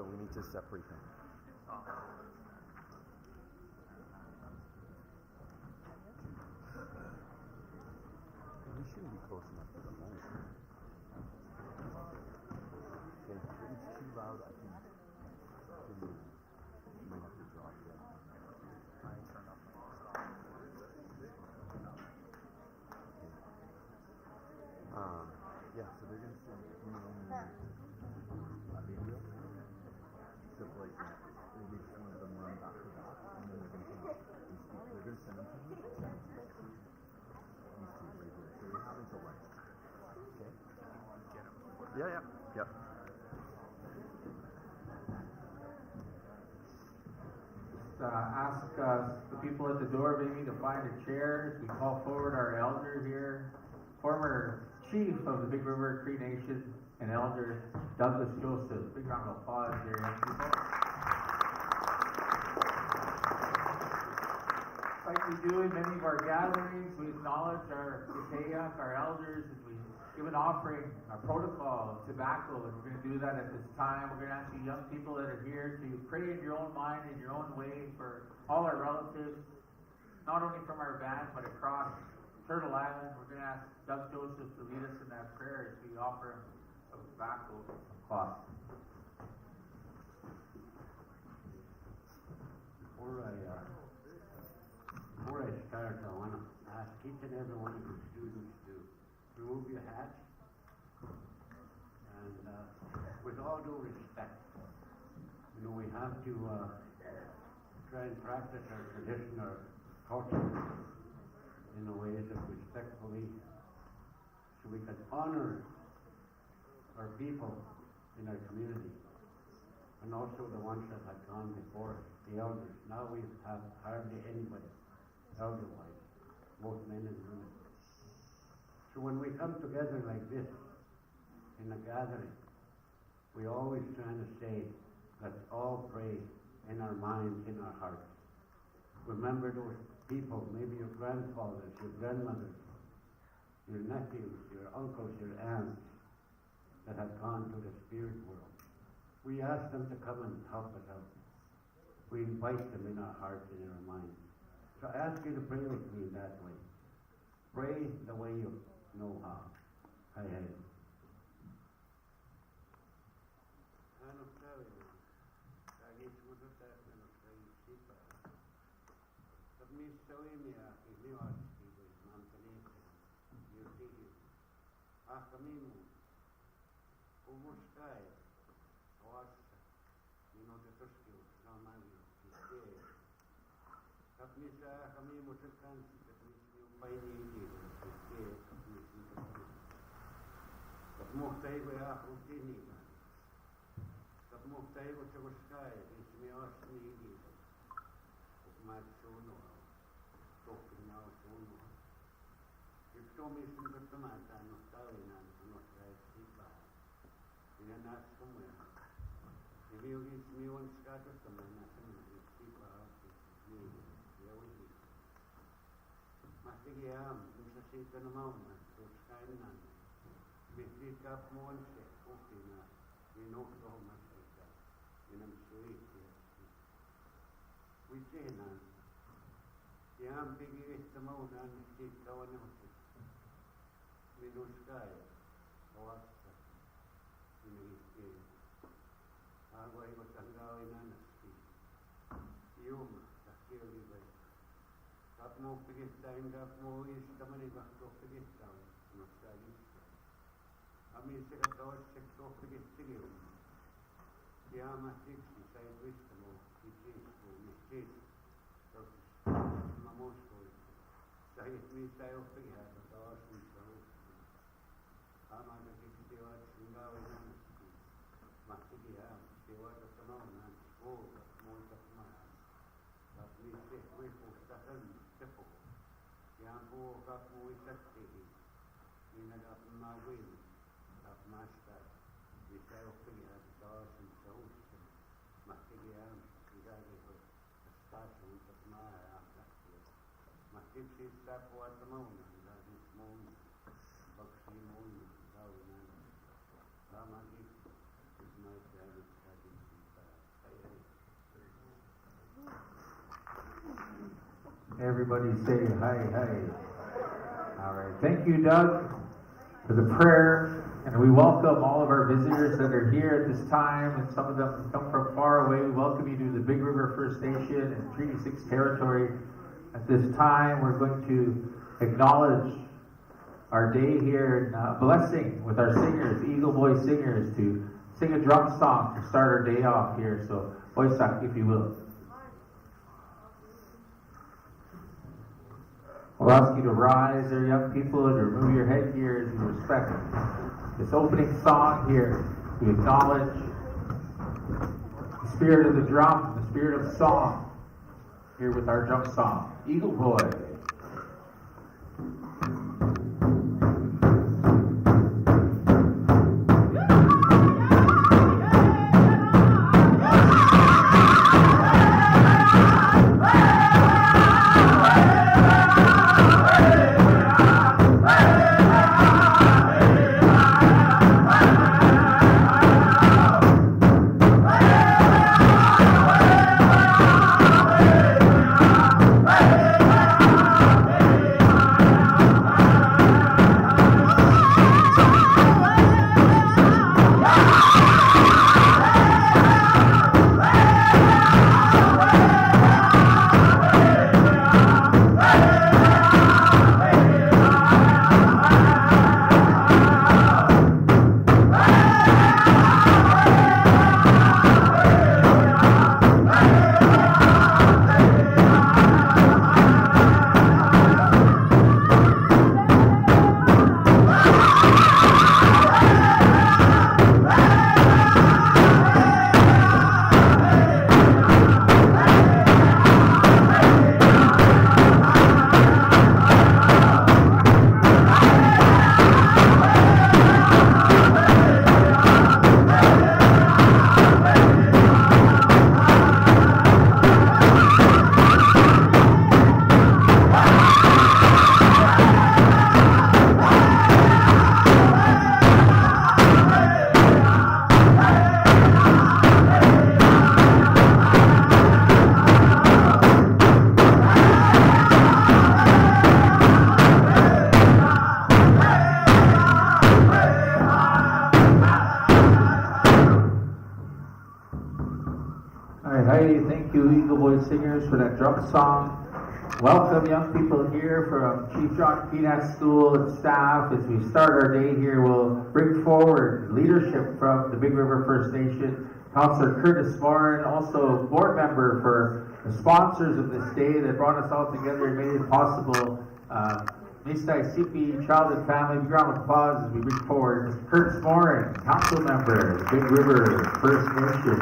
we need to separate them. We shouldn't be close enough to the mic. Okay, if it's too loud, I think you might have to drop it. I turned off my yeah, so they're going to send me a video. So like, maybe some of them run back to back, and then they're going to come up and speak. They're going to send them to me. These two right here. So we have until lunch. Okay? Get them before. Yeah. Ask the people at the door maybe to find a chair as we call forward our elder here, former chief of the Big River Cree Nation and elder Douglas Joseph. Big round of applause here, young people. Like we do in many of our gatherings, we acknowledge our Nehiyasis, our elders, and we give an offering, our protocol of tobacco, and we're going to do that at this time. We're going to ask you young people that are here to pray in your own mind, in your own way, for all our relatives, not only from our band, but across Turtle Island. We're going to ask Doug Joseph to lead us in that prayer as we offer him some tobacco cloth. Before I start, I want to ask each and every one of you students to remove your hats and with all due respect, we have to try and practice our tradition, our culture in a way that respectfully, so we can honor our people in our community and also the ones that have gone before us, the elders. Now we have hardly anybody elder-wise, both men and women. So when we come together like this in a gathering, we always trying to say, let's all pray in our minds, in our hearts. Remember those people, maybe your grandfathers, your grandmothers, your nephews, your uncles, your aunts that have gone to the spirit world. We ask them to come and help us out. We invite them in our hearts and in our minds. So I ask you to pray with me that way. Pray the way you know how. Hey. Everybody say hi, hi. All right. Thank you, Doug, for the prayer. And we welcome all of our visitors that are here at this time, and some of them come from far away. We welcome you to the Big River First Nation and Treaty 6 territory. At this time, we're going to acknowledge our day here and blessing with our singers, Eagle Boy singers, to sing a drum song to start our day off here. So, Oisak, if you will. We'll ask you to rise there, young people, and remove your headgear as you respect this opening song here. We acknowledge the spirit of the drum, the spirit of song, here with our drum song, Eagle Boy. Thank you, Eagle Boy Singers, for that drum song. Welcome, young people here from Chief John Peanut School and staff. As we start our day here, we'll bring forward leadership from the Big River First Nation. Councillor Curtis Morin, also board member for the sponsors of this day that brought us all together and made it possible. Mistai Sipi Child and Family, big round of applause as we bring forward Mr. Curtis Morin, council member, Big River First Nation.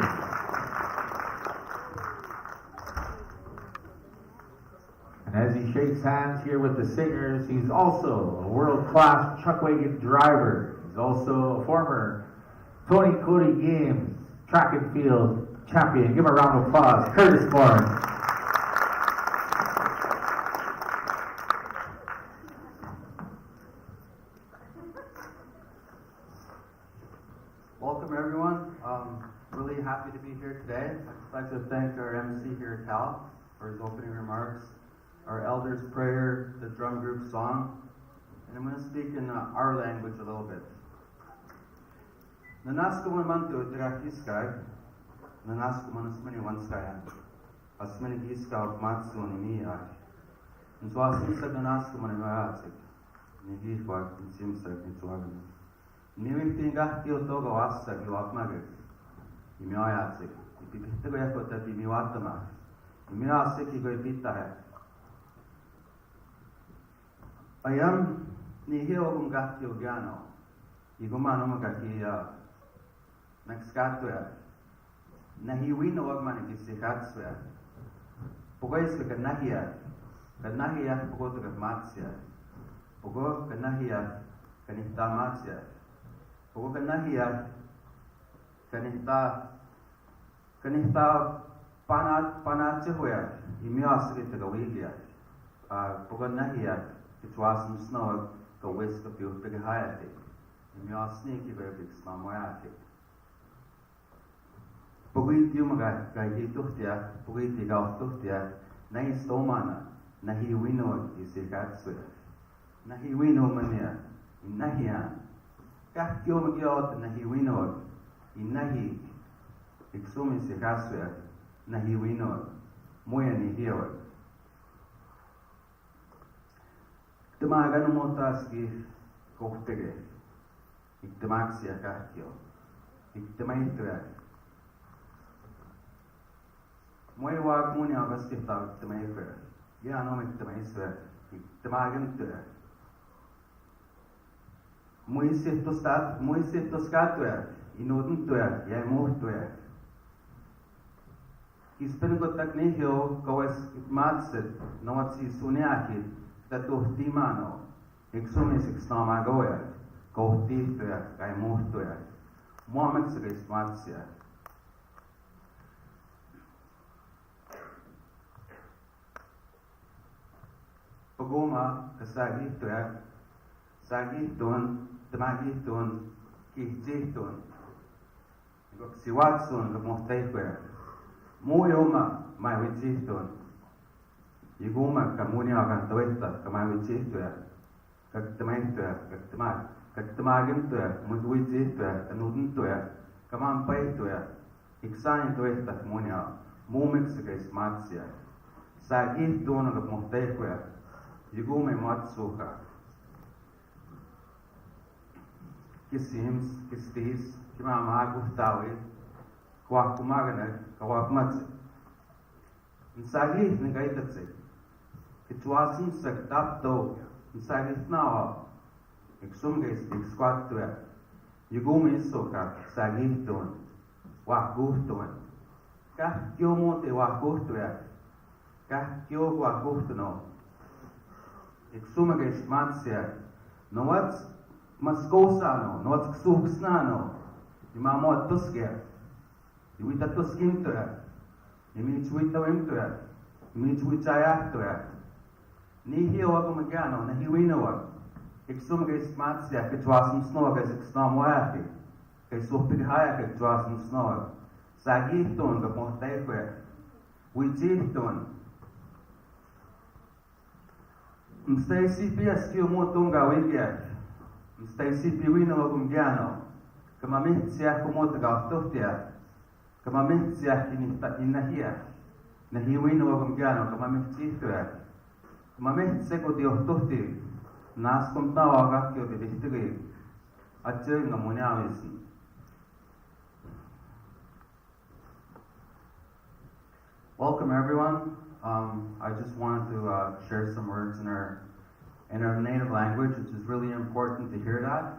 And as he shakes hands here with the singers, he's also a world-class chuckwagon driver. He's also a former Tony Cody Games track and field champion. Give him a round of applause, Curtis Morin. Welcome everyone. Really happy to be here today. I'd like to thank our MC here, Cal, for his opening remarks, our elders' prayer, the drum group song, and I'm going to speak in our language a little bit. Nanasko manto drakiskay, nanasko manasmani wanskayan, asmani giska matsu ni miyak. And so asimsa nanasko manimaratsik, nigihwag simsa kintuagan. Niwimtinga tiotoga wasa giwakmagik, imiayatsik, ipipitago yakota imiwatama, imiasik igoipitahe. Ayam nihiyogum gahtiogano, igumano magakia nagskatwea, nahiwino wagman igisikatswea, pogois kanahiya pogoto kamatsya, pogo kanahiya kanihtamatya, pogo kanahiya kanihta panatsehoya, imiasrita gawilya, pogo nahiya. It was in snow, the west of your big hayati. And you are sneaky very big snamoyati. Pugit Yumaga, Gaiti Tuhtia, Pugiti Gautuhtia, Nai Stomana, Nahiwino isikatsuya. Nahiwino mania. Inahian. Kahkyo magyot nahiwino. Inahi. Iksumi sikatsuya. Nahiwino. Muya nihiwa. Temagan motaski kohtege. Iktemaksia kahkyo. Iktemaitua. Moi wag muni avastihtaa iktemaitua. Jään om iktemaitua. Iktemagentua. Muisittoskatua. Inudentua. Ja muhtua. Ispenkotak nihio kaues matset. Noatsi suniaki. Tatuhtimano. Iksumisiksi naamagoja. Kohtihtuja. Ja muhtuja. Muamekseris matsia. Pagoma kasagihtuja. Sagihtun. Temagihtun. Kihtihtun. Siwatsun kamuhtehtuja. Muujoma maivitsihtun. Iguma kamuniakan tawetta kamaivitsihttuja. Kaktemehtuja. Kaktemak. Kaktemagimtuja, mutuitsihtuja, nudentuja, kamanpaihtuja, iksaintuihta munia, muumiksikais matsia. Sagihtuunakap muhteikuja, jigume matsuka. Kissims, kistis, kimamaaguhtawi, kuahkumaganak, kawakumatsi. Nsagih nigaitatsi, kituasimsak tapto, nsagihnawa, Iksumgeis iksquattua. Yugumi issoka sagihtun. Wahkuhtun. Kahkio muute wahkuhtua. Kahkio wahkuhtuno. Iksumgeis matsia. No what's maskosano. No what's ksuhksnano. Imamoat tuskia. Yuita tuskimtua. Imichuita wimtua. Imichuitayahtua. Nihio agumagano. Nahiwinoa. Iksumgeis matsia ketwasum snogas iksnamoafi. Kesuhpidhaya ketwasum snog. Sagihton kapohtaife. Wijihton. Mstaisipi askio motunga wigia. Mstaisipi wino agumgiano. Kama mihtsia kumotaga aftohtia. Kama mihtsia inahia. Nahiwino agumgiano kama mihtihtua. Kama mihtseko diohtohti. Naskum tawaga kyo de dihtige acce ngamunyawisi. Welcome everyone. I just wanted to share some words in our native language, which is really important to hear that.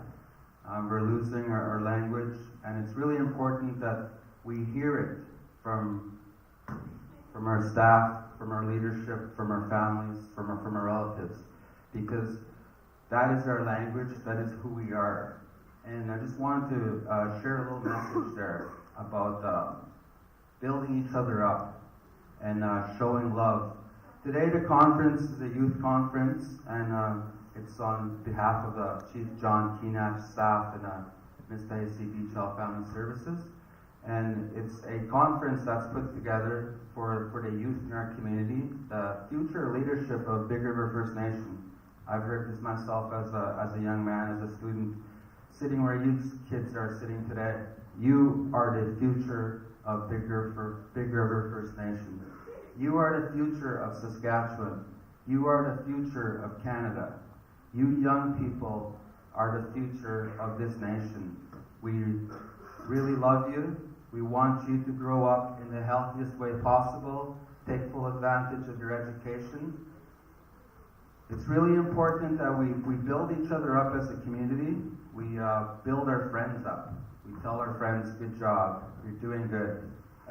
We're losing our language, and it's really important that we hear it from our staff, from our leadership, from our families, from our relatives, because that is our language, that is who we are. And I just wanted to share a little message there about building each other up and showing love. Today the conference is a youth conference, and it's on behalf of Chief John Keenach staff and Ms. ACB Child Family Services. And it's a conference that's put together for the youth in our community, the future leadership of Big River First Nation. I've heard this myself as a young man, as a student, sitting where you kids are sitting today. You are the future of Big River First Nation. You are the future of Saskatchewan. You are the future of Canada. You young people are the future of this nation. We really love you. We want you to grow up in the healthiest way possible, take full advantage of your education. It's really important that we build each other up as a community. We build our friends up. We tell our friends, good job, you're doing good,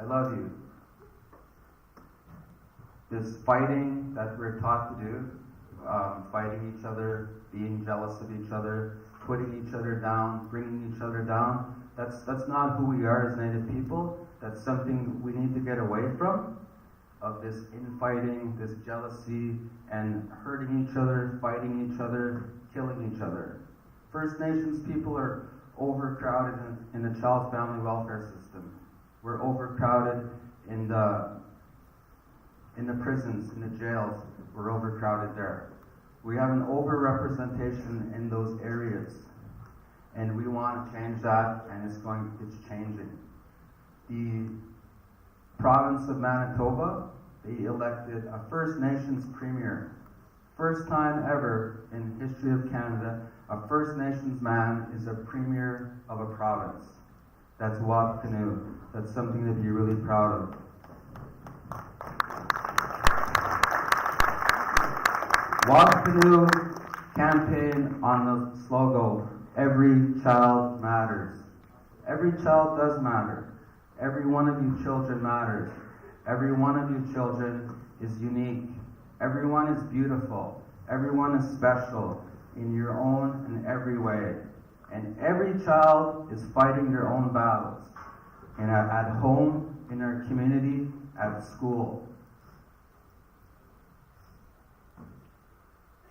I love you. This fighting that we're taught to do, fighting each other, being jealous of each other, putting each other down, bringing each other down, that's not who we are as Native people. That's something we need to get away from. Of this infighting, this jealousy, and hurting each other, fighting each other, killing each other. First Nations people are overcrowded in the child family welfare system. We're overcrowded in the in the prisons, in the jails. We're overcrowded there. We have an overrepresentation in those areas. And we want to change that, and it's changing. The province of Manitoba, they elected a First Nations premier. First time ever in the history of Canada, a First Nations man is a premier of a province. That's Wapkanu. That's something to be really proud of. Wapkanu campaign on the slogan, every child matters. Every child does matter. Every one of you children matters. Every one of you children is unique. Everyone is beautiful. Everyone is special in your own and every way. And every child is fighting their own battles. And at home, in our community, at school.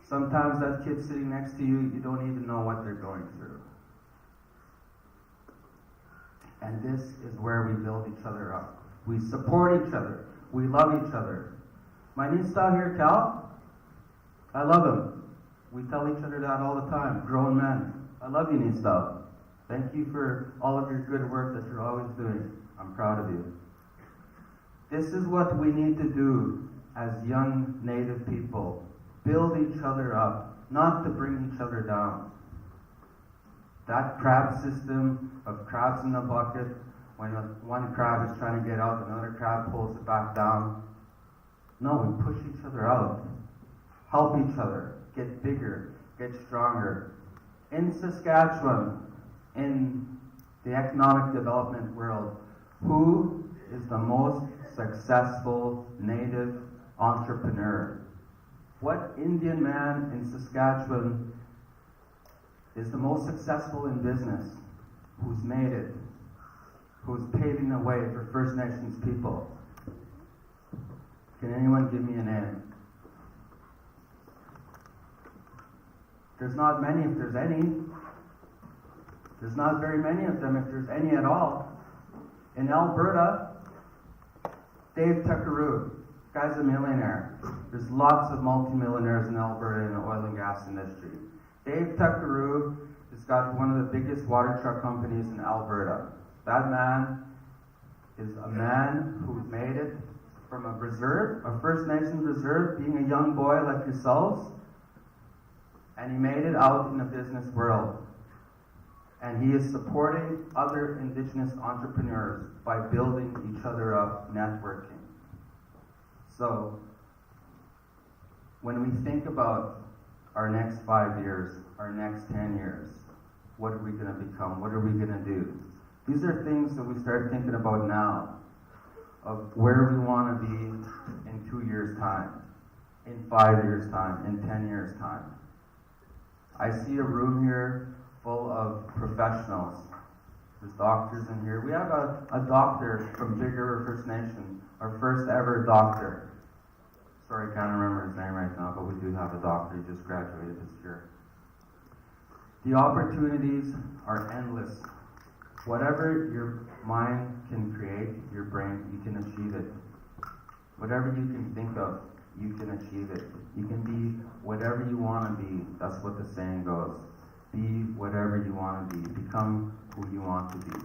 Sometimes that kid sitting next to you, you don't even know what they're going through. And this is where we build each other up. We support each other. We love each other. My niece down here, Cal, I love him. We tell each other that all the time, grown men. I love you, niece down. Thank you for all of your good work that you're always doing. I'm proud of you. This is what we need to do as young Native people. Build each other up, not to bring each other down. That crab system of crabs in a bucket, when one crab is trying to get out, another crab pulls it back down. No, we push each other out. Help each other. Get bigger. Get stronger. In Saskatchewan, in the economic development world, who is the most successful Native entrepreneur? What Indian man in Saskatchewan is the most successful in business? Who's made it? Who's paving the way for First Nations people? Can anyone give me a name? There's not many if there's any. There's not very many of them if there's any at all. In Alberta, Dave Tuckaroo, guy's a millionaire. There's lots of multimillionaires in Alberta in the oil and gas industry. Dave Tuckaroo has got one of the biggest water truck companies in Alberta. That man is a man who's made it from a reserve, a First Nations reserve, being a young boy like yourselves, and he made it out in the business world. And he is supporting other Indigenous entrepreneurs by building each other up, networking. So, when we think about our next 5 years, our next 10 years, what are we going to become? What are we going to do? These are things that we start thinking about now, of where we want to be in 2 years' time, in 5 years' time, in 10 years' time. I see a room here full of professionals. There's doctors in here. We have a doctor from Big River First Nation, our first ever doctor. Sorry, I can't remember his name right now, but we do have a doctor. He just graduated this year. The opportunities are endless. Whatever your mind can create, your brain, you can achieve it. Whatever you can think of, you can achieve it. You can be whatever you want to be. That's what the saying goes. Be whatever you want to be. Become who you want to be.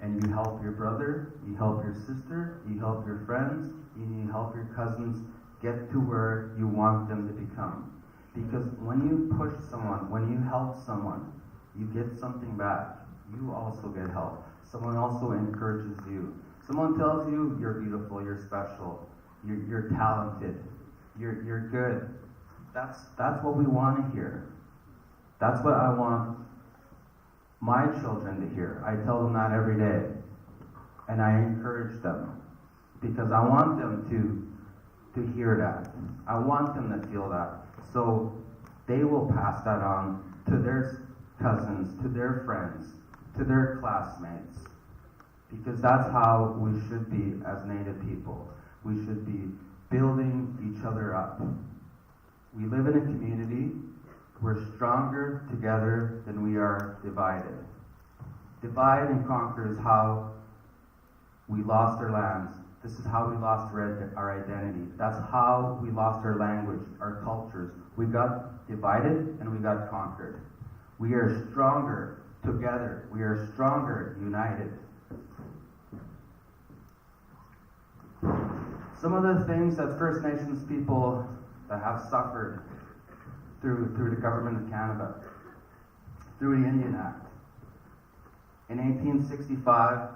And you help your brother, you help your sister, you help your friends, you help your cousins get to where you want them to become. Because when you push someone, when you help someone, you get something back. You also get help. Someone also encourages you. Someone tells you you're beautiful, you're special, you're talented, you're good. That's what we want to hear. That's what I want my children to hear. I tell them that every day. And I encourage them. Because I want them to hear that. I want them to feel that. So they will pass that on to their cousins, to their friends, to their classmates. Because that's how we should be as Native people. We should be building each other up. We live in a community. We're stronger together than we are divided. Divide and conquer is how we lost our lands. This is how we lost our identity. That's how we lost our language, our cultures. We got divided and we got conquered. We are stronger together. We are stronger united. Some of the things that First Nations people that have suffered through the government of Canada, through the Indian Act. In 1865,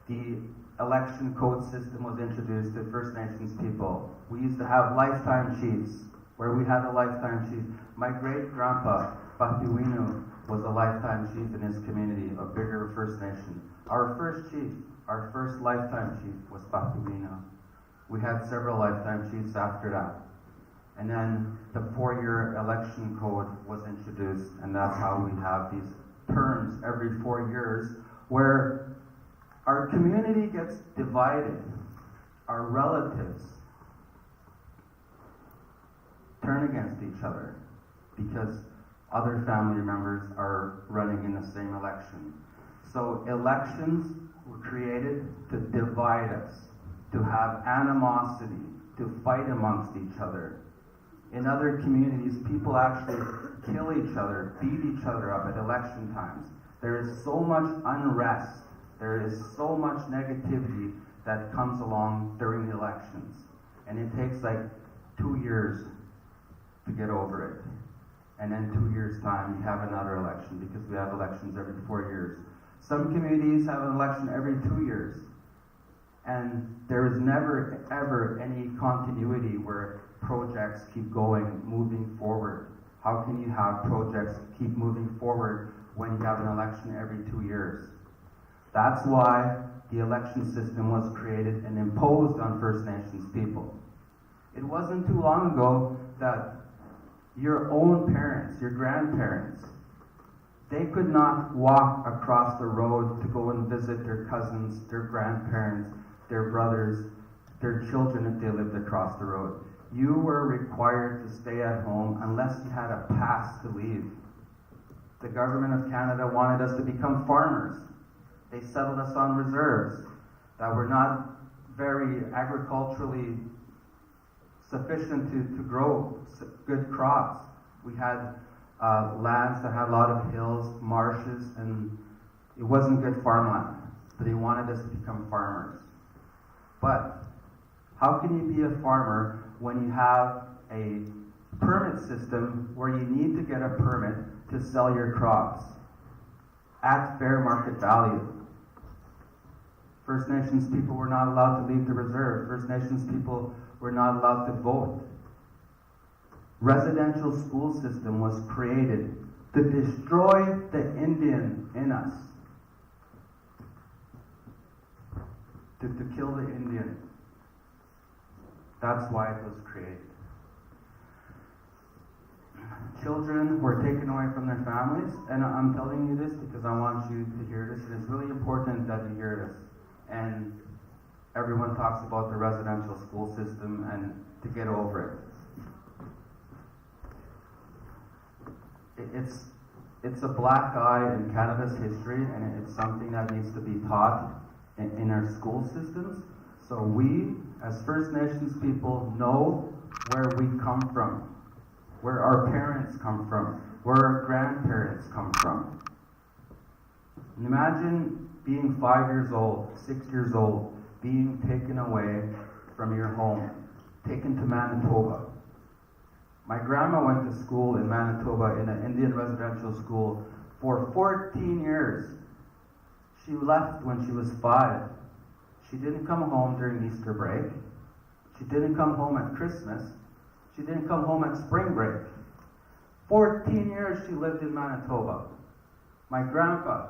the election code system was introduced to First Nations people. We used to have lifetime chiefs, where we had a lifetime chief. My great-grandpa, Papiwinu, was a lifetime chief in his community, a bigger First Nation. Our first chief, our first lifetime chief was Papiwinu. We had several lifetime chiefs after that. And then the 4-year election code was introduced, and that's how we have these terms every 4 years where our community gets divided. Our relatives turn against each other because other family members are running in the same election. So elections were created to divide us, to have animosity, to fight amongst each other. In other communities, people actually kill each other, beat each other up at election times. There is so much unrest, there is so much negativity that comes along during the elections. And it takes like 2 years to get over it. And then 2 years' time, you have another election because we have elections every 4 years. Some communities have an election every 2 years. And there is never, ever any continuity where projects keep going, moving forward. How can you have projects keep moving forward when you have an election every 2 years? That's why the election system was created and imposed on First Nations people. It wasn't too long ago that your own parents, your grandparents, they could not walk across the road to go and visit their cousins, their grandparents, their brothers, their children if they lived across the road. You were required to stay at home unless you had a pass to leave. The government of Canada wanted us to become farmers. They settled us on reserves that were not very agriculturally sufficient to grow good crops. We had lands that had a lot of hills, marshes, and it wasn't good farmland. But they wanted us to become farmers. But how can you be a farmer when you have a permit system where you need to get a permit to sell your crops at fair market value? First Nations people were not allowed to leave the reserve. First Nations people were not allowed to vote. Residential school system was created to destroy the Indian in us. To kill the Indian. That's why it was created. Children were taken away from their families, and I'm telling you this because I want you to hear this, and it's really important that you hear this. And everyone talks about the residential school system and to get over it. It's a black eye in Canada's history, and it's something that needs to be taught in our school systems, so we, as First Nations people, know where we come from, where our parents come from, where our grandparents come from. And imagine being 5 years old, 6 years old, being taken away from your home, taken to Manitoba. My grandma went to school in Manitoba in an Indian residential school for 14 years. She left when she was 5. She didn't come home during Easter break. She didn't come home at Christmas. She didn't come home at spring break. 14 years she lived in Manitoba. My grandpa,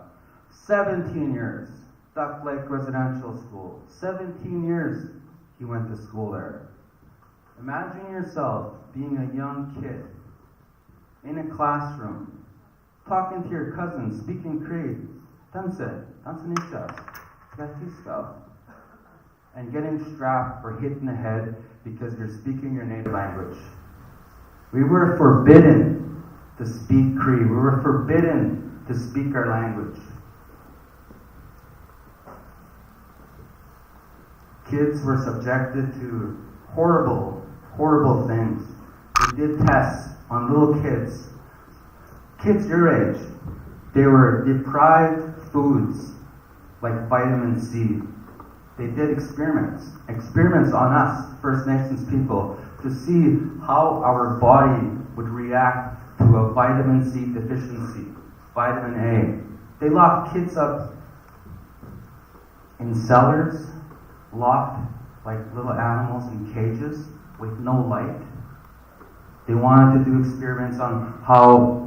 17 years, Duck Lake Residential School. 17 years he went to school there. Imagine yourself being a young kid in a classroom, talking to your cousins, speaking Cree, and getting strapped or hit in the head because you're speaking your native language. We were forbidden to speak Cree. We were forbidden to speak our language. kids were subjected to horrible, horrible things. They did tests on little kids your age. They were deprived foods like vitamin C. They did experiments on us, First Nations people, to see how our body would react to a vitamin C deficiency, vitamin A. They locked kids up in cellars, locked like little animals in cages with no light. They wanted to do experiments on how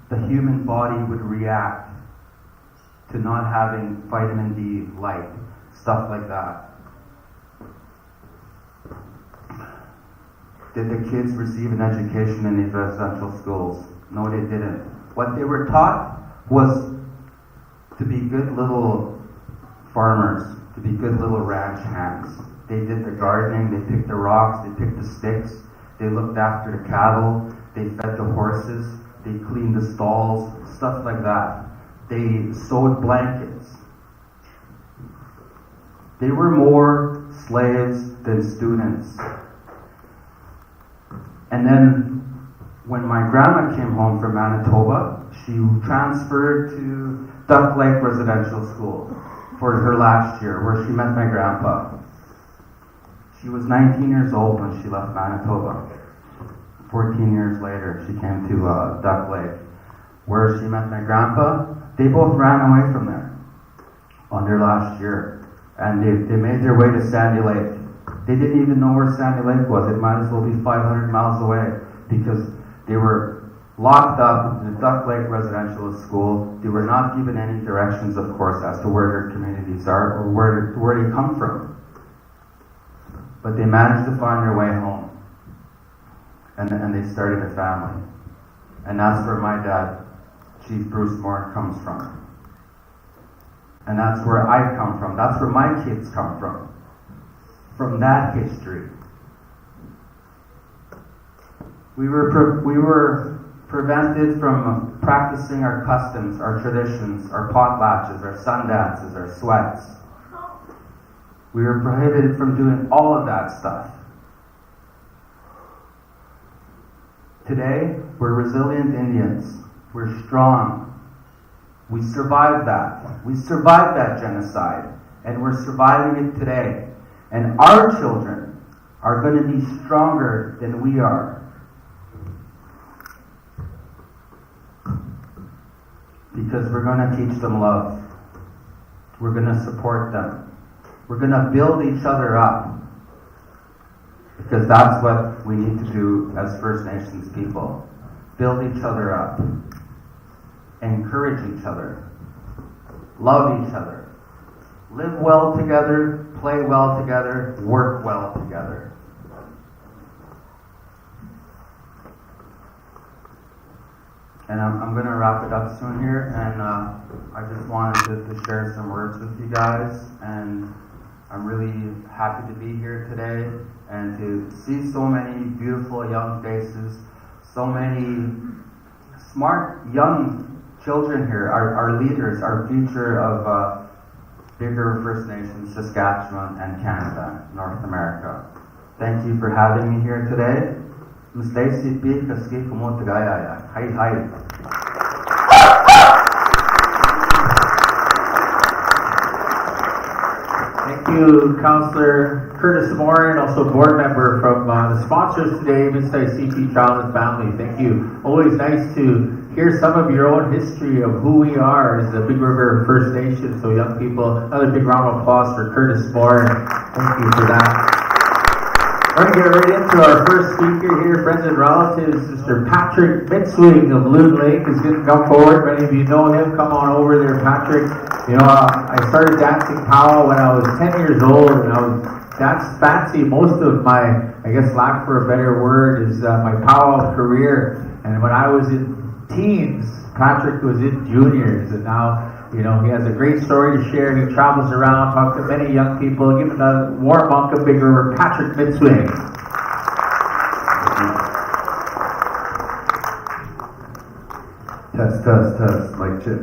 the human body would react to not having vitamin D light, stuff like that. Did the kids receive an education in these residential schools? No, they didn't. What they were taught was to be good little farmers, to be good little ranch hands. They did the gardening, they picked the rocks, they picked the sticks, they looked after the cattle, they fed the horses, they cleaned the stalls, stuff like that. They sewed blankets. They were more slaves than students. And then when my grandma came home from Manitoba, she transferred to Duck Lake Residential School for her last year, where she met my grandpa. She was 19 years old when she left Manitoba. 14 years later, she came to Duck Lake, where she met my grandpa. They both ran away from there on their last year, and they made their way to Sandy Lake. They didn't even know where Sandy Lake was. It might as well be 500 miles away, because they were locked up in the Duck Lake Residential School. They were not given any directions, of course, as to where their communities are or where they come from. But they managed to find their way home. And they started a family. And that's where my dad, Chief Bruce Moore, comes from. And that's where I come from. That's where my kids come from. From that history. We were prevented from practicing our customs, our traditions, our potlatches, our sun dances, our sweats. We were prohibited from doing all of that stuff. Today, we're resilient Indians. We're strong. We survived that. We survived that genocide. And we're surviving it today. And our children are going to be stronger than we are. Because we're going to teach them love. We're going to support them. We're going to build each other up. Because that's what we need to do as First Nations people. Build each other up. Encourage each other. Love each other. Live well together. Play well together. Work well together. And I'm going to wrap it up soon here. And I just wanted to share some words with you guys. And I'm really happy to be here today and to see so many beautiful young faces, so many smart young children here, our leaders, our future of bigger First Nations, Saskatchewan and Canada, North America. Thank you for having me here today. Thank you, Councillor Curtis Moore, and also board member from the sponsors today, Mr. CP Child and Family. Thank you. Always nice to hear some of your own history of who we are as the Big River First Nation. So young people, another big round of applause for Curtis Moore. Thank you for that. We're going to get right into our first speaker here, friends and relatives. Mr. Patrick Mitzwing of Loon Lake is going to come forward. Many of you know him. Come on over there, Patrick. You know, I started dancing powwow when I was 10 years old, and I was that's fancy. Most of my, I guess, lack for a better word, is my powwow career. And when I was in teens, Patrick was in juniors, and now, you know, he has a great story to share. He travels around, talks to many young people. Give him a warm welcome, Big River, Patrick Mitzwing. Test, mic check.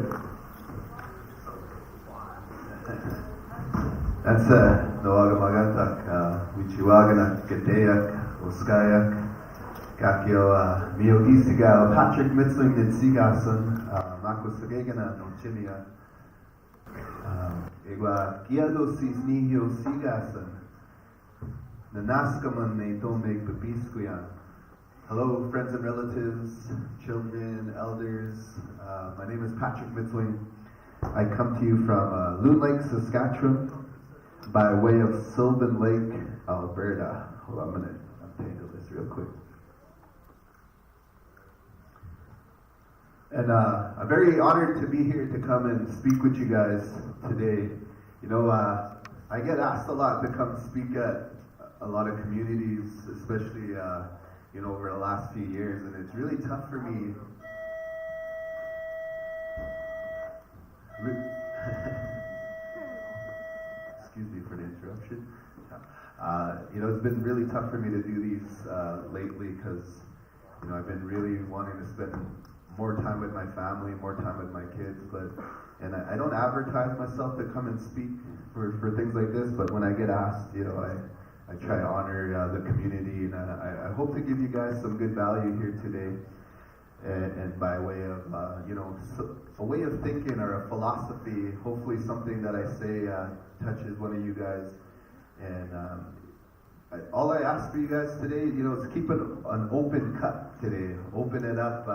That's Noaga Magata. Gadeak, Oskayak, Kakio, Mio Isigal, Patrick Mitzling, Nitsigasan, Mako Sagegana, Nochinia, Igua, Giadosis Nihio Sigasan, Nanaskaman, Natome, Babiskuyan. Hello, friends and relatives, children, elders. My name is Patrick Mitzling. I come to you from Loon Lake, Saskatchewan, by way of Sylvan Lake, Alberta. Hold on a minute, untangle this real quick. And I'm very honored to be here to come and speak with you guys today. You know, I get asked a lot to come speak at a lot of communities, especially you know, over the last few years, and it's really tough for me. Excuse me for the interruption. You know, it's been really tough for me to do these lately because, you know, I've been really wanting to spend more time with my family, more time with my kids, and I don't advertise myself to come and speak for things like this, but when I get asked, you know, I try to honor the community, and I hope to give you guys some good value here today, and by way of, you know, a way of thinking or a philosophy, hopefully something that I say touches one of you guys. And all I ask for you guys today, you know, is keep an open cup today. Open it up.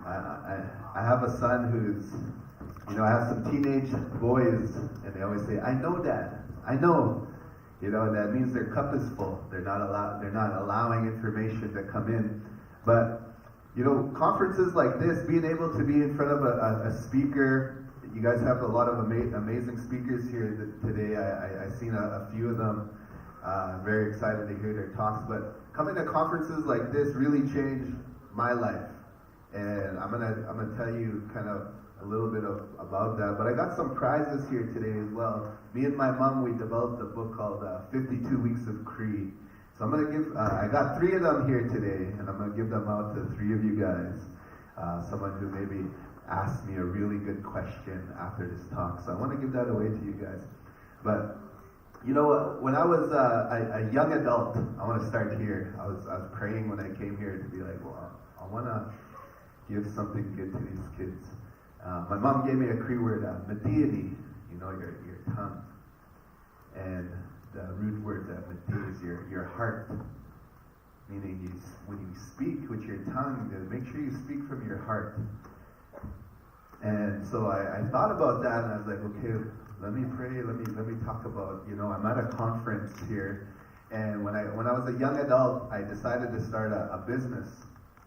I have a son who's, you know, I have some teenage boys, and they always say, "I know, Dad. I know." You know, and that means their cup is full. They're not allowing information to come in. But, you know, conferences like this, being able to be in front of a speaker, you guys have a lot of amazing speakers here today. I've seen a few of them. Very excited to hear their talks. But coming to conferences like this really changed my life. And I'm gonna tell you kind of a little bit about that. But I got some prizes here today as well. Me and my mom, we developed a book called 52 Weeks of Creed. So I'm going to give, I got 3 of them here today, and I'm going to give them out to 3 of you guys. Someone who maybe asked me a really good question after this talk. So I want to give that away to you guys. But, you know, when I was a young adult, I want to start here. I was praying when I came here to be like, well, I want to give something good to these kids. My mom gave me a Cree word, Mediani, you know, your tongue. And the root word, Medi, is your heart. Meaning when you speak with your tongue, make sure you speak from your heart. And so I thought about that, and I was like, okay, let me pray, let me talk about, you know, I'm at a conference here. And when I was a young adult, I decided to start a business,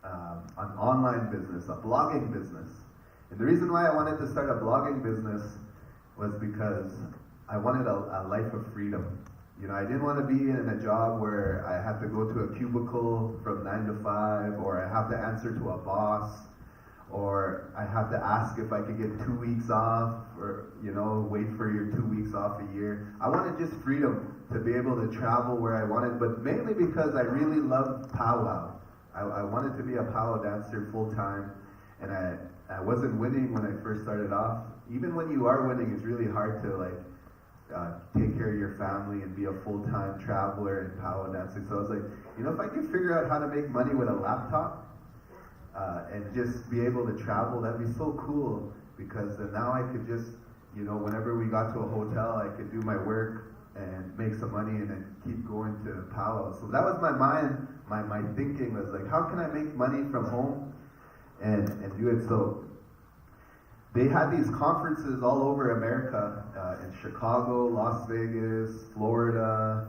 an online business, a blogging business. And the reason why I wanted to start a blogging business was because I wanted a life of freedom. You know, I didn't want to be in a job where I have to go to a cubicle from 9 to 5, or I have to answer to a boss, or I have to ask if I could get 2 weeks off, or, you know, wait for your 2 weeks off a year. I wanted just freedom to be able to travel where I wanted, but mainly because I really loved powwow. I wanted to be a powwow dancer full time, and I wasn't winning when I first started off. Even when you are winning, it's really hard to take care of your family and be a full-time traveler in powwow dancing. So I was like, you know, if I could figure out how to make money with a laptop and just be able to travel, that'd be so cool. Because now I could just, you know, whenever we got to a hotel, I could do my work and make some money and then keep going to powwow. So that was my mind, my thinking was like, how can I make money from home and do it? So they had these conferences all over America, in Chicago, Las Vegas, Florida,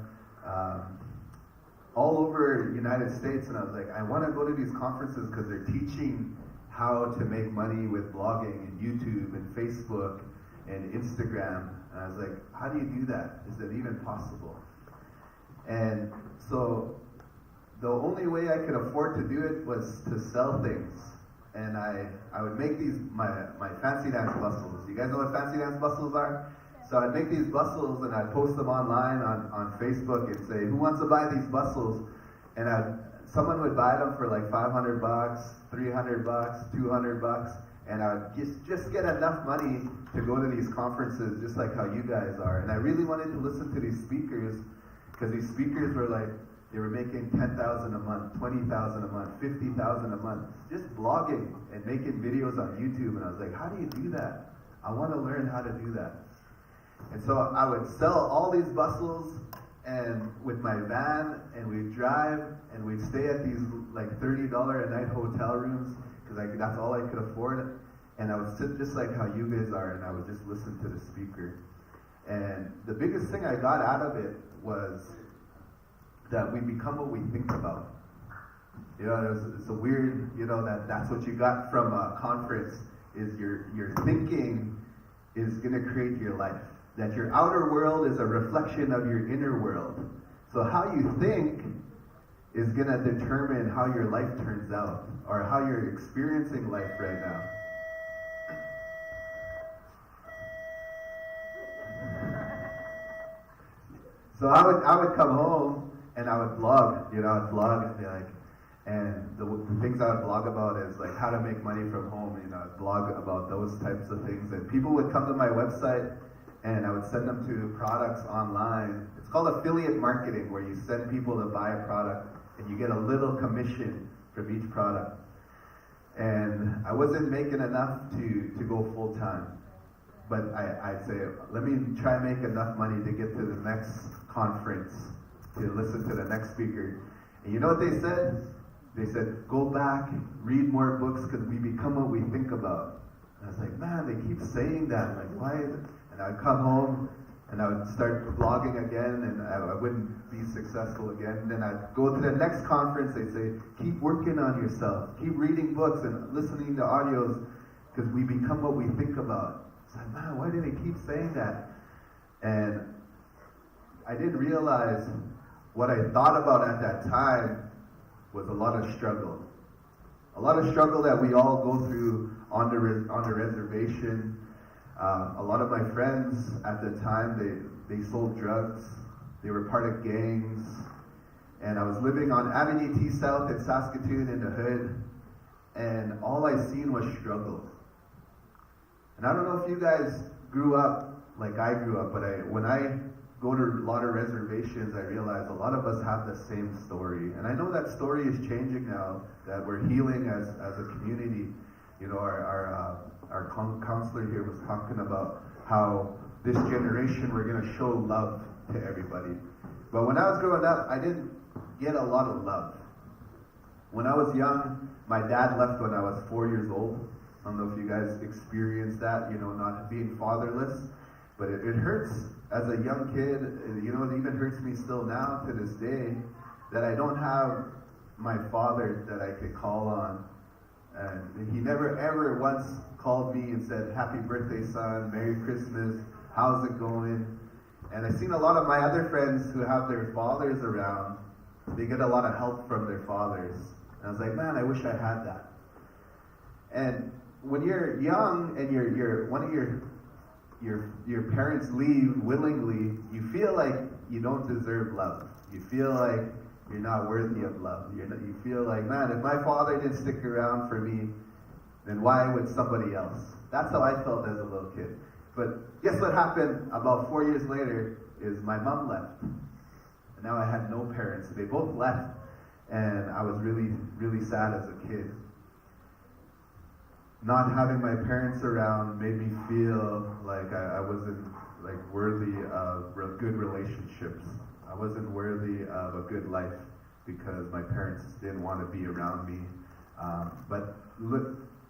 all over the United States. And I was like, I want to go to these conferences because they're teaching how to make money with blogging and YouTube and Facebook and Instagram. And I was like, how do you do that? Is it even possible? And so the only way I could afford to do it was to sell things. And I would make these, my fancy dance bustles. You guys know what fancy dance bustles are? So I'd make these bustles and I'd post them online on Facebook and say, who wants to buy these bustles? And someone would buy them for like $500, $300, $200, and I would just get enough money to go to these conferences just like how you guys are. And I really wanted to listen to these speakers because these speakers were like They were making $10,000 a month, $20,000 a month, $50,000 a month, just blogging and making videos on YouTube. And I was like, how do you do that? I want to learn how to do that. And so I would sell all these bustles and with my van, and we'd drive and we'd stay at these like $30 a night hotel rooms because that's all I could afford. And I would sit just like how you guys are, and I would just listen to the speaker. And the biggest thing I got out of it was that we become what we think about. You know, it's a weird, you know, that's what you got from a conference, is your thinking is going to create your life. That your outer world is a reflection of your inner world. So how you think is going to determine how your life turns out, or how you're experiencing life right now. So I would come home and I would blog, you know, I'd blog and be like, and the things I would blog about is like how to make money from home, you know, I'd blog about those types of things. And people would come to my website and I would send them to products online. It's called affiliate marketing, where you send people to buy a product and you get a little commission from each product. And I wasn't making enough to go full time. But I'd say, let me try and make enough money to get to the next conference, to listen to the next speaker. And you know what they said? They said, go back, read more books, because we become what we think about. And I was like, man, they keep saying that. Like, why is it? And I'd come home, and I would start blogging again, and I wouldn't be successful again. And then I'd go to the next conference. They'd say, keep working on yourself. Keep reading books and listening to audios, because we become what we think about. It's like, man, why do they keep saying that? And I didn't realize what I thought about at that time was a lot of struggle. A lot of struggle that we all go through on the reservation. A lot of my friends at the time, they sold drugs. They were part of gangs. And I was living on Avenue T South in Saskatoon in the hood. And all I seen was struggle. And I don't know if you guys grew up like I grew up, but when I go to a lot of reservations, I realize a lot of us have the same story. And I know that story is changing now, that we're healing as a community. You know, our counselor here was talking about how this generation, we're going to show love to everybody. But when I was growing up, I didn't get a lot of love. When I was young, my dad left when I was 4 years old. I don't know if you guys experienced that, you know, not being fatherless. But it hurts as a young kid. You know, it even hurts me still now to this day that I don't have my father that I could call on. And he never ever once called me and said, happy birthday, son, Merry Christmas, how's it going? And I've seen a lot of my other friends who have their fathers around, they get a lot of help from their fathers. And I was like, man, I wish I had that. And when you're young and one of your parents leave willingly, you feel like you don't deserve love. You feel like you're not worthy of love. You feel like, man, if my father didn't stick around for me, then why would somebody else? That's how I felt as a little kid. But guess what happened about 4 years later is my mom left. And now I had no parents. They both left. And I was really, really sad as a kid. Not having my parents around made me feel like I wasn't like worthy of good relationships. I wasn't worthy of a good life because my parents didn't want to be around me. But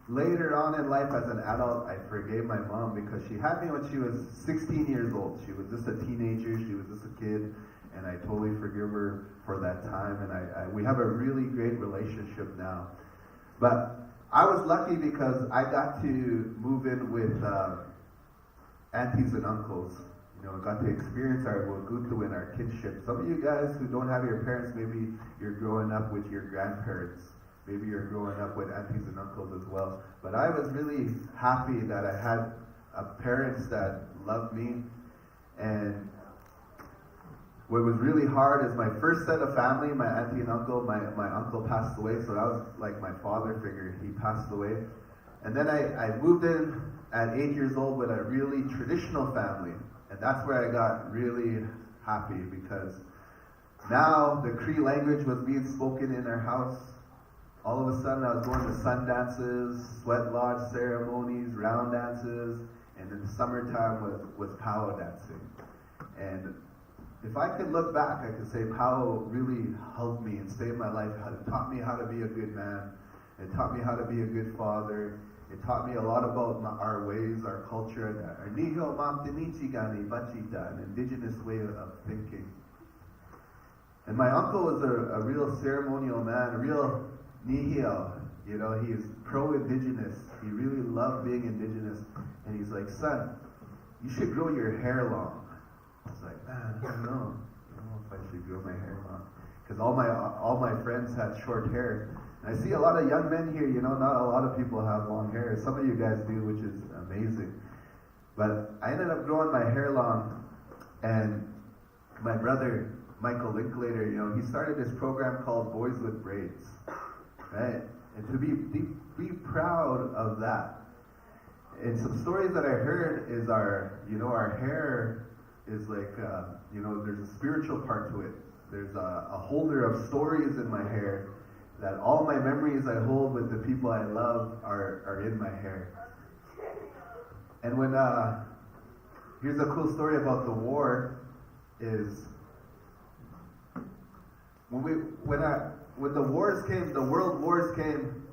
later on in life as an adult, I forgave my mom because she had me when she was 16 years old. She was just a teenager. She was just a kid. And I totally forgive her for that time. And we have a really great relationship now. But I was lucky because I got to move in with aunties and uncles. You know, got to experience our Wagutu and our kinship. Some of you guys who don't have your parents, maybe you're growing up with your grandparents. Maybe you're growing up with aunties and uncles as well. But I was really happy that I had parents that loved me. And what was really hard is my first set of family, my auntie and uncle, my uncle passed away, so that was like my father figure. He passed away. And then I moved in at 8 years old with a really traditional family. And that's where I got really happy because Now the Cree language was being spoken in our house. All of a sudden I was going to sun dances, sweat lodge ceremonies, round dances, and in the summertime was powwow dancing. And if I could look back, I could say powwow really helped me and saved my life. It taught me how to be a good man. It taught me how to be a good father. It taught me a lot about our ways, our culture, our Niho Mamtinichigani Bachita, an indigenous way of thinking. And my uncle was a real ceremonial man, a real Nihil. You know, he is pro-indigenous. He really loved being indigenous. And he's like, son, you should grow your hair long. I was like, man, I don't know if I should grow my hair long. Because all my friends had short hair. And I see a lot of young men here, you know, not a lot of people have long hair. Some of you guys do, which is amazing. But I ended up growing my hair long, and my brother, Michael Linklater, you know, he started this program called Boys with Braids, right? And to be proud of that. And some stories that I heard is our hair is like, you know, there's a spiritual part to it. There's a holder of stories in my hair, that all my memories I hold with the people I love are in my hair. And when, here's a cool story about the war, is when the wars came, the world wars came,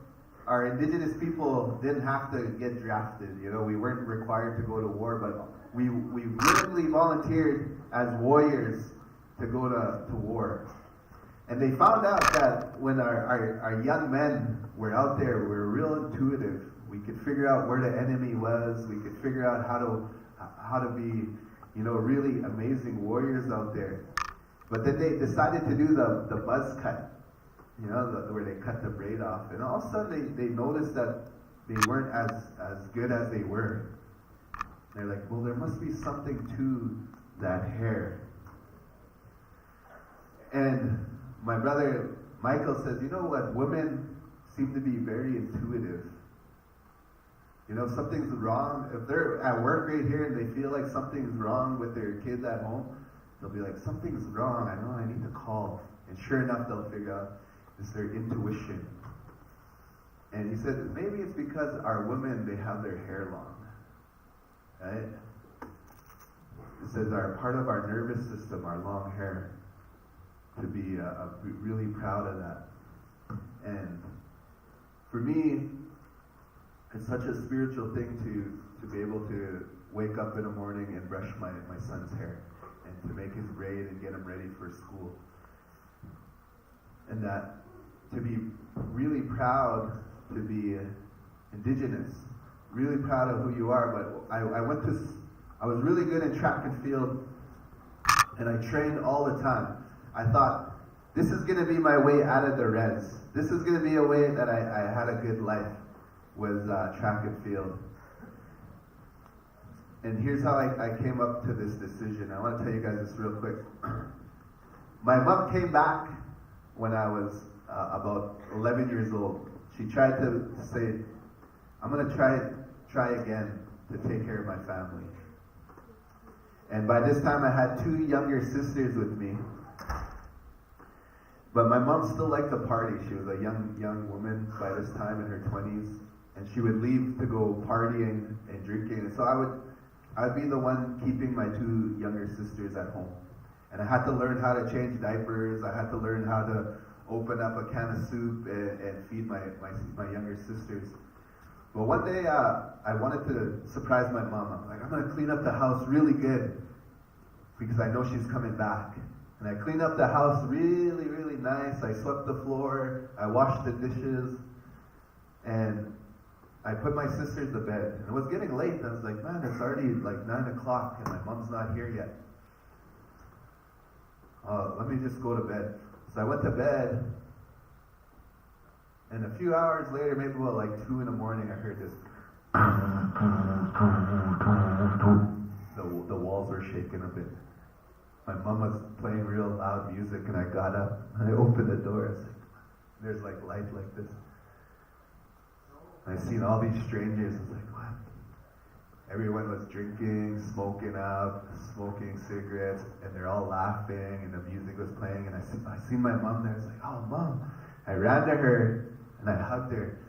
our indigenous people didn't have to get drafted. You know, we weren't required to go to war, but we willingly volunteered as warriors to go to war. And they found out that when our young men were out there, we were real intuitive. We could figure out where the enemy was. We could figure out how to be, you know, really amazing warriors out there. But then they decided to do the buzz cut, you know, where they cut the braid off. And all of a sudden they noticed that they weren't as good as they were. They're like, well, there must be something to that hair. And my brother Michael says, you know what, women seem to be very intuitive. You know, if something's wrong, if they're at work right here and they feel like something's wrong with their kids at home, they'll be like, something's wrong, I know I need to call. And sure enough, they'll figure out it's their intuition. And he said, maybe it's because our women, they have their hair long, right? It says part of our nervous system, our long hair, to be really proud of that. And for me, it's such a spiritual thing to be able to wake up in the morning and brush my son's hair and to make his braid and get him ready for school. And that to be really proud to be indigenous, really proud of who you are. But I was really good in track and field, and I trained all the time. I thought, this is going to be my way out of the res. This is going to be a way that I had a good life, was track and field. And here's how I came up to this decision. I want to tell you guys this real quick. My mom came back when I was about 11 years old. She tried to say, I'm going to try again to take care of my family. And by this time I had 2 younger sisters with me. But my mom still liked to party. She was a young woman by this time in her 20s, and she would leave to go partying and drinking. And so I would be the one keeping my 2 younger sisters at home. And I had to learn how to change diapers. I had to learn how to open up a can of soup and feed my younger sisters. But one day I wanted to surprise my mom. I'm like, I'm going to clean up the house really good because I know she's coming back. And I cleaned up the house really, really nice. I swept the floor. I washed the dishes. And I put my sisters to bed. And it was getting late. I was like, man, it's already like 9 o'clock and my mom's not here yet. Let me just go to bed. So I went to bed. And a few hours later, maybe about like 2 in the morning, I heard this. The walls were shaking a bit. My mom was playing real loud music, and I got up, and I opened the door. I was like, there's like light like this. And I seen all these strangers. I was like, what? everyone was drinking, smoking up, smoking cigarettes, and they're all laughing, and the music was playing, and I see my mom there. It's like, oh, Mom. I ran to her, and I hugged her,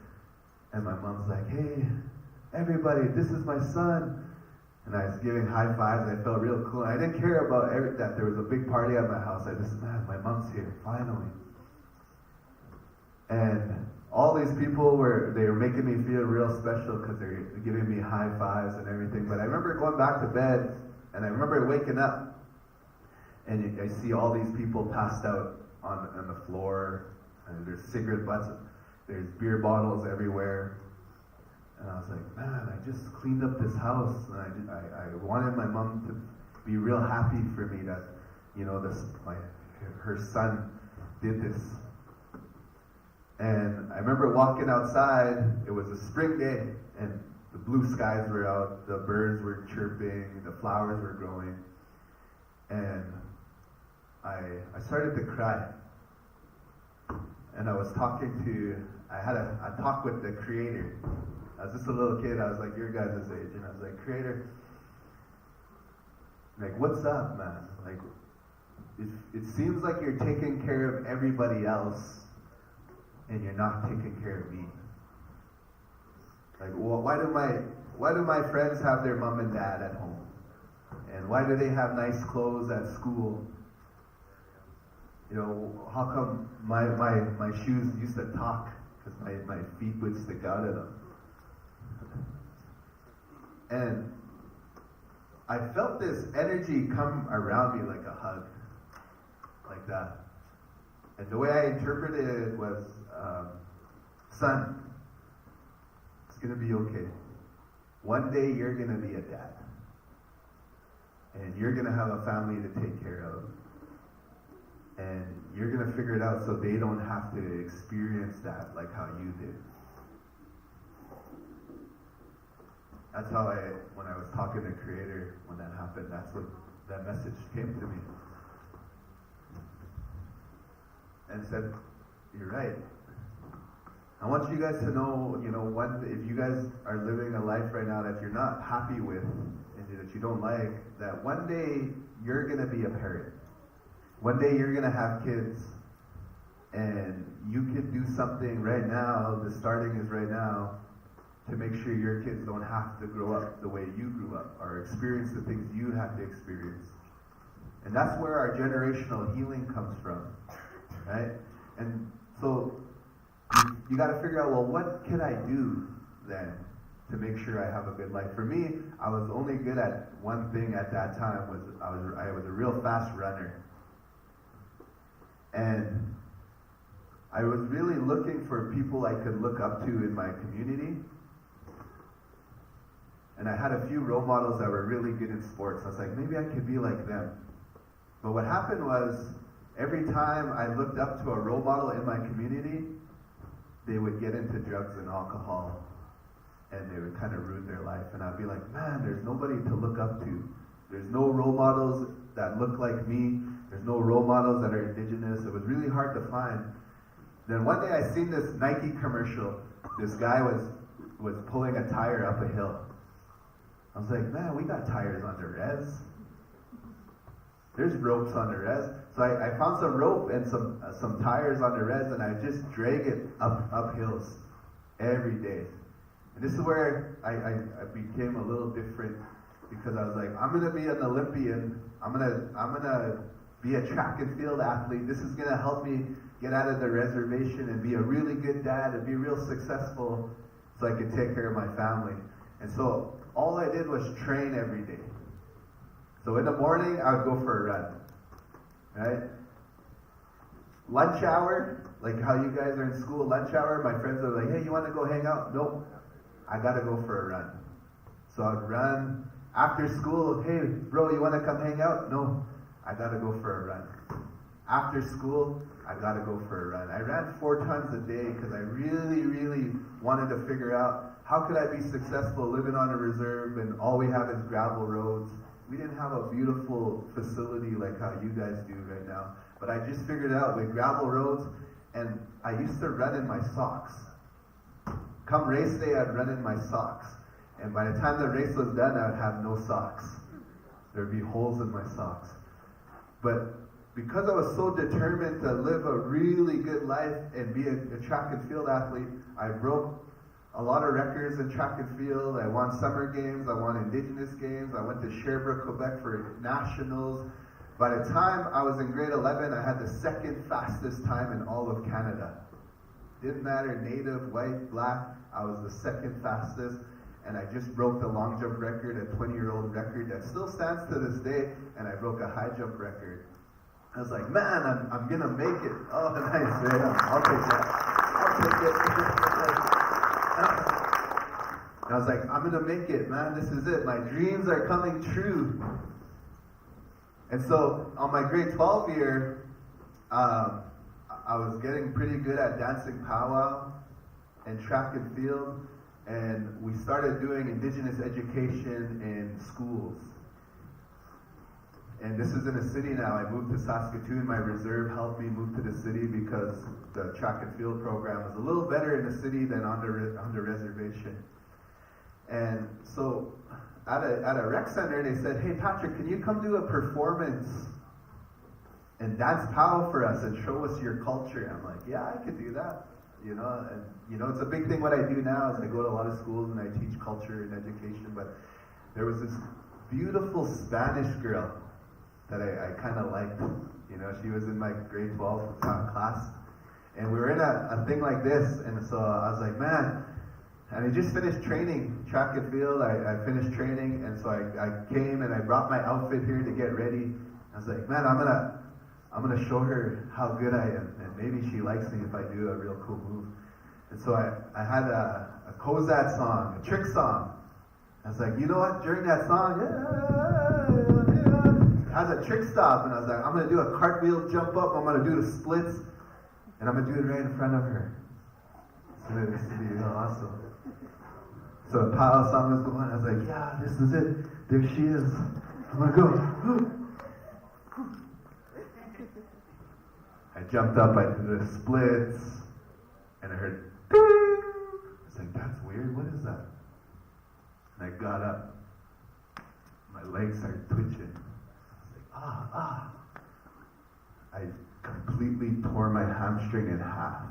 and my mom's like, hey, everybody, this is my son. And I was giving high fives, and I felt real cool. And I didn't care about that there was a big party at my house. I just, man, my mom's here, finally. And all these people they were making me feel real special because they're giving me high fives and everything. But I remember going back to bed, and I remember waking up, and I see all these people passed out on the floor, and there's cigarette butts, there's beer bottles everywhere. And I was like, man, I just cleaned up this house, and I wanted my mom to be real happy for me that, you know, her son did this. And I remember walking outside. It was a spring day, and the blue skies were out, the birds were chirping, the flowers were growing, and I started to cry. And I was I had a talk with the Creator. I was just a little kid. I was like your guys' age, and I was like, Creator, like, what's up, man? Like, it seems like you're taking care of everybody else, and you're not taking care of me. Like, well, why do my friends have their mom and dad at home, and why do they have nice clothes at school? You know, how come my shoes used to talk because my feet would stick out of them? And I felt this energy come around me like a hug, like that. And the way I interpreted it was, son, it's going to be okay. One day you're going to be a dad. And you're going to have a family to take care of. And you're going to figure it out so they don't have to experience that like how you did. That's how when I was talking to Creator, when that happened, that's what that message came to me. And said, you're right. I want you guys to know, you know, if you guys are living a life right now that you're not happy with, and that you don't like, that one day you're going to be a parent. One day you're going to have kids, and you can do something right now, the starting is right now, to make sure your kids don't have to grow up the way you grew up, or experience the things you had to experience. And that's where our generational healing comes from, right? And so you got to figure out, well, what can I do then to make sure I have a good life? For me, I was only good at one thing at that time. I was a real fast runner. And I was really looking for people I could look up to in my community. And I had a few role models that were really good in sports. I was like, maybe I could be like them. But what happened was, every time I looked up to a role model in my community, they would get into drugs and alcohol, and they would kind of ruin their life. And I'd be like, man, there's nobody to look up to. There's no role models that look like me. There's no role models that are indigenous. It was really hard to find. Then one day I seen this Nike commercial. This guy was pulling a tire up a hill. I was like, man, we got tires on the res. There's ropes on the res. So I found some rope and some tires on the res, and I just drag it up hills every day. And this is where I became a little different, because I was like, I'm gonna be an Olympian. I'm gonna be a track and field athlete. This is gonna help me get out of the reservation and be a really good dad and be real successful, so I could take care of my family. And so all I did was train every day. So in the morning, I would go for a run, right? Lunch hour, like how you guys are in school, lunch hour, my friends are like, hey, you want to go hang out? Nope, I got to go for a run. So I'd run. After school, hey, bro, you want to come hang out? No, I got to go for a run. After school, I got to go for a run. I ran 4 times a day because I really, really wanted to figure out, how could I be successful living on a reserve and all we have is gravel roads? We didn't have a beautiful facility like how you guys do right now. But I just figured out with gravel roads, and I used to run in my socks. Come race day, I'd run in my socks. And by the time the race was done, I would have no socks. There'd be holes in my socks. But because I was so determined to live a really good life and be a track and field athlete, I broke a lot of records in track and field. I won summer games, I won indigenous games, I went to Sherbrooke, Quebec for nationals. By the time I was in grade 11, I had the second fastest time in all of Canada. Didn't matter, native, white, black, I was the second fastest. And I just broke the long jump record, a 20-year-old record that still stands to this day, and I broke a high jump record. I was like, man, I'm gonna make it. Oh, nice, right on. I'll take that. I'll take it. And I was like, I'm gonna make it, man. This is it. My dreams are coming true. And so, on my grade 12 year, I was getting pretty good at dancing powwow and track and field. And we started doing indigenous education in schools. And this is in a city now. I moved to Saskatoon. My reserve helped me move to the city because the track and field program was a little better in the city than on the reservation. And so at a rec center, they said, hey, Patrick, can you come do a performance and dance powwow for us and show us your culture? I'm like, yeah, I could do that. It's a big thing what I do now is I go to a lot of schools and I teach culture and education, but there was this beautiful Spanish girl that I kind of liked. She was in my grade 12 class, and we were in a thing like this, and so I was like, man, and I just finished training, track and field, I finished training, and so I came and I brought my outfit here to get ready. I was like, man, I'm gonna show her how good I am, and maybe she likes me if I do a real cool move. And so I had a Kozat song, a trick song. I was like, you know what? During that song, it has a trick stop, and I was like, I'm gonna do a cartwheel jump up. I'm gonna do the splits, and I'm gonna do it right in front of her. So this would be awesome. So the powwow song was going. I was like, yeah, this is it. There she is. I'm gonna go. I jumped up, I did the splits, and I heard ding! I was like, that's weird, what is that? And I got up, my legs started twitching. I was like, I completely tore my hamstring in half.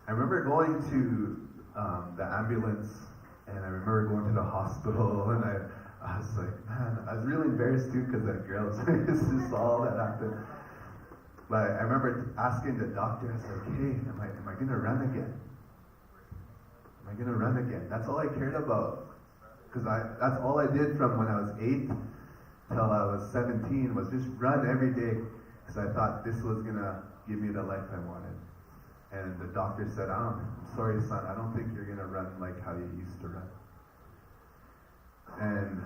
I remember going to the ambulance, and I remember going to the hospital, and I was like, man, I was really embarrassed too because that girl was like, this is all that happened. But I remember asking the doctor, I was like, hey, am I gonna run again? Am I gonna run again? That's all I cared about. Because that's all I did from when I was 8 till I was 17 was just run every day. Because I thought this was gonna give me the life I wanted. And the doctor said, I'm sorry, son, I don't think you're gonna run like how you used to run. And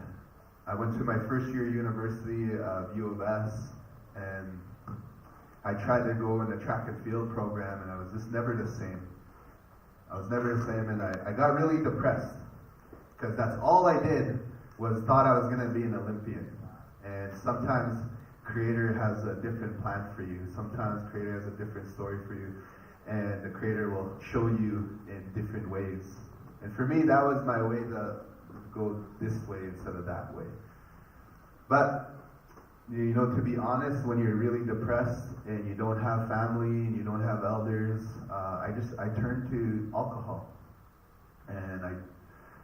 I went to my first year university of U of S, and I tried to go in the track and field program, and I was just never the same. I was never the same, and I got really depressed, because that's all I did was thought I was going to be an Olympian. And sometimes Creator has a different plan for you. Sometimes Creator has a different story for you, and the Creator will show you in different ways. And for me, that was my way to go this way instead of that way. But, to be honest, when you're really depressed and you don't have family and you don't have elders, I turned to alcohol. And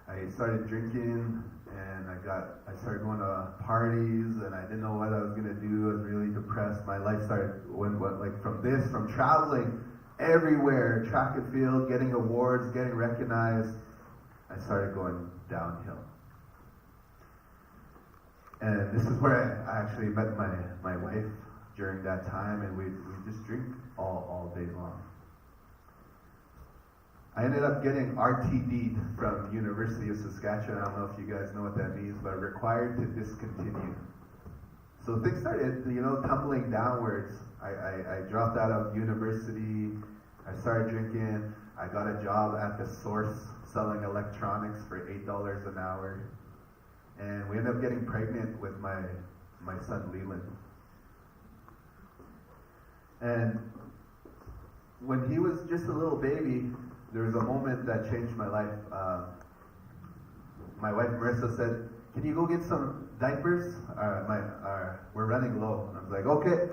I started drinking, and I started going to parties, and I didn't know what I was going to do. I was really depressed. My life started, from traveling everywhere, track and field, getting awards, getting recognized, I started going downhill. And this is where I actually met my wife during that time, and we just drink all day long. I ended up getting RTD'd from University of Saskatchewan. I don't know if you guys know what that means, but required to discontinue. So things started, tumbling downwards. I dropped out of university. I started drinking. I got a job at the Source selling electronics for $8 an hour. And we ended up getting pregnant with my son Leland. And when he was just a little baby, there was a moment that changed my life. My wife Marissa said, "Can you go get some diapers? We're running low." And I was like, "Okay."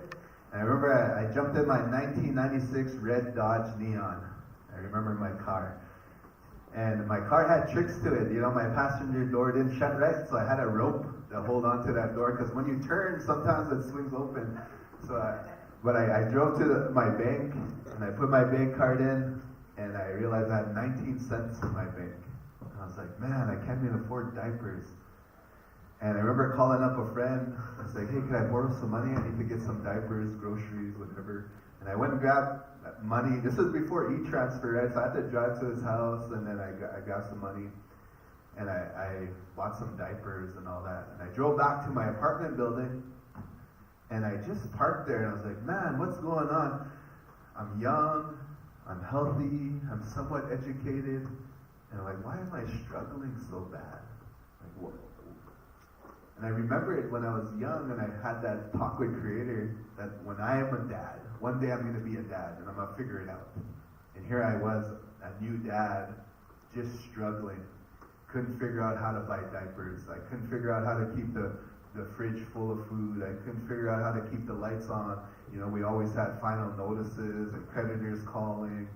And I remember I jumped in my 1996 red Dodge Neon. I remember my car. And my car had tricks to it. You know, my passenger door didn't shut right, so I had a rope to hold onto that door, because when you turn, sometimes it swings open. So I drove to my bank, and I put my bank card in, and I realized I had 19 cents in my bank. And I was like, man, I can't even afford diapers. And I remember calling up a friend. I was like, hey, can I borrow some money? I need to get some diapers, groceries, whatever. And I went and grabbed money. This was before e-transfer, right? So I had to drive to his house, and then I got some money. And I bought some diapers and all that. And I drove back to my apartment building, and I just parked there, and I was like, man, what's going on? I'm young, I'm healthy, I'm somewhat educated, and I'm like, why am I struggling so bad? Like, what? And I remember it when I was young, and I had that talk with Creator that when I am a dad, one day I'm going to be a dad, and I'm going to figure it out. And here I was, a new dad, just struggling. Couldn't figure out how to buy diapers. I couldn't figure out how to keep the fridge full of food. I couldn't figure out how to keep the lights on. You know, we always had final notices and creditors calling.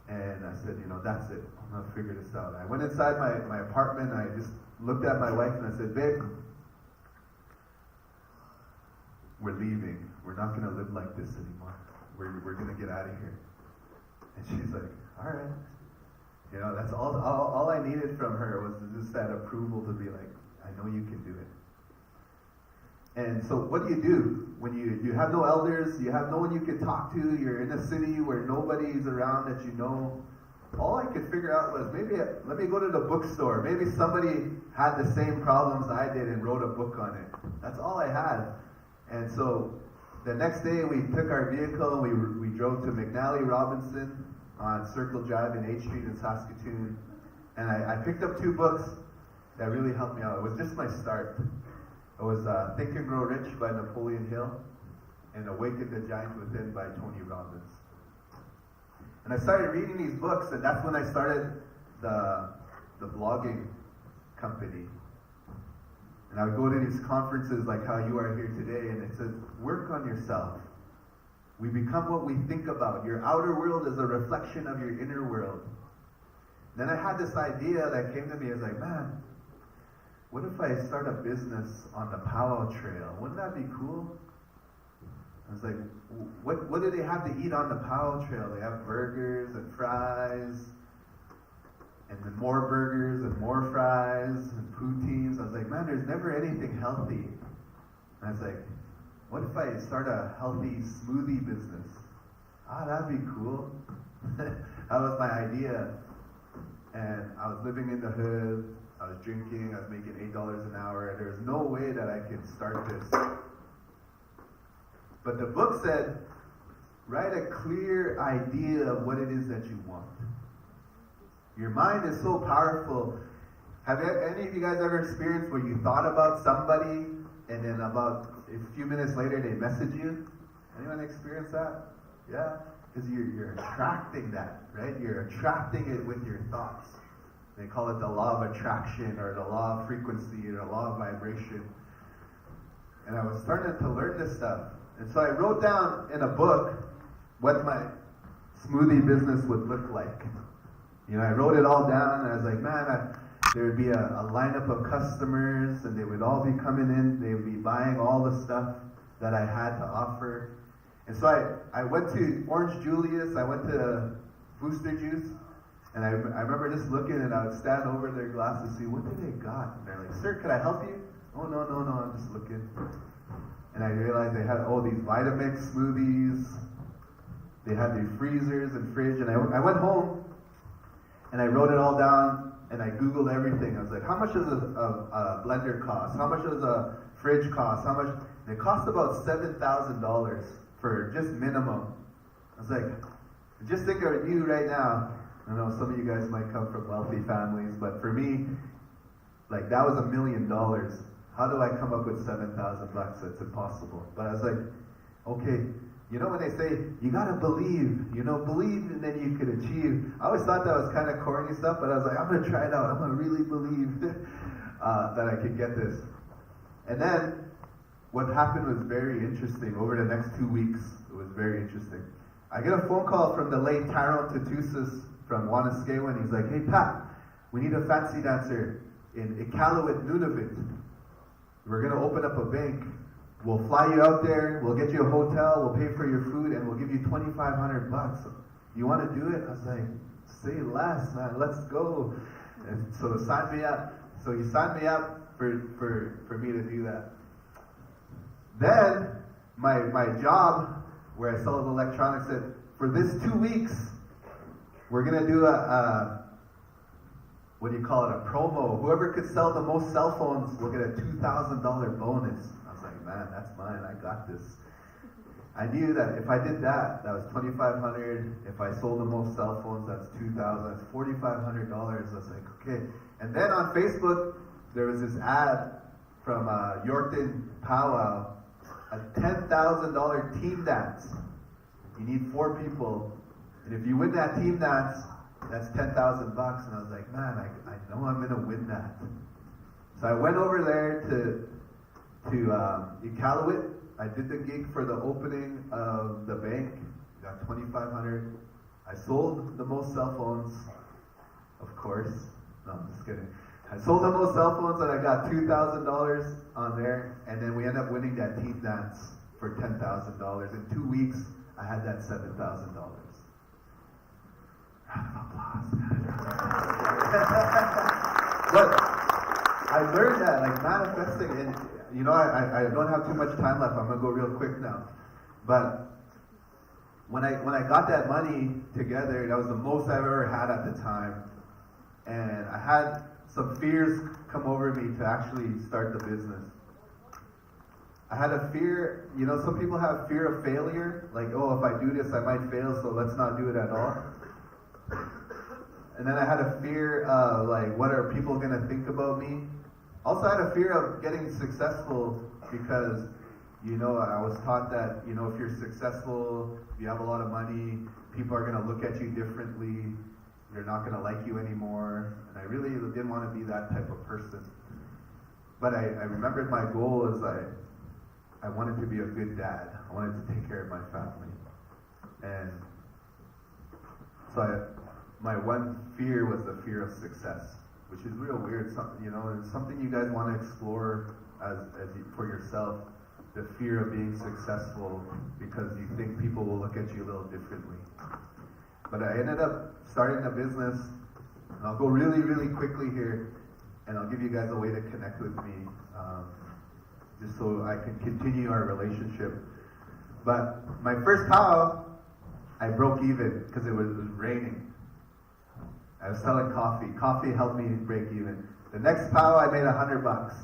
And I said, you know, that's it. I'm going to figure this out. I went inside my apartment, and I just looked at my wife, and I said, babe, we're leaving. We're not going to live like this anymore. We're going to get out of here. And she's like, all right. You know, that's all I needed from her was just that approval to be like, I know you can do it. And so what do? When you have no elders, you have no one you can talk to, you're in a city where nobody's around that you know. All I could figure out was maybe let me go to the bookstore. Maybe somebody had the same problems I did and wrote a book on it. That's all I had. And so the next day we took our vehicle and we drove to McNally Robinson on Circle Drive in 8th Street in Saskatoon. And I picked up 2 books that really helped me out. It was just my start. It was Think and Grow Rich by Napoleon Hill and Awaken the Giant Within by Tony Robbins. And I started reading these books, and that's when I started the blogging company. And I would go to these conferences like how you are here today, and it says, work on yourself. We become what we think about. Your outer world is a reflection of your inner world. Then I had this idea that came to me. I was like, man, what if I start a business on the Powwow Trail? Wouldn't that be cool? I was like, what do they have to eat on the Powwow Trail? They have burgers and fries, and then more burgers and more fries and poutines. I was like, man, there's never anything healthy. And I was like, what if I start a healthy smoothie business? That'd be cool. That was my idea. And I was living in the hood. I was drinking. I was making $8 an hour. There's no way that I could start this. But the book said, write a clear idea of what it is that you want. Your mind is so powerful. Have any of you guys ever experienced where you thought about somebody and then about a few minutes later they message you? Anyone experience that? Yeah? Because you're attracting that, right? You're attracting it with your thoughts. They call it the law of attraction or the law of frequency or the law of vibration. And I was starting to learn this stuff. And so I wrote down in a book what my smoothie business would look like. You know, I wrote it all down, and I was like, man, there would be a lineup of customers, and they would all be coming in. They would be buying all the stuff that I had to offer. And so I went to Orange Julius. I went to Booster Juice. And I remember just looking, and I would stand over their glass to see, what do they got? And they're like, sir, can I help you? Oh, no, I'm just looking. And I realized they had, these Vitamix smoothies. They had these freezers and fridge. And I went home, and I wrote it all down, and I Googled everything. I was like, how much does a blender cost? How much does a fridge cost? How much? And it cost about $7,000 for just minimum. I was like, just think of you right now. I know some of you guys might come from wealthy families, but for me, like that was $1 million. How do I come up with $7,000? It's impossible. But I was like, okay, You know when they say, you gotta believe, believe and then you could achieve. I always thought that was kind of corny stuff, but I was like, I'm gonna try it out. I'm gonna really believe that I could get this. And then, what happened was very interesting. Over the next 2 weeks, it was very interesting. I get a phone call from the late Tyrone Tatusas from Wanaskawa, he's like, hey Pat, we need a fancy dancer in Iqaluit, Nunavut. We're gonna open up a bank. We'll fly you out there, we'll get you a hotel, we'll pay for your food, and we'll give you $2,500. You wanna do it? I was like, say less, man, let's go. And so sign me up. So he signed me up for me to do that. Then, my job, where I sold electronics, said, for this 2 weeks, we're gonna do a what do you call it, a promo. Whoever could sell the most cell phones will get a $2,000 bonus. I was like, man, that's mine, I got this. I knew that if I did that, that was $2,500. If I sold the most cell phones, that's $2,000, that's $4,500. I was like, okay. And then on Facebook, there was this ad from Yorkton Powwow, a $10,000 team dance. You need 4 people, and if you win that team dance, that's $10,000 bucks. And I was like, man, I know I'm gonna win that. So I went over there to Iqaluit. I did the gig for the opening of the bank. Got $2,500. I sold the most cell phones, of course. No, I'm just kidding. I sold the most cell phones and I got $2,000 on there. And then we ended up winning that team dance for $10,000. In 2 weeks, I had that $7,000. Round of applause. But I learned that, like manifesting, and I don't have too much time left. I'm gonna go real quick now. But when I got that money together, that was the most I've ever had at the time, and I had some fears come over me to actually start the business. I had a fear, some people have fear of failure, like, oh, if I do this, I might fail, so let's not do it at all. And then I had a fear of, like, what are people going to think about me? Also, I had a fear of getting successful because, I was taught that, if you're successful, if you have a lot of money, people are going to look at you differently, they're not going to like you anymore. And I really didn't want to be that type of person. But I remembered my goal is I wanted to be a good dad. I wanted to take care of my family. And so my one fear was the fear of success, which is real weird. It's something you guys want to explore for yourself, the fear of being successful because you think people will look at you a little differently. But I ended up starting a business, and I'll go really, really quickly here, and I'll give you guys a way to connect with me, just so I can continue our relationship. But my first powwow, I broke even because it was raining. I was selling coffee. Coffee helped me break even. The next powwow, I made $100.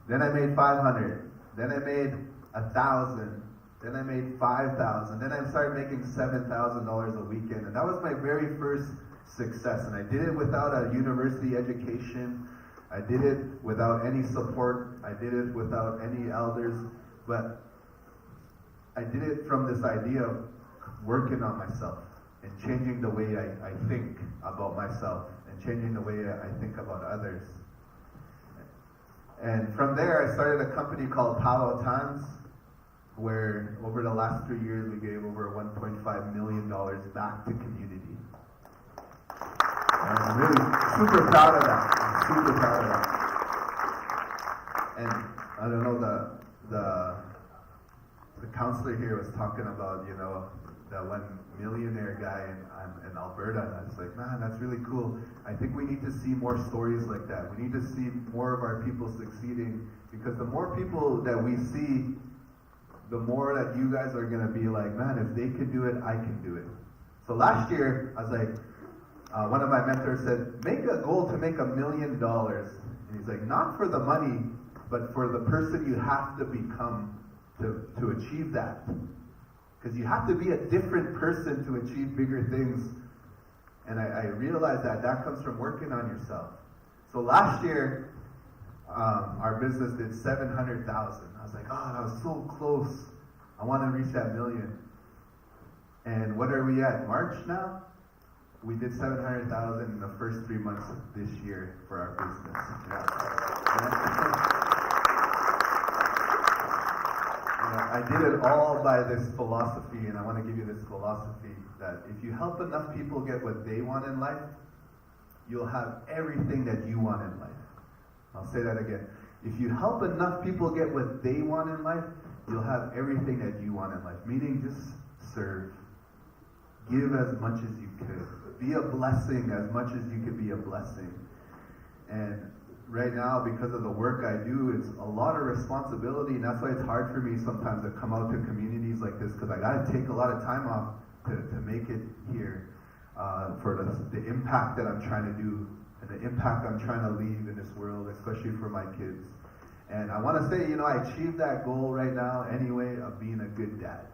Then I made 500. Then I made 1,000. Then I made 5,000. Then I started making $7,000 a weekend. And that was my very first success. And I did it without a university education. I did it without any support. I did it without any elders. But I did it from this idea of working on myself and changing the way I think about myself and changing the way I think about others. And from there, I started a company called Powwow Times, where over the last 3 years, we gave over $1.5 million back to community. And I'm really super proud of that. I'm super proud of that. And I don't know, the counselor here was talking about, that one millionaire guy in Alberta, and I was like, man, that's really cool. I think we need to see more stories like that. We need to see more of our people succeeding, because the more people that we see, the more that you guys are going to be like, man, if they can do it, I can do it. So last year, I was like, one of my mentors said, make a goal to make $1 million. And he's like, not for the money, but for the person you have to become to achieve that. Because you have to be a different person to achieve bigger things. And I realized that comes from working on yourself. So last year, our business did $700,000. I was like, oh, that was so close. I want to reach that $1 million. what are we at? March now? We did 700,000 in the first 3 months of this year for our business. I did it all by this philosophy, and I want to give you this philosophy that if you help enough people get what they want in life, you'll have everything that you want in life. I'll say that again. If you help enough people get what they want in life, you'll have everything that you want in life. Meaning, just serve. Give as much as you could. Be a blessing as much as you could be a blessing. And right now, because of the work I do, it's a lot of responsibility, and that's why it's hard for me sometimes to come out to communities like this, because I got to take a lot of time off to make it here for the impact that I'm trying to do and the impact I'm trying to leave in this world, especially for my kids. And I want to say, I achieved that goal right now anyway of being a good dad.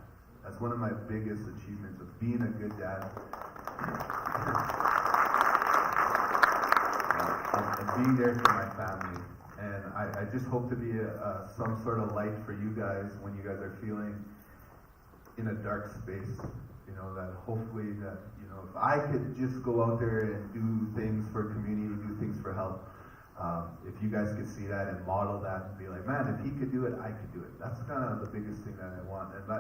That's one of my biggest achievements, of being a good dad. And being there for my family. And I just hope to be some sort of light for you guys when you guys are feeling in a dark space. That hopefully that, if I could just go out there and do things for community, do things for help, if you guys could see that and model that and be like, man, if he could do it, I could do it. That's kind of the biggest thing that I want. And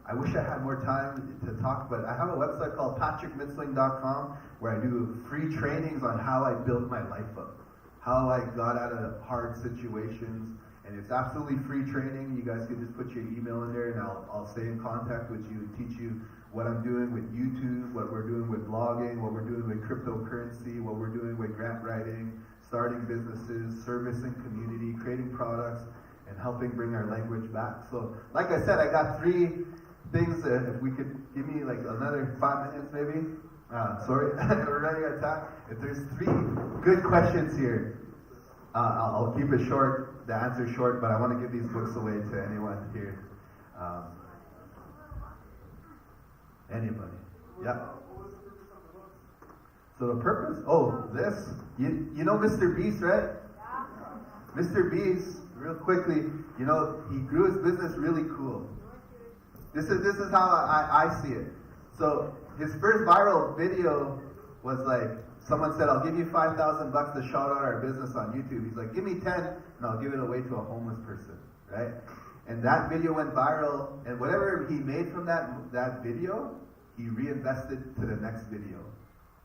I wish I had more time to talk, but I have a website called patrickmitzling.com where I do free trainings on how I built my life up, how I got out of hard situations, and it's absolutely free training. You guys can just put your email in there, and I'll stay in contact with you and teach you what I'm doing with YouTube, what we're doing with blogging, what we're doing with cryptocurrency, what we're doing with grant writing, starting businesses, servicing community, creating products, and helping bring our language back. So, like I said, I got 3 things. If we could give me like another 5 minutes, maybe. Sorry, we're running out of time. If there's 3 good questions here, I'll keep it short. The answer short, but I want to give these books away to anyone here. Anybody? Yeah. So the purpose? Oh, this. You know Mr. Beast, right? Mr. Beast, real quickly. He grew his business really cool. This is how I see it. So his first viral video was like, someone said, I'll give you $5,000 to shout out our business on YouTube. He's like, give me 10 and I'll give it away to a homeless person, right? And that video went viral, and whatever he made from that video, he reinvested to the next video,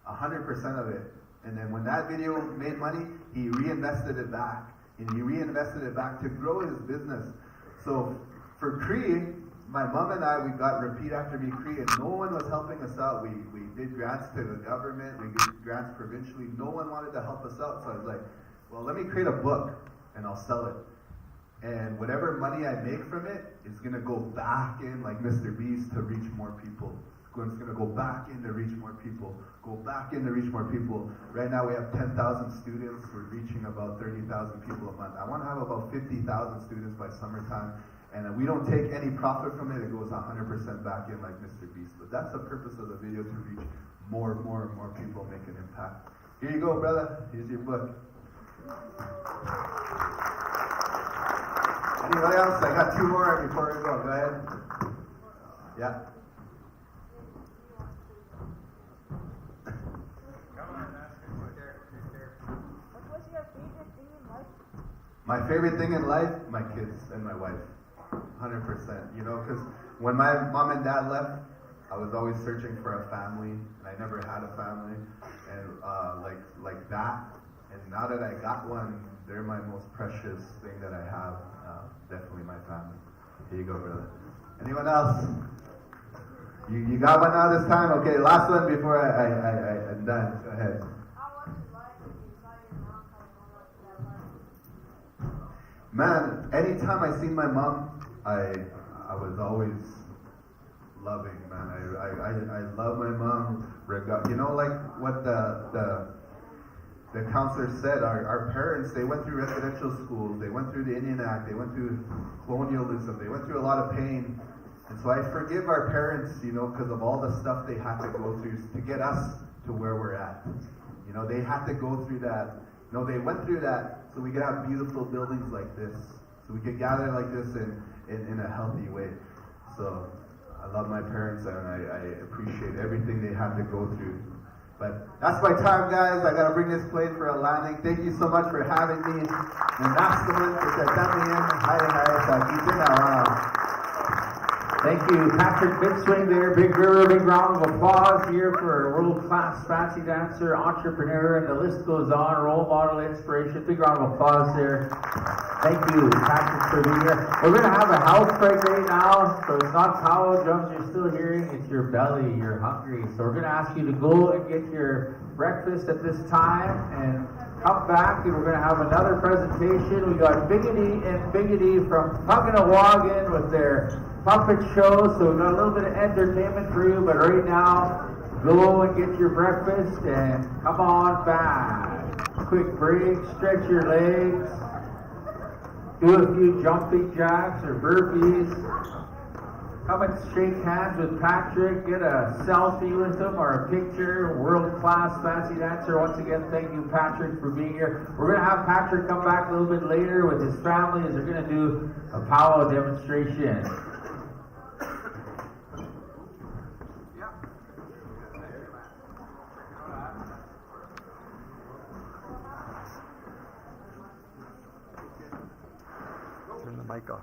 100% of it. And then when that video made money, he reinvested it back, and he reinvested it back to grow his business. So for Cree, my mom and I, we got Repeat After Me Cree, and no one was helping us out. We did grants to the government, we did grants provincially. No one wanted to help us out, so I was like, well, let me create a book, and I'll sell it. And whatever money I make from it is going to go back in, like Mr. Beast, to reach more people. It's going to go back in to reach more people. Go back in to reach more people. Right now we have 10,000 students. We're reaching about 30,000 people a month. I want to have about 50,000 students by summertime. And we don't take any profit from it. It goes 100% back in like Mr. Beast. But that's the purpose of the video, to reach more and more and more people, make an impact. Here you go, brother. Here's your book. Anybody else? I got 2 more before we go. Go ahead. Yeah. What was your favorite thing in life? My favorite thing in life, my kids and my wife. 100%. Because when my mom and dad left, I was always searching for a family, and I never had a family, and like that. And now that I got one, they're my most precious thing that I have. Definitely my family. Here you go, brother. Anyone else? You got one now this time? Okay, last one before I'm done. Go ahead. How was it like when you saw your mom coming home after that life? Man, anytime I seen my mom, I was always loving, man. I love my mom. Like what the counselor said, our parents, they went through residential schools, they went through the Indian Act, they went through colonialism, they went through a lot of pain. And so I forgive our parents, because of all the stuff they had to go through to get us to where we're at. They had to go through that. They went through that so we could have beautiful buildings like this, so we could gather like this in a healthy way. So I love my parents and I appreciate everything they had to go through. But that's my time, guys. I gotta bring this plate for a landing. Thank you so much for having me. Thank you, Patrick Bitswing there. Big River, big round of applause here for a world-class fancy dancer, entrepreneur, and the list goes on. Role model, inspiration. Big round of applause there. Thank you, Patrick, for being here. We're going to have a house break right now, so it's not power drums you're still hearing, it's your belly, you're hungry. So we're going to ask you to go and get your breakfast at this time and come back, and we're going to have another presentation. We got Biggity and Biggity from Puganawagan with their puppet show, so we've got a little bit of entertainment for you, but right now, go and get your breakfast and come on back. Quick break, stretch your legs. Do a few jumping jacks or burpees. Come and shake hands with Patrick. Get a selfie with him or a picture. World-class fancy dancer. Once again, thank you, Patrick, for being here. We're going to have Patrick come back a little bit later with his family as they're going to do a powwow demonstration. Turn the mic off.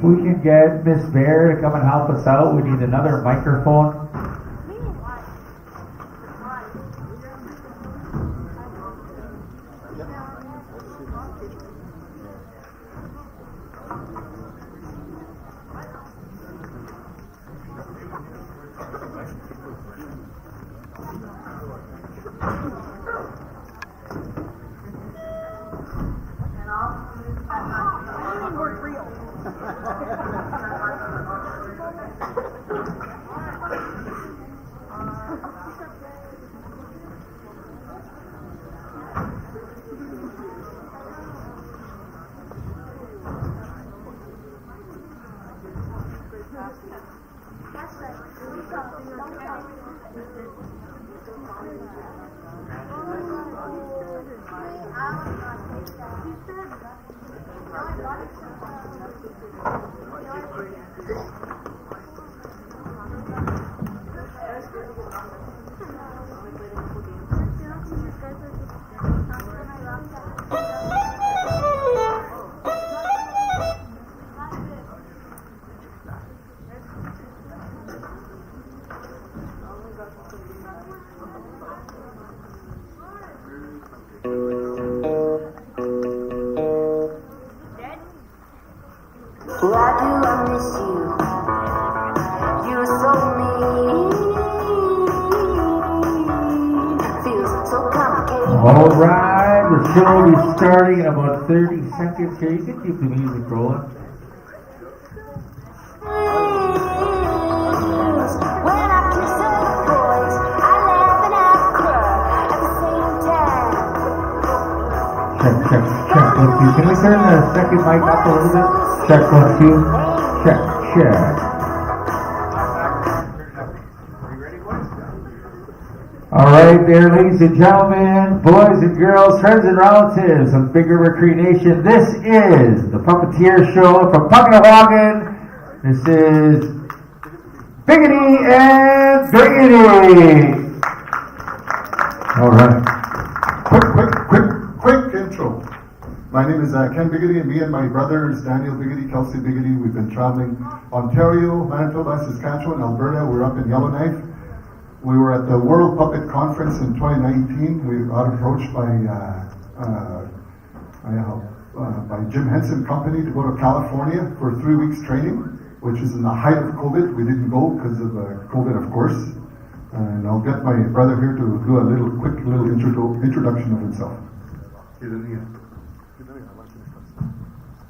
we can get Miss Bear to come and help us out, we need another microphone. Why do I miss you? You're so mean. Feels so complicated. Alright, the show will be starting in about 30 seconds here. You can keep the music rolling. When I kiss other boys, I laugh and I cry at the same time. Check, 1, 2. Can we turn the second mic up a little bit? Check, 1, 2. Check. Alright there, ladies and gentlemen, boys and girls, friends and relatives of Big River Cree Nation, this is the Puppeteer Show from Puckanawagan. This is Biggity and Biggity. Alright. Quick intro. My name is Ken Biggity, and me and my brothers, Daniel Biggity, Kelsey Biggity, we've been traveling Ontario, Manitoba, Saskatchewan, Alberta. We're up in Yellowknife. We were at the World Puppet Conference in 2019. We got approached by Jim Henson Company to go to California for 3 weeks training, which is in the height of COVID. We didn't go because of COVID, of course. And I'll get my brother here to do a quick introduction of himself.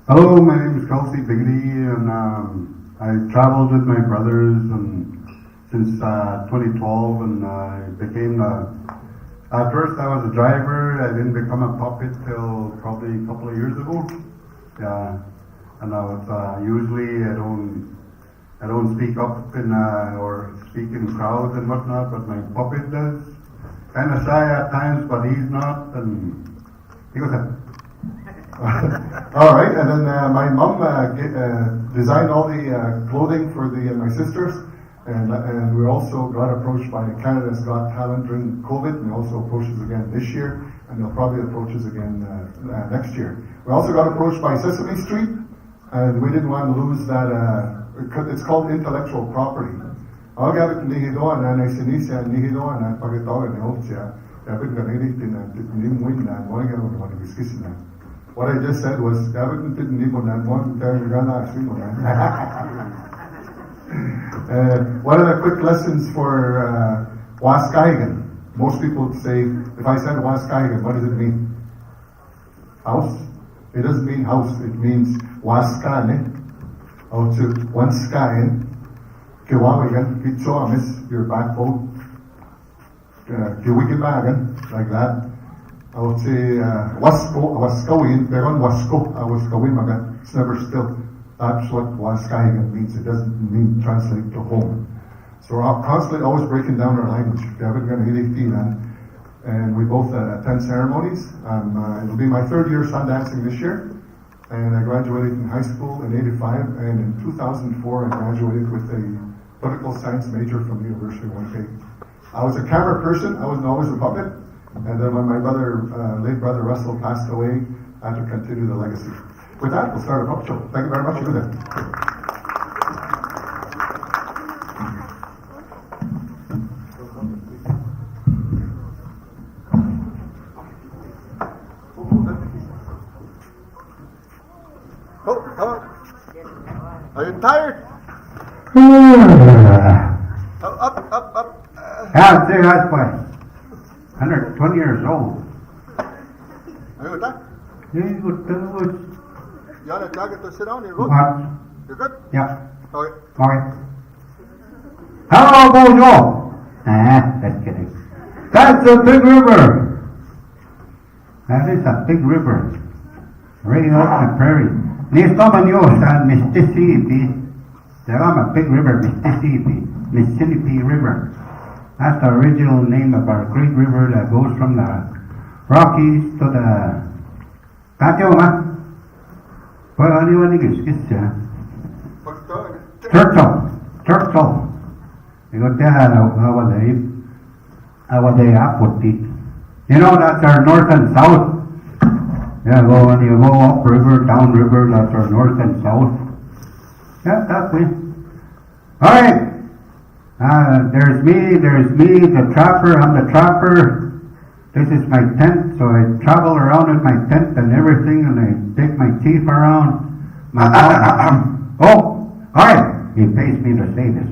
Hello, my name is Kelsey Biggity, and I traveled with my brothers since 2012, and I became at first I was a driver. I didn't become a puppet till probably a couple of years ago. Yeah, and I was usually I don't speak up or speak in crowds and whatnot, but my puppet does. Kind of shy at times, but he's not, and he goes. All right, and then my mom designed all the clothing for my sisters, and we also got approached by Canada's Got Talent during COVID, and they also approached us again this year, and they'll probably approach us again next year. We also got approached by Sesame Street, and we didn't want to lose that. It's called intellectual property. What I just said was, one of the quick lessons for Waskaigan. Most people say, if I said Waskaigan, what does it mean? House? It doesn't mean house, it means Waskane. Out to Wanskayan. Kiwawigan, Kitsoamis, your backbone. Kiwikibagan, like that. I would say Waskawin, they're on Waskawin magan. It's never still. That's what Waskaigan means. It doesn't mean translate to home. So we're constantly always breaking down our language. And we both attend ceremonies. It'll be my third year sun dancing this year. And I graduated in high school in '85, and in 2004 I graduated with a political science major from the University of Winnipeg. I was a camera person. I wasn't always a puppet. And then when my late brother Russell passed away, I had to continue the legacy. With that, we'll start a puppet show. Thank you very much. You do that. up. Yeah, say that's by 120 years old. Are you done? Yeah, good. You want to target to sit down? You're good? What? You're good? Yeah. Okay. Okay. Hello, Bojo. Just kidding. That's a big river. That is a big river. Right out in the prairie. Nistomanyo sa Mississippi. There are a big river, Mississippi River. That's the original name of our great river that goes from the Rockies to the Churchill. You go there, you know, that's our north and south. Yeah, when you go up river, down river, that's our north and south. Yeah, that's it. Alright. There's me, the trapper. I'm the trapper. This is my tent, so I travel around with my tent and everything, and I take my chief around. Alright. He pays me to say this.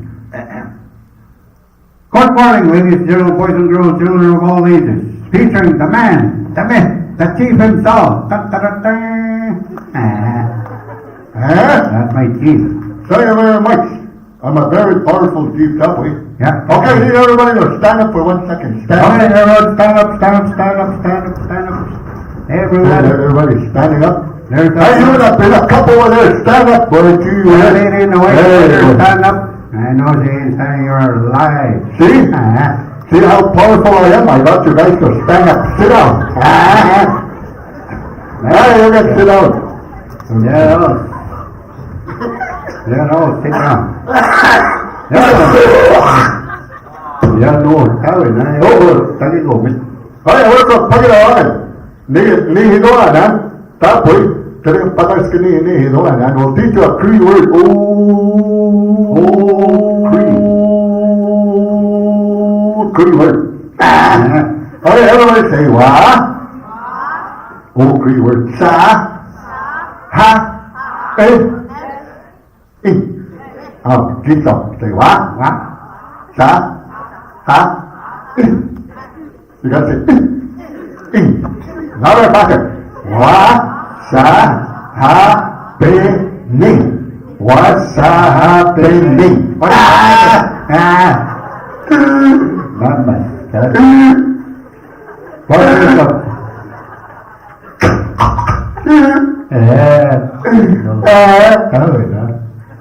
Good morning, ladies and gentlemen, boys and girls, children of all ages. Featuring the man, the myth, the chief himself. That's my chief. Thank you very much. I'm a very powerful chief that way. Yeah. Okay, need everybody to stand up for 1 second. Stand up. Alright, everyone, stand up. Everybody standing up. There's Hey, you up in a couple of there. Stand up, boy. that lady in the white Hey, sweater, boy. stand up. I know she ain't saying you're alive. See? See how powerful I am? I got you guys to stand up. Sit down. Hey, you can sit down. Yeah, no, sit down. Yeah, no, sorry, man. Tali go, man. Hey, what's up? Pagirawan. Nihidoan, ha? Tapoy. Talagang patas ka nihidoan, ha? We'll teach you a Cree word. Cree word. Okay, everybody say, wa. Cree word. Sa. Ha. Keep up. Say, wa. Sa. Ha. You gotta say, louder, faster. What's happening? What's happening? Not bad. What is up?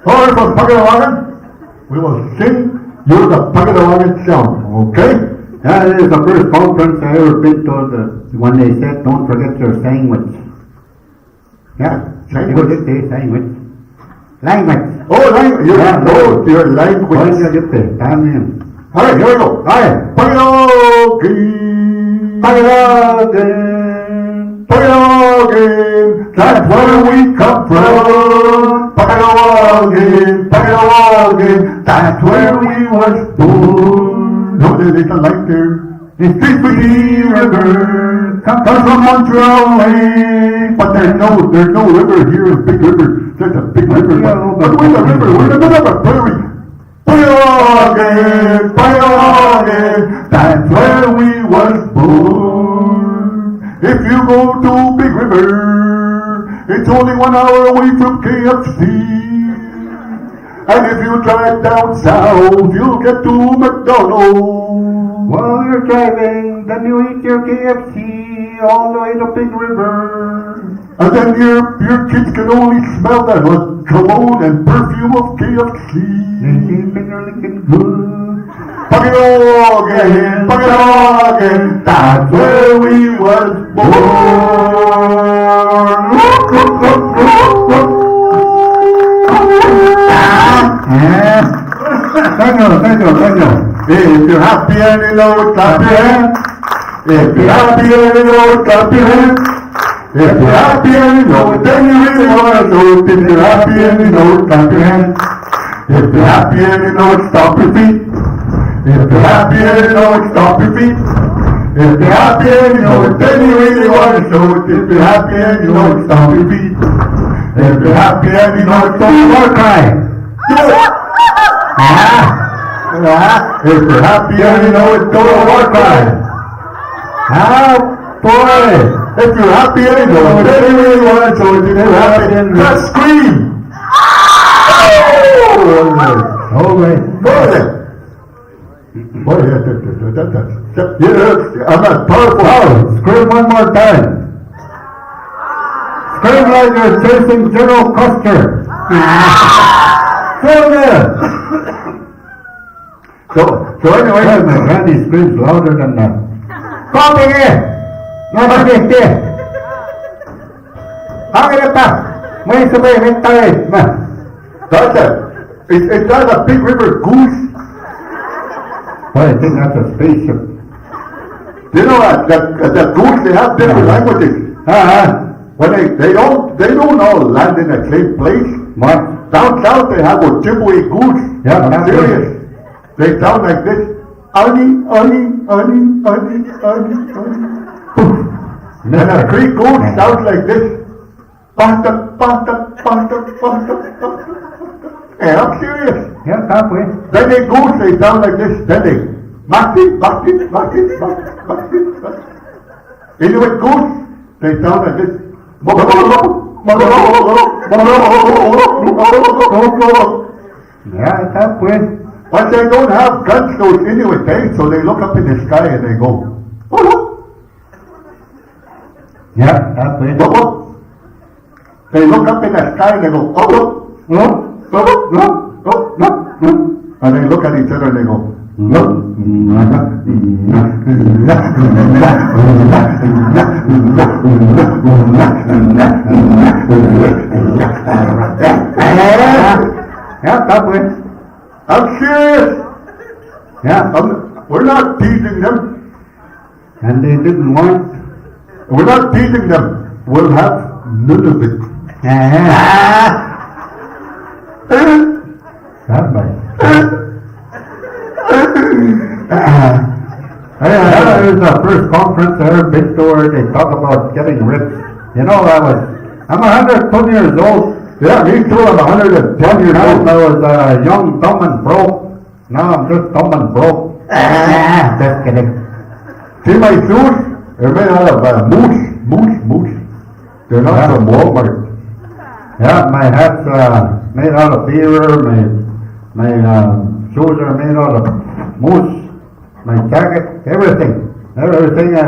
Alright, from Pagirawan, we will sing you the Pagirawan song, okay? That is the first conference I ever been to when they said don't forget your sandwich. Yeah, Sandwich? Just say sandwich. Language. Oh, language. Your language. Why don't you get there? Damn him. Alright, here we go. Alright. Pagirawan, that's where we come from. Pagirawan, that's where we was born. No, they don't like there. This Mississippi River comes from Montreal Lake, but there's no river here, a big river. There's a big river. But where's the river? Where's the river? Prairie. Pagirawan, that's where we was born. If you go to Big River, it's only 1 hour away from KFC. And if you drive down south, you'll get to McDonald's. While you're driving, then you eat your KFC all the way to Big River. And then your kids can only smell that cologne and perfume of KFC. They say finger licking good. Pagirawan, that's where we was born. Thank you. If you're happy and you know it, clap your hands. If you're happy and you know it, clap your hands. If you're happy and you know it, then you really want to know it. If you're happy and you know it, clap your hands. If you're happy and you know it, stomp your feet. If you're happy and you know it, stomp your feet. If you're happy and you know it, then you really want to show it. If you're happy and you know it, stomp your feet. If you're happy and you know it, don't you want to cry? Do it. If you're happy and you know it, go to war time. Boy, if you're happy and you know it, you really want to show it. If you're happy, just scream. All right. Go ahead. Boy, I'm not powerful. Oh, scream one more time. Scream like you're chasing General Custer. Scream there. So anyway, my Randy screams louder than that. Copy it! Nobody here! How can it pass? May sabay, may tayo. That's it. Is that a big river goose? Well, I think that's a spaceship. You know what? The goose, they have different languages. When they don't all land in the same place. What? Down south they have Ojibwe goose. Yeah, I'm serious. They sound like this. Ani. And a Greek goose sounds like this. Pasta. Hey, I'm serious. Yeah, halfway. Then they goose, they sound like this. Then they Masti. Inuit goose, they sound like this. Yeah, it's halfway. But they don't have guns, those Inuit, eh? So they look up in the sky and they go, yeah, halfway. They look up in the sky and they go, and they look at each other and they go, yeah, halfway. I'm serious. Yeah, we're not teasing them. And they didn't want. We're not teasing them. We'll have none of it. That was the first conference I ever been to where they talk about getting rich. You know, I'm 120 years old. Yeah, me too. I'm 110 years old. I was young, dumb, and broke. Now I'm just dumb and broke. Just kidding. See my shoes? They're made out of moose. They're not from Walmart. Yeah, my hat's made out of beaver. My shoes are made out of moose. My jacket, everything I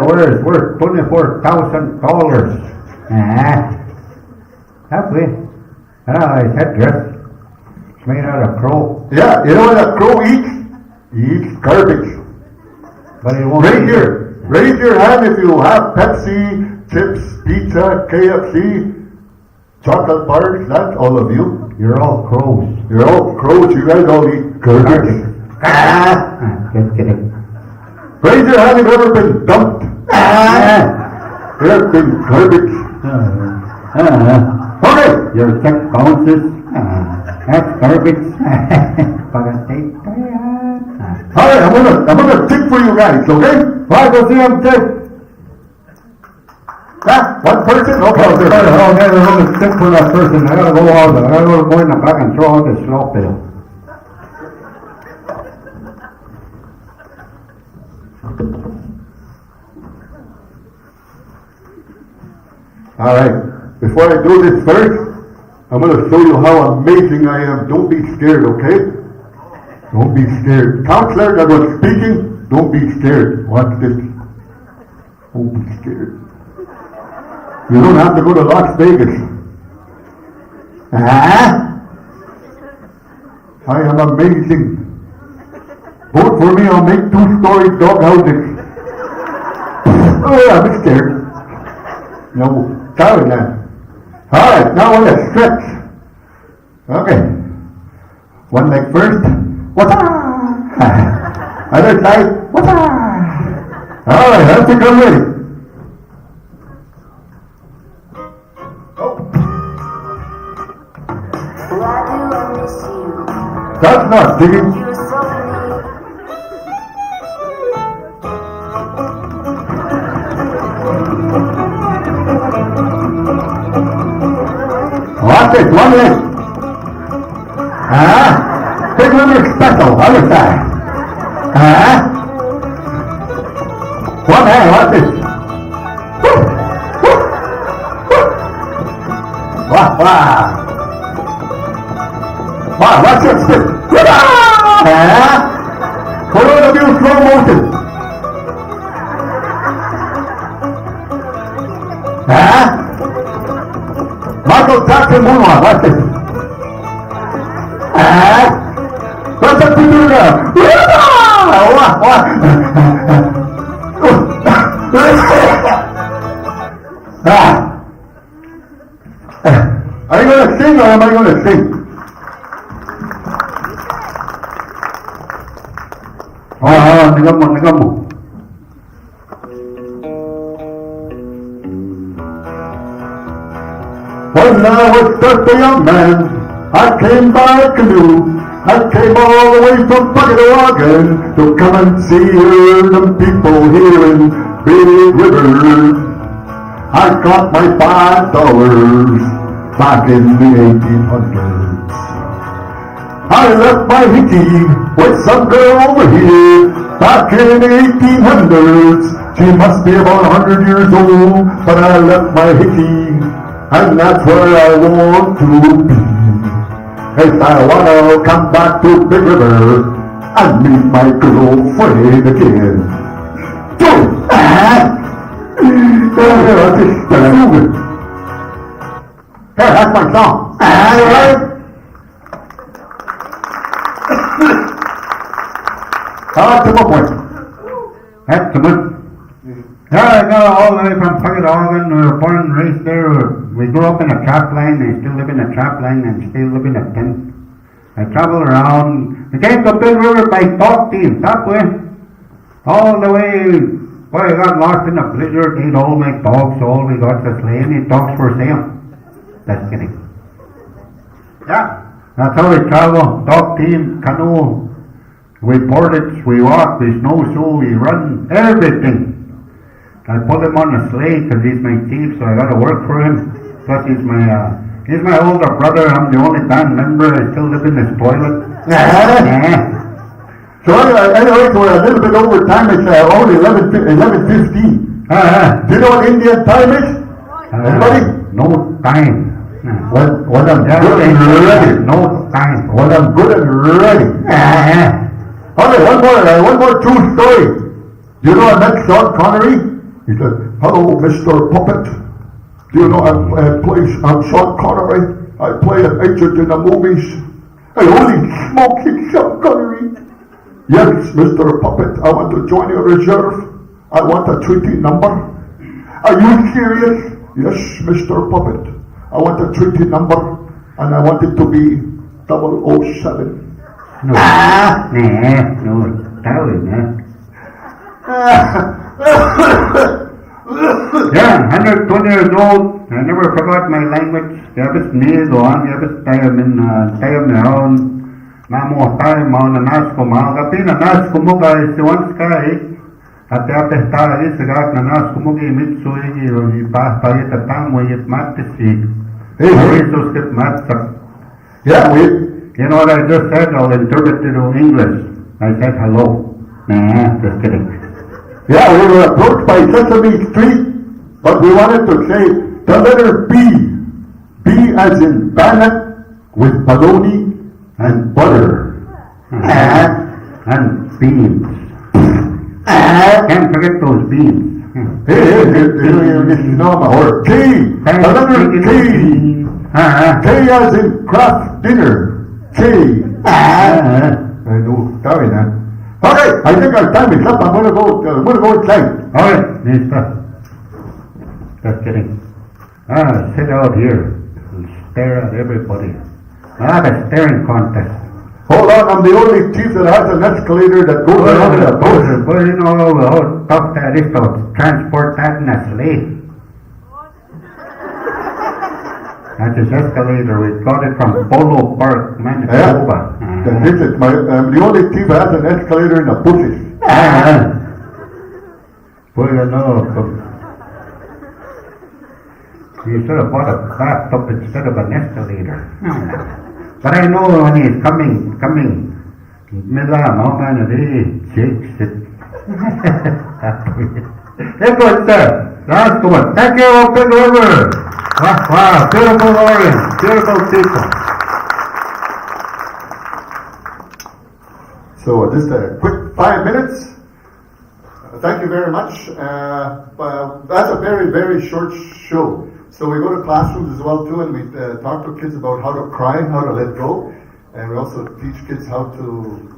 wear is worth $24,000. Halfway. His headdress. It's made out of crow. Yeah, you know what a crow eats? He eats garbage. But he won't Raise your hand if you have Pepsi, chips, pizza, KFC, chocolate bars. That's all of you. You're all crows. You guys all eat garbage. Just kidding. Raise your hand if you've ever been dumped. You've been garbage. Okay. Your check bounces. That's garbage. Alright, I'm gonna tick for you guys, okay? Right, go see him tick. One person? Okay. I'm gonna tick for that person. I gotta go in the back and throw out the slow pill. Alright, before I do this first, I'm going to show you how amazing I am. Don't be scared, okay? Don't be scared. Counselor that was speaking, don't be scared. Watch this. Don't be scared. You don't have to go to Las Vegas. I am amazing. Vote for me, I'll make 2-story dog houses. Oh, I'm scared. No, sorry, man. Alright, now we're going to stretch. Okay. One leg first. Other side. Alright, I think I'm ready. Why do I miss you? That's not digging. You were so Watch it, one leg. Big limit special, other side. One hand, watch this. Wow, wow. Wow, watch your spin. Follow the view, slow motion. Michael Jackson moonwalk, watch this. What's up to do now? Are you going to sing or am I going to sing? Nigamo. When I was just a young man, I came by a canoe. I came all the way from Puggawagan to come and see them people here in Big River. I got my $5 back in the 1800s. I left my hickey with some girl over here back in the 1800s. She must be about 100 years old, but I left my hickey, and that's where I want to be. If I wanna come back to Big River and meet my girlfriend again. Hey, that's my song. Come on, boy. That's the one. Yeah, I got all the way from Puggawagan. We were born and raised there. We grew up in a trap line. I still live in a trap line and still live in a tent. I travel around. I came to Big River by dog team, that way. All the way. Boy, I got lost in a blizzard. Ate all my dogs. All we got was any dogs for sale. Just kidding. Yeah, that's how we travel. Dog team, canoe. We portage, we walk, we snowshoe, we run, everything. I put him on a sleigh because he's my chief, so I gotta work for him. Plus he's my older brother. I'm the only band member. I still live in this toilet. So anyway, we're a little bit over time. It's only 11:15. Do you know what Indian time is? Anybody? No time. When I'm good and ready. No time. When I'm good and ready. Okay, one more true story. Do you know I met Sean Connery? He said, "Hello, Mr. Puppet. Do you know I'm Sean Connery? I play an agent in the movies. I only smoking Sean Connery. Yes, Mr. Puppet, I want to join your reserve. I want a treaty number. Are you serious? Yes, Mr. Puppet. I want a treaty number, and I want it to be 007. No. Yeah, 120 years old. I never forgot my language. Yabis nidoan, yabis tayo meron. Namo tayo mao na nasko mao. Kapi na nasko mo guys, si once kay. At yapes tayo isagat na nasko mo gimitsu i papalit at tamo yit matisig. Hey, Jesus get matsak. Yeah, you know what I just said? I'll interpret it in English. I said hello. Just kidding. Yeah, we were approached by Sesame Street, but we wanted to say the letter B. B as in bannock with bologna and butter. And beans. Can't forget those beans. Or K. The letter K. K as in craft dinner. K. I know, sorry, man. Okay, I think our time is up. I'm gonna go inside. Alright, mister. Just kidding. Sit out here and stare at everybody. I have a staring contest. Hold on, I'm the only chief that has an escalator that goes around the boat. But you know how tough that is to transport that in a sleigh. That's his escalator. We got it from Polo Park, Manitoba. Yeah. This is I'm the only chief that has an escalator in the bushes. Well, you know, you should have bought a bathtub instead of an escalator. But I know when he's coming Mila, Mama, and Chicks. Hey, good, sir. Last one. Thank you, open over. Wow, beautiful audience, beautiful people. So just a quick 5 minutes. Thank you very much. That's a very, very short show. So we go to classrooms as well too, and we talk to kids about how to cry, how to let go, and we also teach kids how to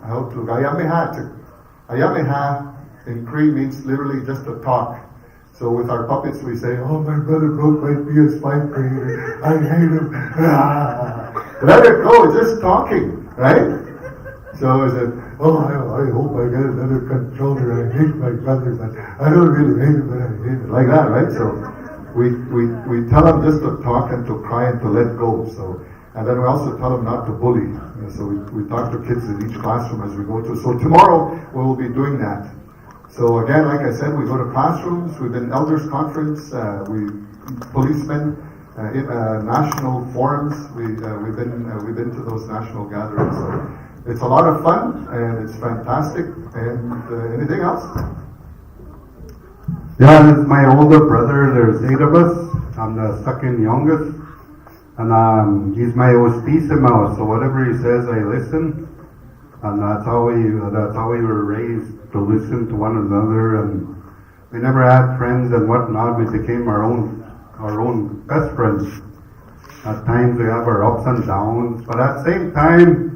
ayameha in Cree means literally just to talk. So with our puppets we say, oh, my brother broke my PS5 creator, I hate him. Let it go, just talking, right? So I said, oh, I hope I get another controller. I hate my brother, but I don't really hate him, but I hate him. Like that, right? So we tell them just to talk and to cry and to let go. So, and then we also tell them not to bully. So we talk to kids in each classroom as we go to. So tomorrow we will be doing that. So again, like I said, we go to classrooms. We've been elders conference. We policemen in national forums. We've been to those national gatherings. So it's a lot of fun and it's fantastic. And anything else? Yeah, this is my older brother. There's 8 of us. I'm the second youngest. And he's my hostissimo, so whatever he says, I listen. And that's how we were raised, to listen to one another. And we never had friends and whatnot. We became our own best friends. At times we have our ups and downs, but at the same time,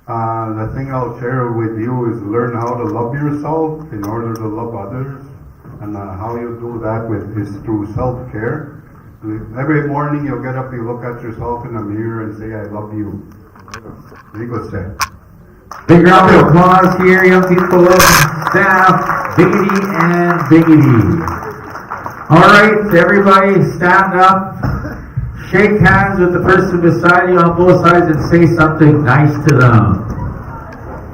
the thing I'll share with you is learn how to love yourself in order to love others. And how you do that is through self-care. Every morning you'll get up, you look at yourself in the mirror and say, I love you. Very good, sir. Big round of applause here, young people, staff, Biggity and Biggity. All right, everybody stand up, shake hands with the person beside you on both sides and say something nice to them.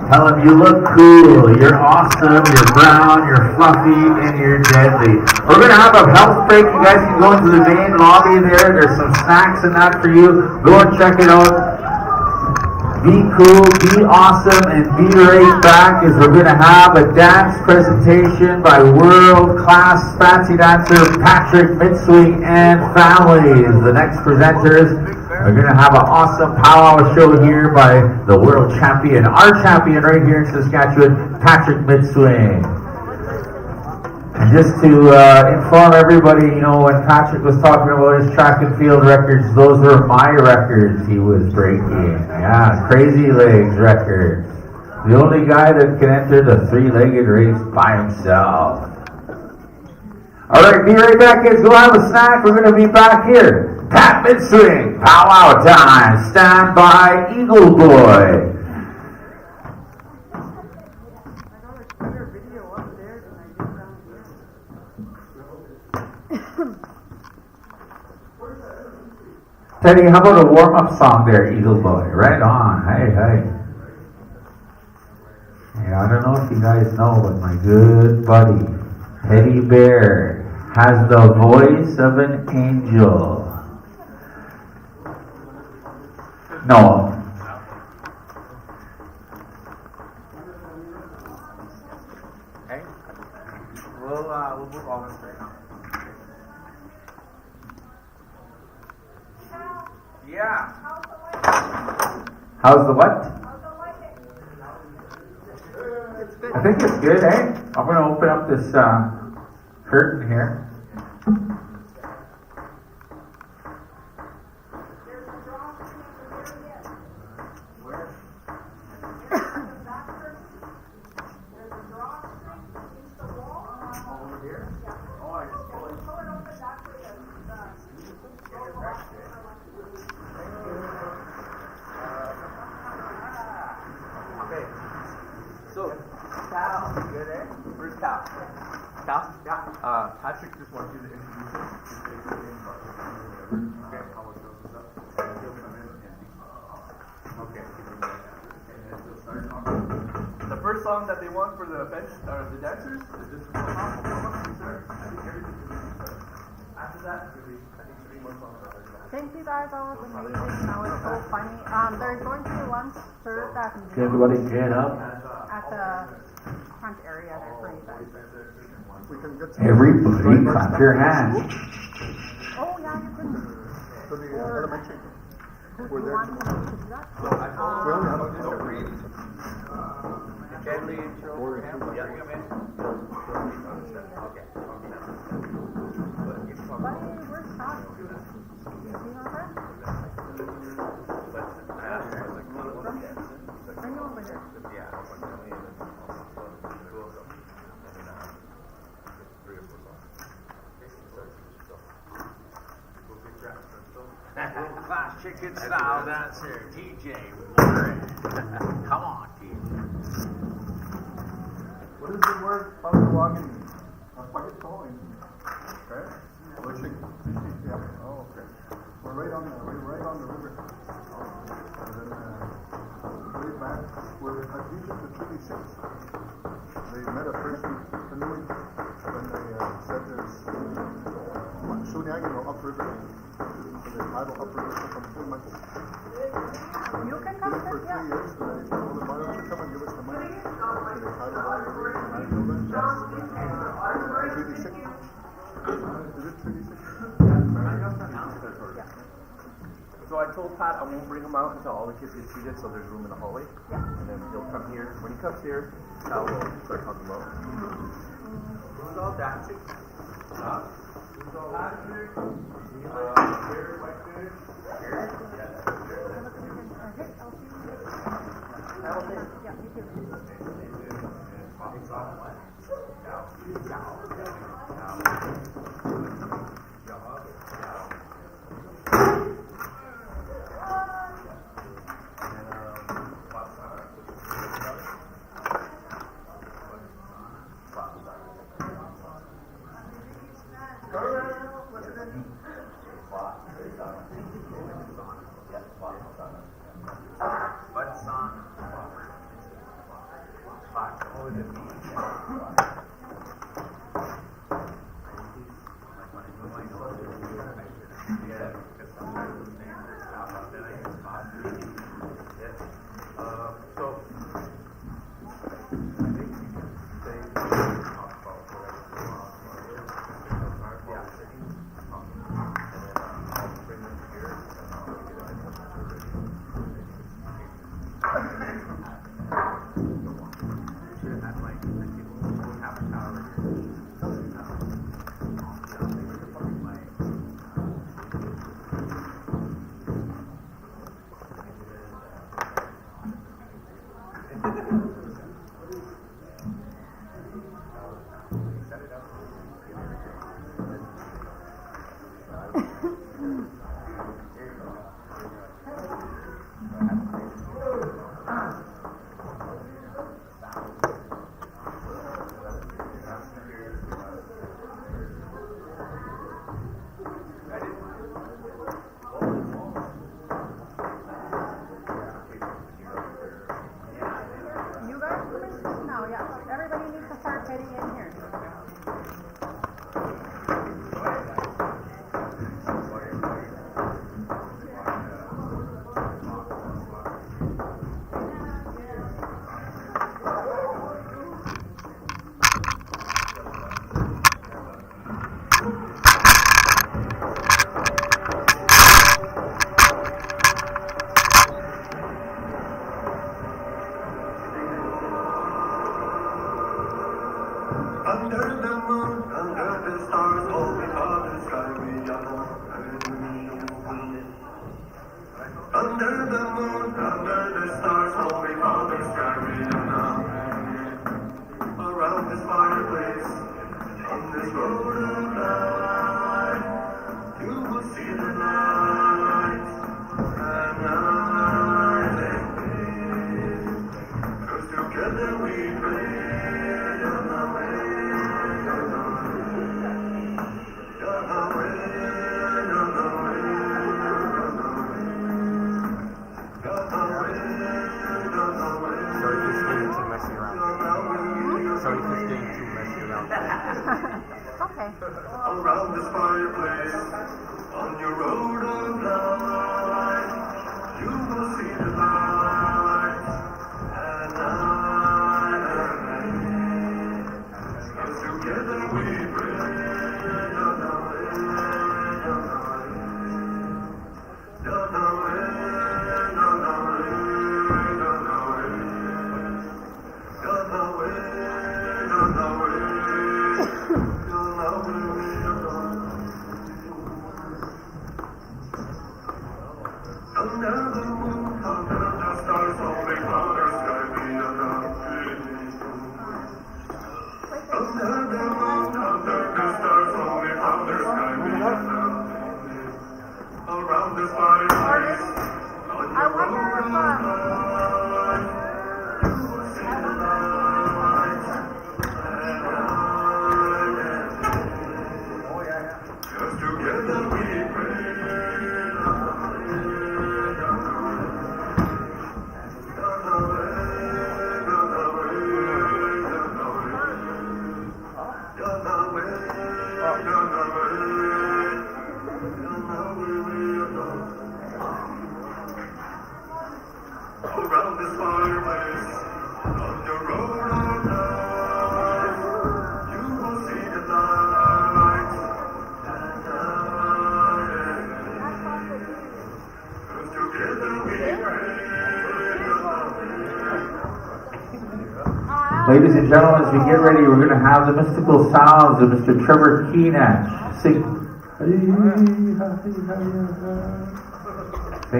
Tell them you look cool, you're awesome, you're brown, you're fluffy, and you're deadly. We're going to have a health break. You guys can go into the main lobby there. There's some snacks and that for you. Go and check it out. Be cool, be awesome, and be right back as we're going to have a dance presentation by world-class fancy dancer Patrick Mitswing and families. The next presenters are going to have an awesome powwow show here by the world champion, our champion right here in Saskatchewan, Patrick Mitswing. And just to inform everybody, you know, when Patrick was talking about his track and field records, those were my records he was breaking. Yeah, Crazy Legs record. The only guy that can enter the 3-legged race by himself. All right, be right back, kids. Go have a snack. We're going to be back here. Pat Mitswing, powwow time. Stand by, Eagle Boy. Teddy, how about a warm-up song there, Eagle Boy? Right on. Hey, hey. Yeah, I don't know if you guys know, but my good buddy, Teddy Bear, has the voice of an angel. No. Okay. We'll move all this right now. Yeah. How's the what? I think it's good, eh? I'm going to open up this curtain here. Patrick just wants you to introduce him. Okay, how much goes this up? He'll come in and okay. And then we'll start talking. The first song that they want for the bench or the dancers is this one. I think everything's going to be started. After that, it's going to be, I think, 3 Thank you guys, that was amazing, that was so funny. There's going to be lunch served at Can everybody get up? the front area there for you guys. Everybody clap your hands. Oh, yeah, you can. For the elementary. We're there. Want me to do that? We only have a Buddy, where's Scott? Do you know that? Bring him over here. Class chicken style dancer, TJ Warren. Come on, TJ. What is the word? Pagkawagan? Pagkatoin. Okay? Yeah. Oh, okay. We're right on the river. And then way back, we're at least at the Treaty 6. They met a person canoeing when they said there's Shunyagan or upriver. So they paddle upriver from St. Michael. You can Did come it for sit, 3 yeah. years, and they told them, why don't you come and give us the money? So they paddled all the way, and I know that. Treaty 6. Is it Treaty 6? So I told Pat I won't bring him out until all the kids get seated, so there's room in the hallway. Yeah. And then he'll come here. When he comes here, Pat will start talking about. Who's all dancing? Who's all dancing? Here, right there. Yeah, you too. You guys can sit now, yeah. Everybody needs to start heading in here. Under the moon, under the stars, all because the sky we are. Under the moon, under the stars, all because the sky we are. Around this fireplace, on this road of light, you will see the light, and I 'cause together we pray. Okay. Around this fireplace, On your road of life, you will see the light. And as together we pray. Under the moon, under the stars, only colors sky beyond under the moon, under the stars, only colors sky beyond around this fireplace, on your road of life, you will see the light, just together we pray. Around this fireplace, on your road of life, you will see the light. Cause together we pray. Ladies and gentlemen, as we get ready, we're going to have the mystical sounds of Mr. Trevor Keenan. Sing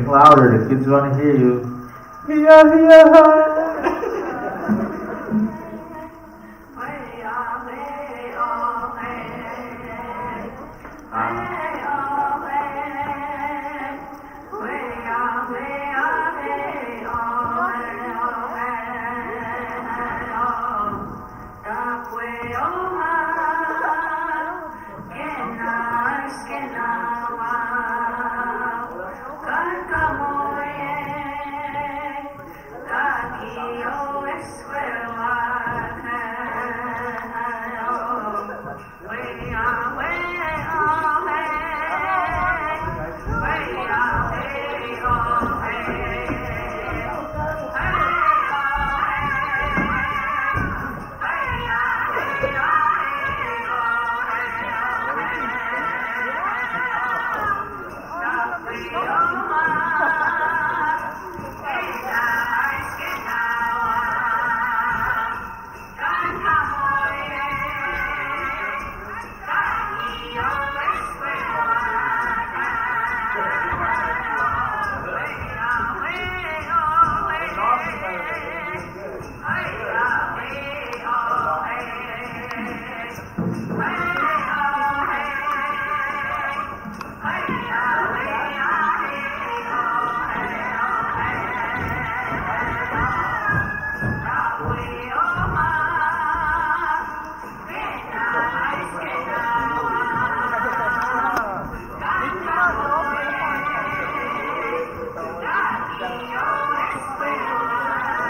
louder, the kids want to hear you.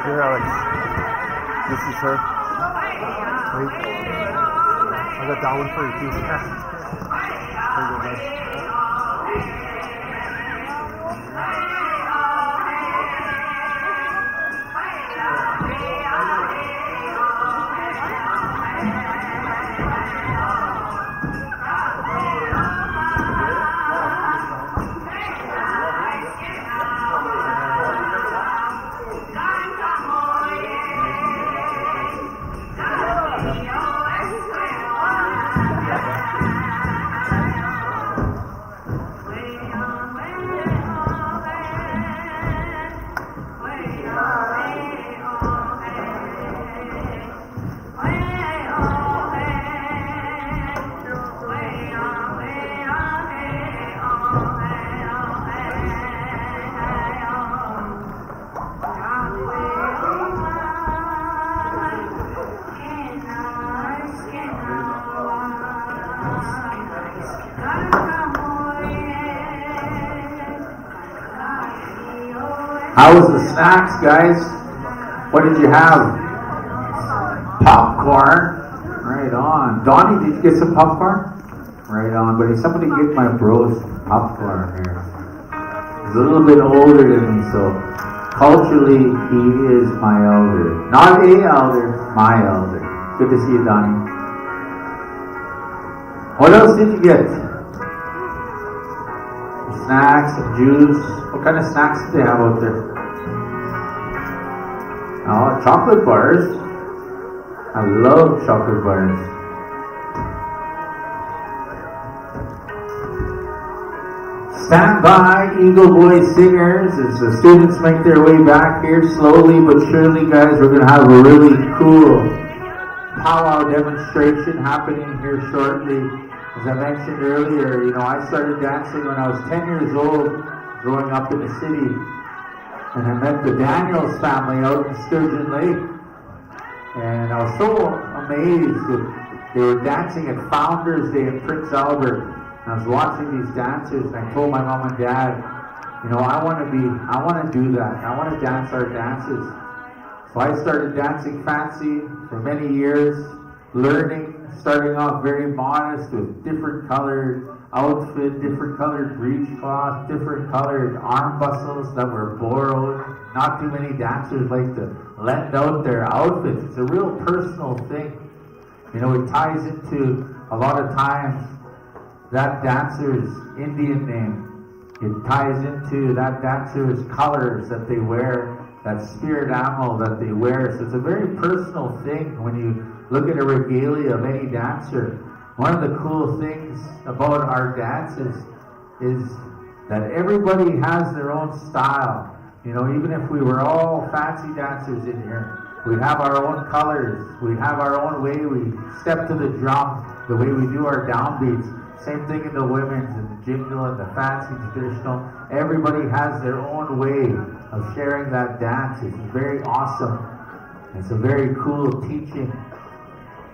Here, Alex. This is her. Wait. I got that one for you, too. There you go, guys. How was the snacks, guys? What did you have? Popcorn. Right on. Donnie, did you get some popcorn? Right on, buddy. Somebody get my bro some popcorn here. He's a little bit older than me, so culturally he is my elder. Not a elder, my elder. Good to see you, Donnie. What else did you get? Snacks and juice. What kind of snacks do they have out there? Oh, chocolate bars. I love chocolate bars. Stand by, Eagle Boy singers, as the students make their way back here slowly but surely, guys. We're going to have a really cool powwow demonstration happening here shortly. As I mentioned earlier, I started dancing when I was 10 years old, growing up in the city. And I met the Daniels family out in Sturgeon Lake. And I was so amazed that they were dancing at Founders Day in Prince Albert. I was watching these dancers, and I told my mom and dad, I want to do that. I want to dance our dances. So I started dancing fancy for many years, learning, starting off very modest with different colored outfit, different colored breechcloth, different colored arm bustles that were borrowed. Not too many dancers like to lend out their outfits. It's a real personal thing. It ties into a lot of times that dancer's Indian name. It ties into that dancer's colors that they wear, that spirit animal that they wear. So it's a very personal thing when you look at a regalia of any dancer. One of the cool things about our dances is that everybody has their own style. Even if we were all fancy dancers in here, we have our own colors, we have our own way we step to the drum, the way we do our downbeats. Same thing in the women's and the gymnal and the fancy traditional. Everybody has their own way of sharing that dance. It's very awesome. It's a very cool teaching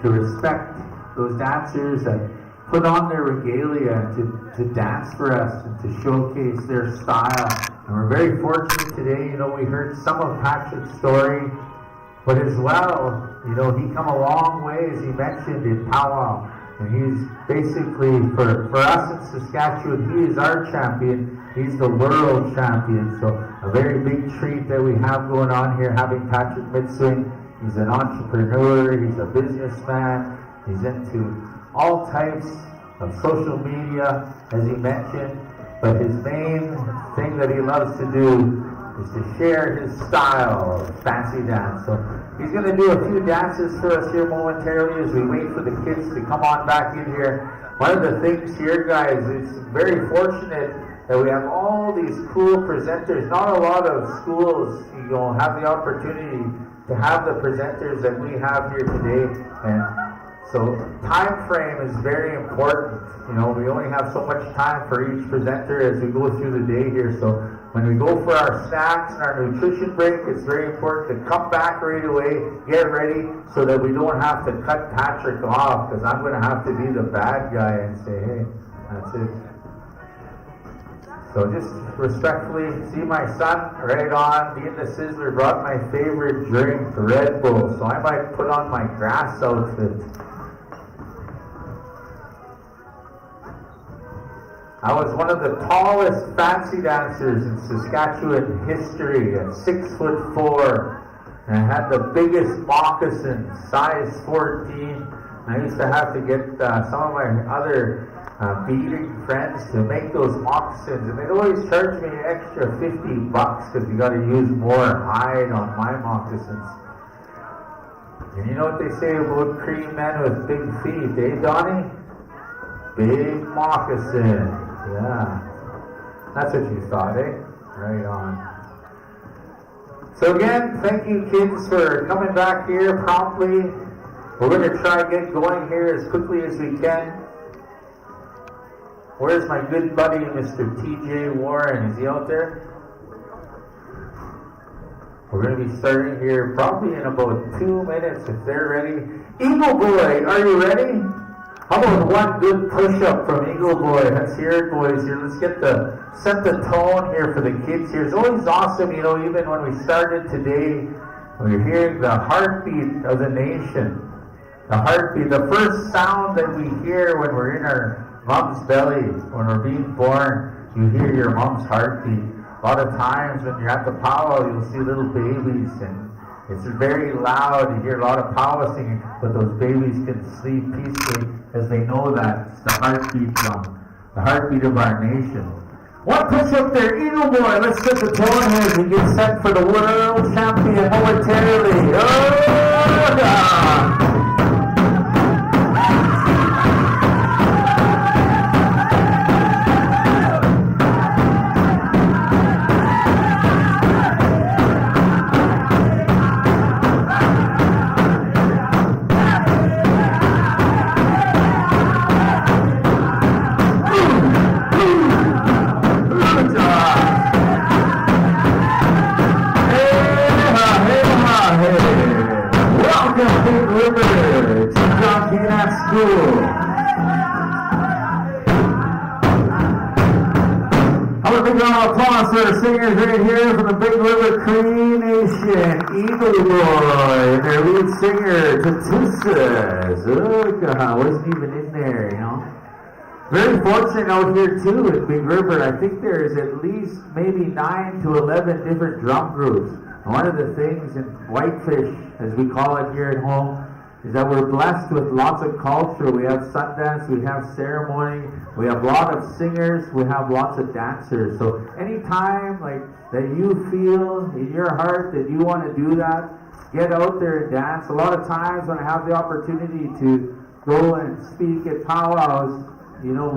to respect those dancers that put on their regalia to dance for us and to showcase their style. And we're very fortunate today. We heard some of Patrick's story, but as well, he come a long way, as he mentioned, in powwow. And he's basically, for us in Saskatchewan, he is our champion. He's the world champion. So a very big treat that we have going on here, having Patrick Mitswing. He's an entrepreneur. He's a businessman. He's into all types of social media, as he mentioned. But his main thing that he loves to do is to share his style of fancy dance. So he's going to do a few dances for us here momentarily as we wait for the kids to come on back in here. One of the things here, guys, it's very fortunate that we have all these cool presenters. Not a lot of schools, have the opportunity to have the presenters that we have here today. And so time frame is very important. We only have so much time for each presenter as we go through the day here. So when we go for our snacks and our nutrition break, it's very important to come back right away, get ready, so that we don't have to cut Patrick off, because I'm going to have to be the bad guy and say, hey, that's it. So just respectfully, see my son, right on, me and the Sizzler brought my favorite drink, Red Bull, so I might put on my grass outfit. I was one of the tallest fancy dancers in Saskatchewan history at 6'4", and I had the biggest moccasins, size 14. I used to have to get some of my other beading friends to make those moccasins, and they'd always charge me an extra $50 because you got to use more hide on my moccasins. And you know what they say about Cree men with big feet, eh, Donnie? Big moccasin. Yeah, that's what you thought, eh? Right on. So again, thank you kids for coming back here promptly. We're going to try and get going here as quickly as we can. Where's my good buddy, Mr. TJ Warren? Is he out there? We're going to be starting here probably in about 2 minutes if they're ready. Eagle Boy, are you ready? How about one good push-up from Eagle Boy? Let's hear it, boys. Here, let's set the tone here for the kids here. It's always awesome, even when we started today, we're hearing the heartbeat of the nation. The heartbeat, the first sound that we hear when we're in our mom's belly. When we're being born, you hear your mom's heartbeat. A lot of times when you're at the powwow, you'll see little babies, and it's very loud. You hear a lot of powwow singing, but those babies can sleep peacefully as they know that it's the heartbeat from the heartbeat of our nation. One push up there, Eagle Boy. Let's set the tone here as we get set for the world champion momentarily. Oh, God. Applause for our singers right here from the Big River Cree Nation, Eagle Boy, and their lead singer, Tatusas. Oh God, wasn't even in there, you know. Very fortunate out here too at Big River. I think there's at least maybe 9 to 11 different drum groups. And one of the things in Whitefish, as we call it here at home, is that we're blessed with lots of culture. We have Sundance, we have ceremony, we have a lot of singers, we have lots of dancers. So anytime like that you feel in your heart that you want to do that, get out there and dance. A lot of times when I have the opportunity to go and speak at powwows, you know,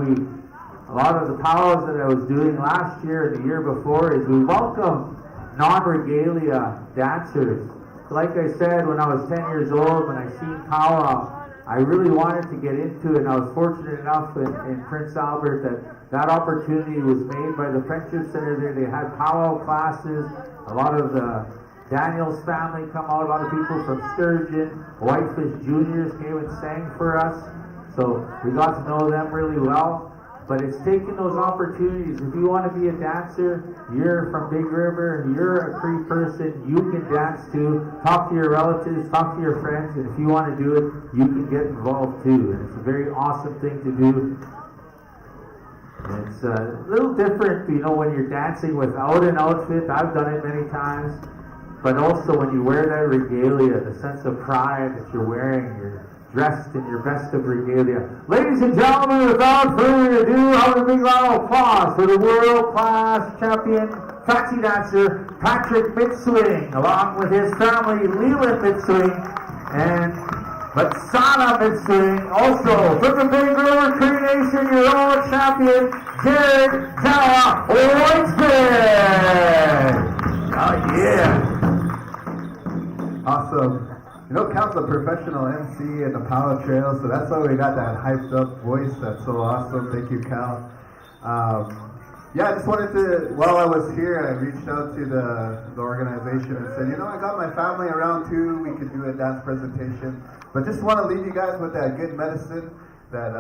a lot of the powwows that I was doing last year and the year before is we welcome non-regalia dancers. Like I said, when I was 10 years old, when I seen powwow, I really wanted to get into it, and I was fortunate enough in Prince Albert that opportunity was made by the Friendship Center there. They had powwow classes. A lot of the Daniels family come out, a lot of people from Sturgeon, Whitefish Juniors came and sang for us. So we got to know them really well. But it's taking those opportunities. If you want to be a dancer, you're from Big River, you're a Cree person, you can dance too. Talk to your relatives, talk to your friends, and if you want to do it, you can get involved too. And it's a very awesome thing to do. And it's a little different, you know, when you're dancing without an outfit. I've done it many times. But also when you wear that regalia, the sense of pride that you're wearing, you're dressed in your best of regalia. Ladies and gentlemen, without further ado, have a big round of applause for the world-class champion taxi dancer, Patrick Mitswing, along with his family, Leland Mitswing, and Batsana Mitswing. Also, from the Big River Cree Nation, your own champion, Jared Jawa Whitesband. Oh, yeah. Awesome. You know, Cal's a professional MC in the Powwow Trail, so that's why we got that hyped up voice. That's so awesome. Thank you, Cal. Yeah, I just wanted to, while I was here, I reached out to the organization and said, you know, I got my family around too. We could do a dance presentation. But just want to leave you guys with that good medicine, that,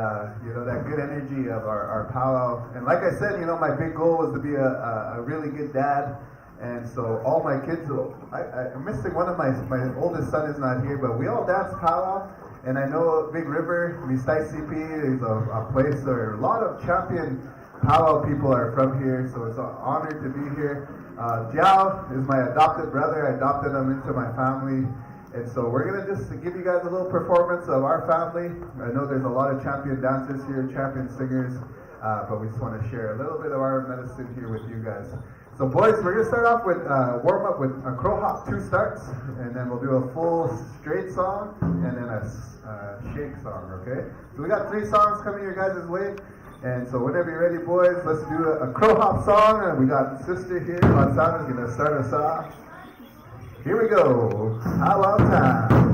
you know, that good energy of our powwow. And like I said, you know, my big goal was to be a really good dad. And so all my kids, I'm missing one of my oldest son is not here, but we all dance powwow. And I know Big River, Mistai CP is a place where a lot of champion powwow people are from here, so it's an honor to be here. Jiao is my adopted brother. I adopted him into my family. And so we're going to just give you guys a little performance of our family. I know there's a lot of champion dancers here, champion singers, but we just want to share a little bit of our medicine here with you guys. So boys, we're going to start off with warm up with a crow hop 2 starts, and then we'll do a full straight song, and then a shake song, okay? So we got 3 songs coming your guys' way, and so whenever you're ready, boys, let's do a crow hop song, and we got sister here, Gonzalez, going to start us off. Here we go, powwow time.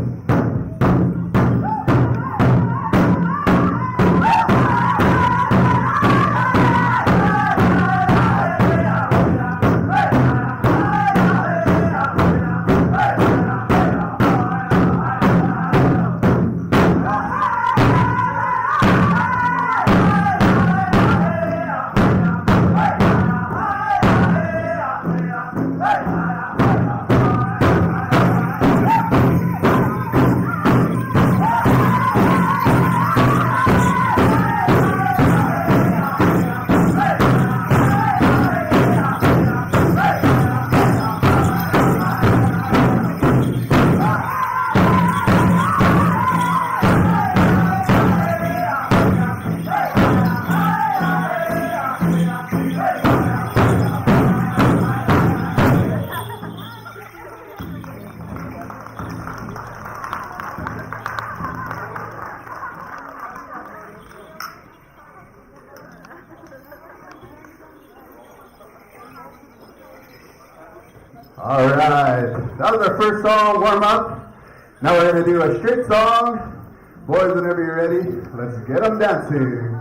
All right, that was our first song, warm up. Now we're going to do a straight song. Boys, whenever you're ready, let's get them dancing.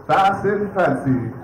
Fast and fancy.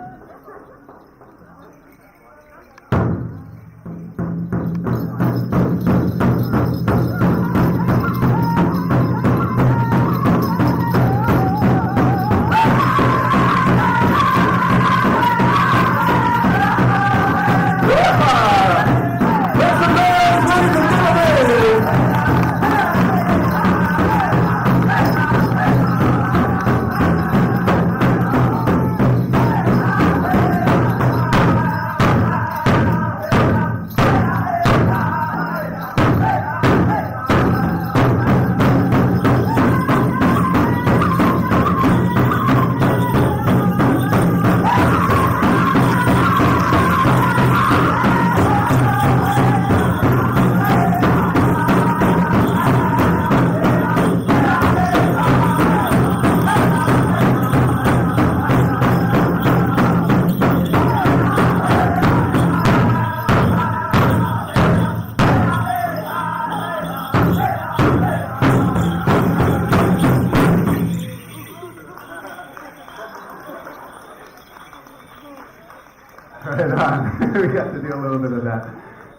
Right on. We got to do a little bit of that.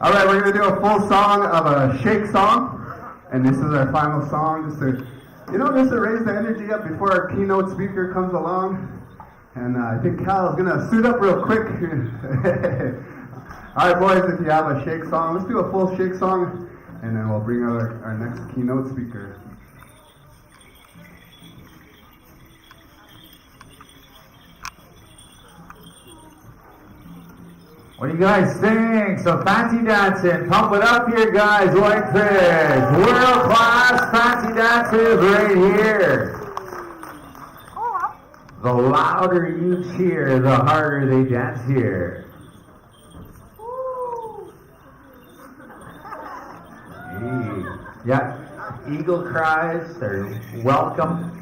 All right, we're going to do a full song of a shake song. And this is our final song, just to raise the energy up before our keynote speaker comes along. And I think Cal is going to suit up real quick. All right, boys, if you have a shake song, let's do a full shake song. And then we'll bring out our next keynote speaker. What do you guys think? Some fancy dancing. Pump it up here, guys, like this. World-class fancy dances right here. The louder you cheer, the harder they dance here. Yeah, eagle cries, they're welcome.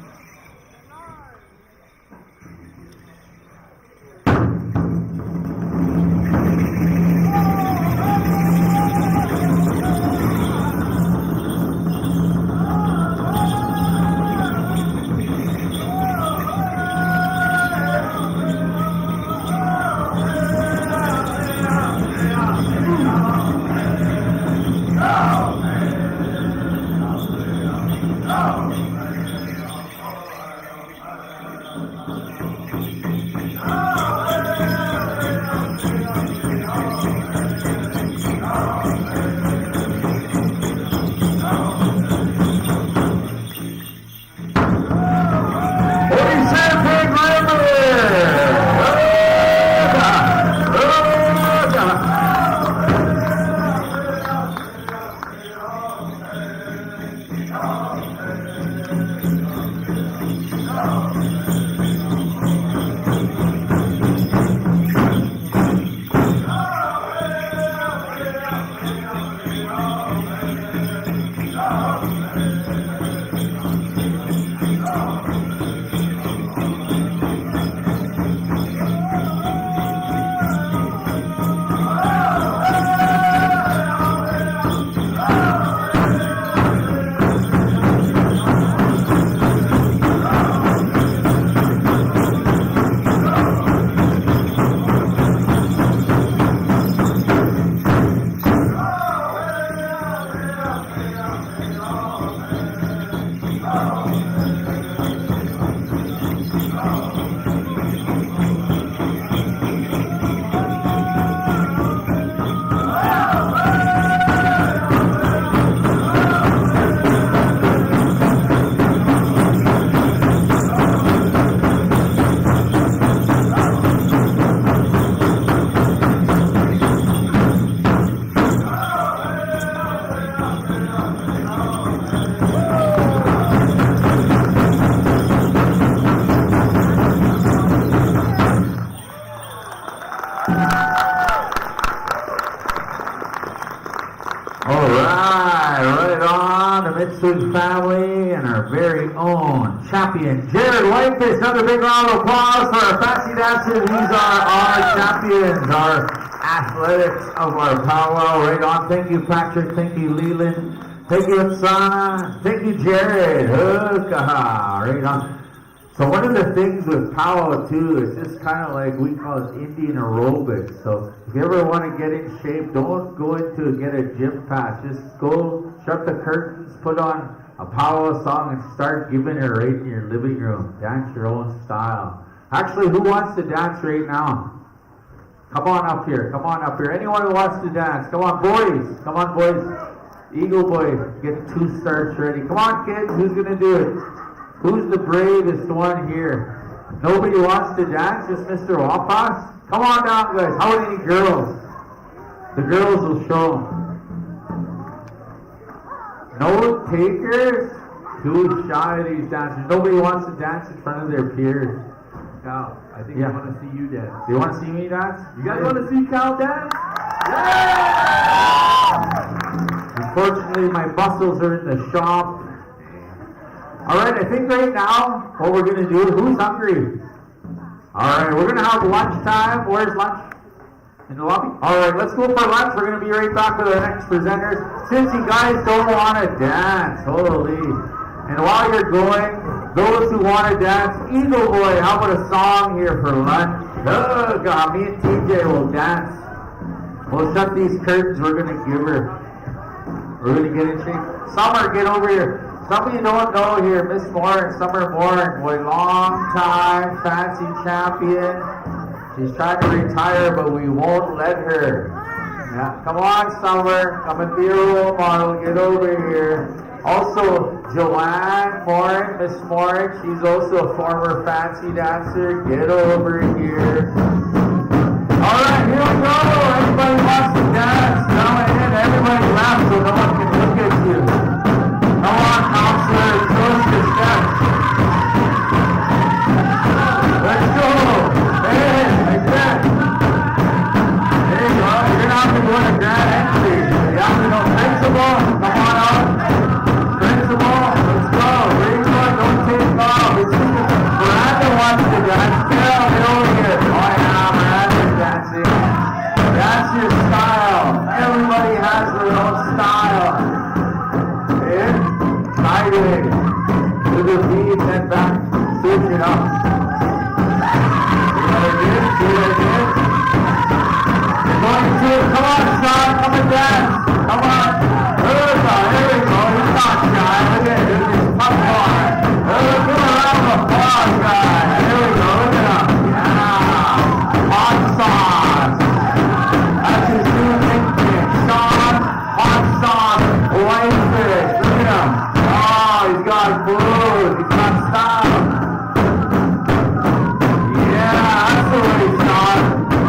Family and our very own champion, Jared Whitefish. Another big round of applause for our fancy dancers. These are our champions, our athletics of our powwow. Right on. Thank you, Patrick. Thank you, Leland. Thank you, Oksana. Thank you, Jared. Right on. So one of the things with powwow too is just kind of like we call it Indian aerobics. So if you ever want to get in shape, don't go into get a gym pass. Just go shut the curtains, put on a powwow song, and start giving it right in your living room. Dance your own style. Actually, who wants to dance right now? Come on up here. Come on up here. Anyone who wants to dance? Come on, boys. Come on, boys. Eagle boy, get 2 starts ready. Come on, kids. Who's gonna do it? Who's the bravest one here? Nobody wants to dance? Just Mr. Wapas? Come on down, guys. How many girls? The girls will show. No takers? Too shy of these dancers. Nobody wants to dance in front of their peers. Cal, I think I want to see you dance. They want to see me dance? You guys want to see Cal dance? Unfortunately, my muscles are in the shop. Alright, I think right now, what we're going to do, who's hungry? Alright, we're going to have lunchtime. Where's lunch? In the lobby? Alright, let's go for lunch. We're going to be right back with our next presenters. Since you guys don't want to dance, holy. And while you're going, those who want to dance, Eagle Boy, how about a song here for lunch? Oh, God, me and TJ will dance. We'll shut these curtains. We're going to give her. We're going to get in shape. Summer, get over here. Some of you don't know here, Miss Moore and Summer Moore, boy, long time fancy champion. She's trying to retire, but we won't let her. Yeah, come on, Summer. Come and be a role model. Get over here. Also, Joanne Moore, Miss Moore, she's also a former fancy dancer. Get over here. All right, here we go. Everybody wants to dance. Come in. Everybody laugh so no one can look at you. Come on, counselor. Show us your steps. Let's go. Hey, like that. There you go. You're going to have to go to grand entry. You have to know principal. Come on up. Principal. Let's go. Where you going? Don't take off. It's Miranda wants to dance. Get over here. Oh, yeah, Miranda's dancing. That's your style. Everybody has their own style. Exciting. To the beat and back. Switch it up. See what I did? See what I did? You're going to it. Come on, Sean. Come and dance. Come on. Here we go. He's not shy. Look at it. It's popcorn. Give a round of applause, guys. Here we go. Look at him. Yeah. Hot sauce. That's his new nickname. Sean Hot Sauce Whitefish. Look at him. Oh, he's got food. He's got style. Yeah, that's the way, Sean.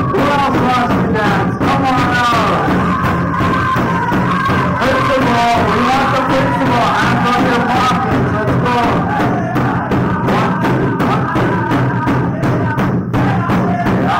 Who else wants to dance? Come on out. Principal. We want the principal. Hands on your pockets. Let's go. 1, 2, 1, 2. Yeah.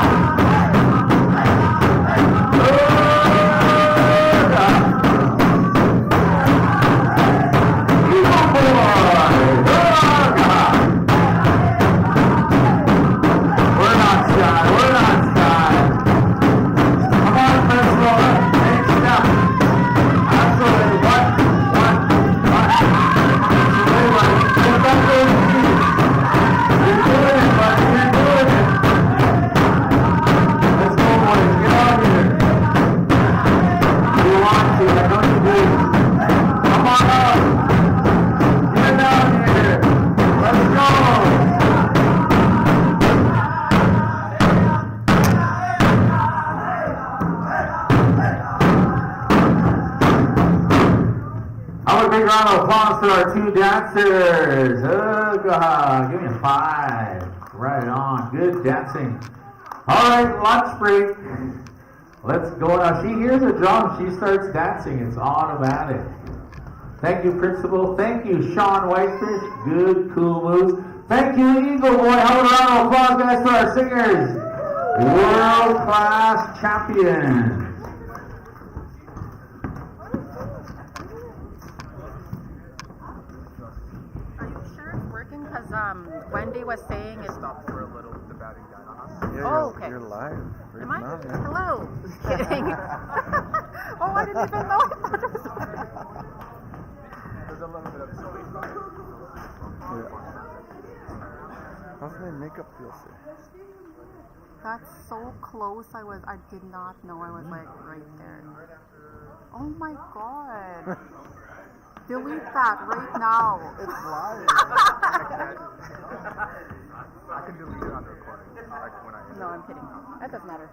Round of applause for our 2 dancers. Oh, God. Give me a 5. Right on. Good dancing. All right, lunch break. Let's go. Now, she hears a drum. She starts dancing. It's automatic. Thank you, Principal. Thank you, Sean Whitefish. Good, cool moves. Thank you, Eagle Boy. Have a round of applause, guys, for our singers. World-class champions. Are you sure it's working? Because Wendy was saying is. Stop for a little, the battery died on us. Yeah, Oh, okay. You're live right Am I? now, yeah. Hello. Just kidding. Oh, I didn't even know. There's a little bit of noise. Yeah. How's my makeup feel, sir? That's so close. I did not know I was like right there. Oh my god. Delete that right now. It's live. I can delete it on the recording. Like when I No, I'm kidding. That doesn't matter.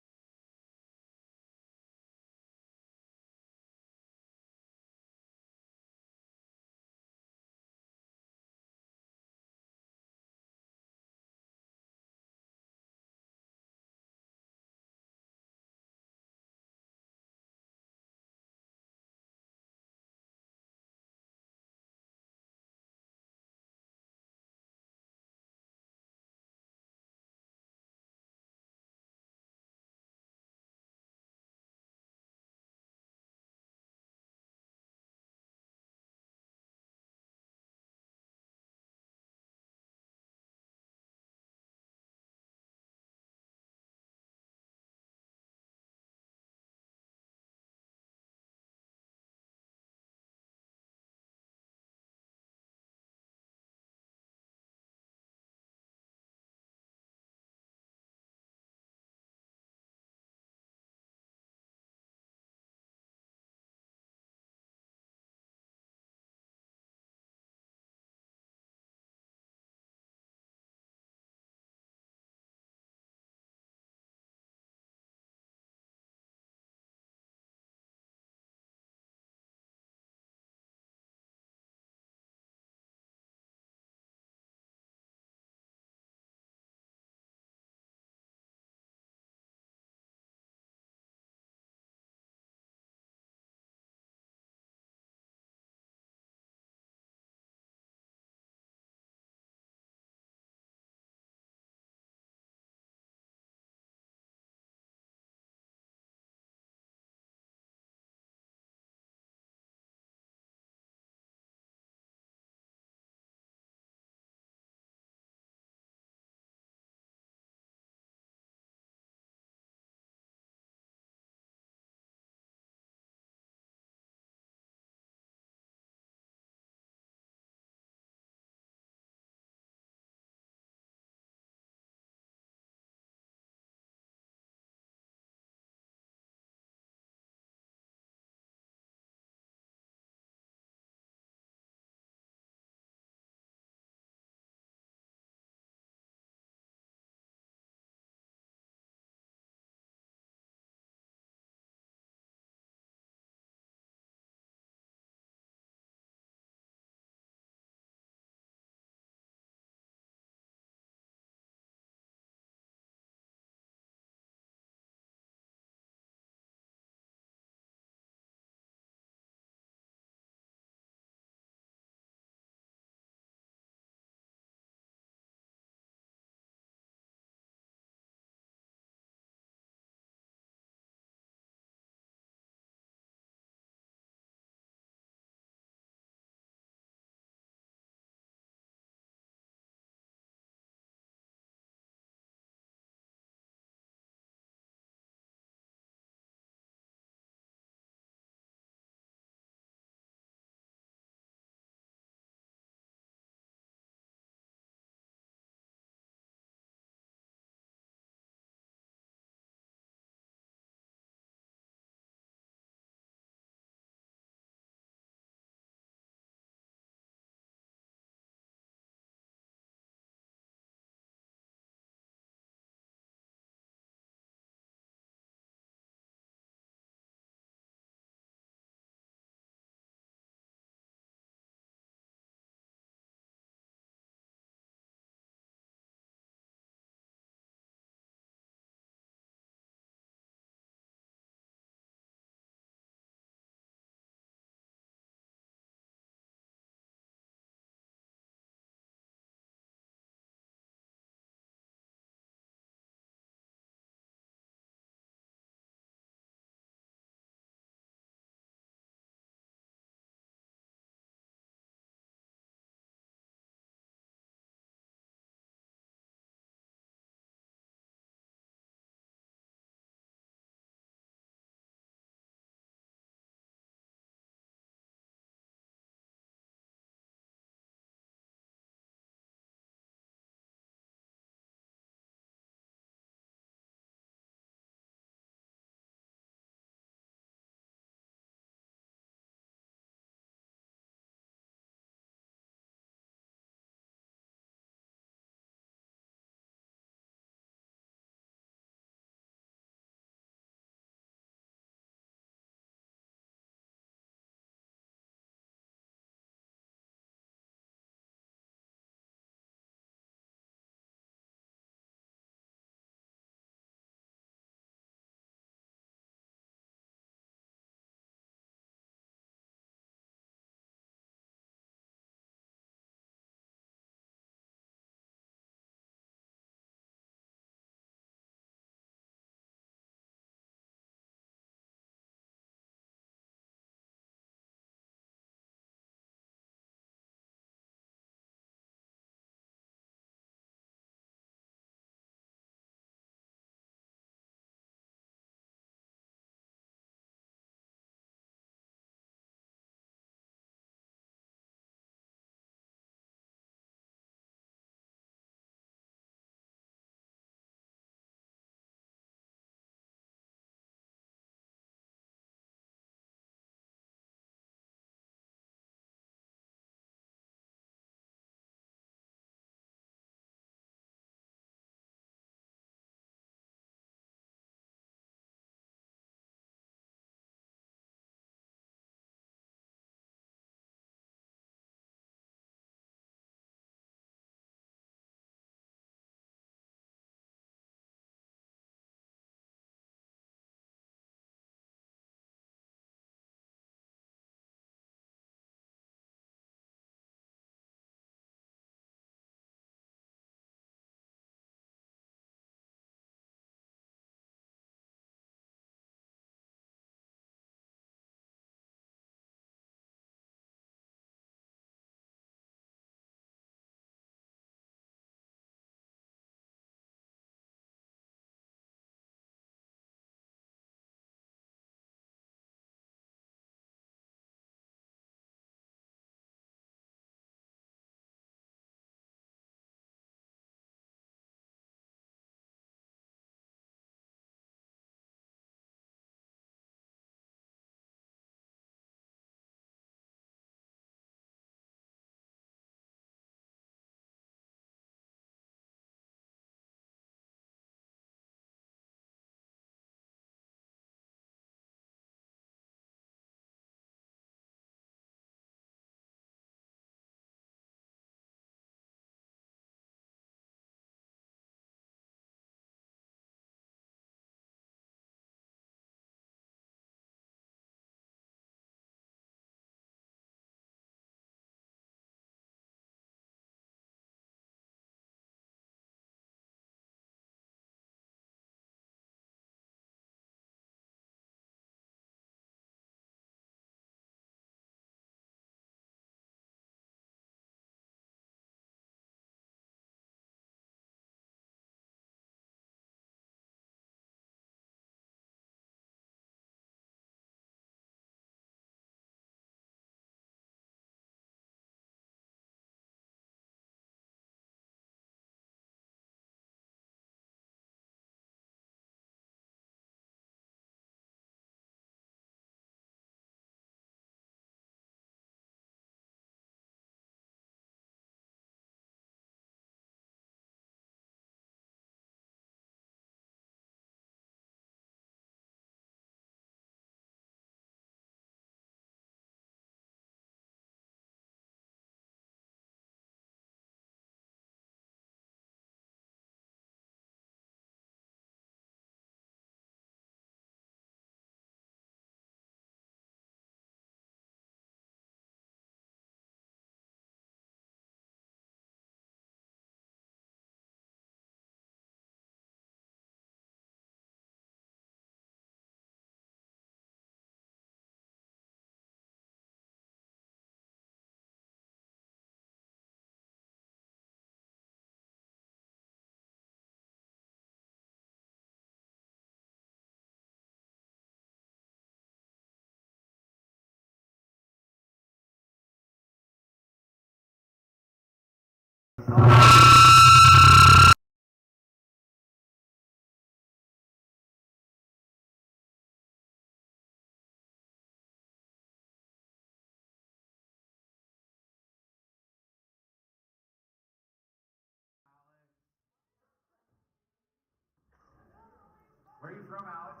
Where are you from, Alex?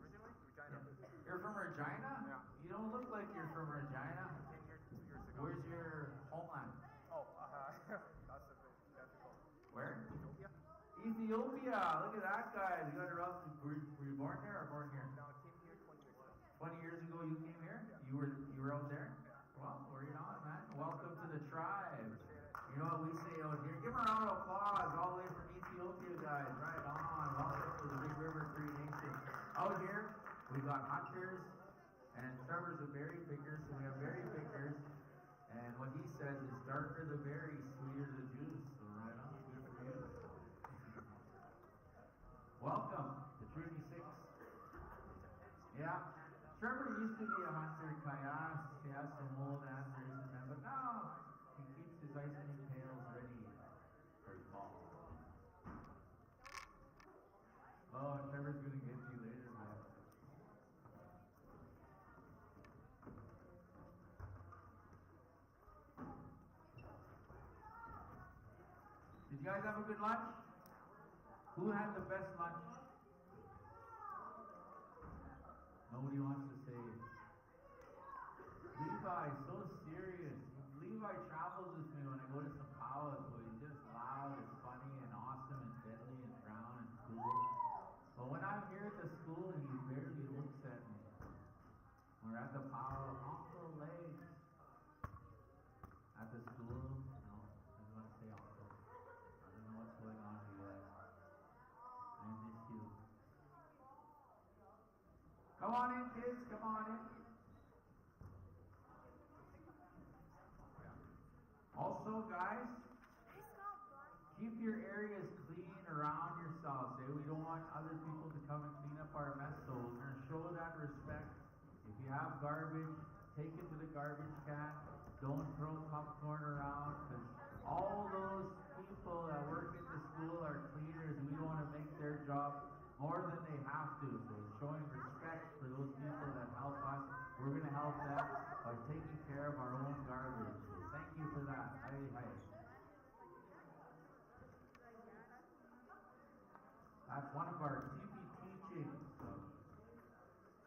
Originally, Regina. You're from Regina? Yeah. You don't look like you're from Regina. Came here 2 years ago. Where's your homeland? Oh, that's a bit difficult. Where? Ethiopia? Ethiopia. Look at that guy. You got a rough. Were you born there or born here? No, I came here 20 years ago. 20 years ago you came here? You were out there? Well, where you on, man? Welcome to the tribe. You know what we say out here? Give a round of applause all the way from Ethiopia, guys. Right on. Welcome to the Big River Cree Nation. Out here, we got hunters, and Trevor's a berry picker, so we have berry pickers. And what he says is darker the berry, sweeter the juice. So right on. Good for you. Welcome to Treaty 6. Yeah. Trevor used to be a hunter, Kayas. He has some old answers and that, but now he keeps his ice cream pails ready for fall. Oh, Trevor's gonna get you later, man. Did you guys have a good lunch? Who had the best lunch? Nobody wants to say it. Levi, so serious. Levi travels with me when I go to some powwows, so he's just loud and funny and awesome and deadly and brown and cool. But when I'm here at the school, he barely looks at me. We're at the powwow, Uncle Legs. At the school, no, I just want to say Uncle. I don't know what's going on here. I miss you. Come on in, kids. Come on in. Also, guys, keep your areas clean around yourselves. We don't want other people to come and clean up our mess, so we're going to show that respect. If you have garbage, take it to the garbage can. Don't throw popcorn around, because all those people that work at the school are cleaners. We don't want to make their job more than they have to. So it's showing respect for those people that help us. We're going to help them by taking care of our own garbage. So thank you for that. Hey, hey. That's one of our TV teachings of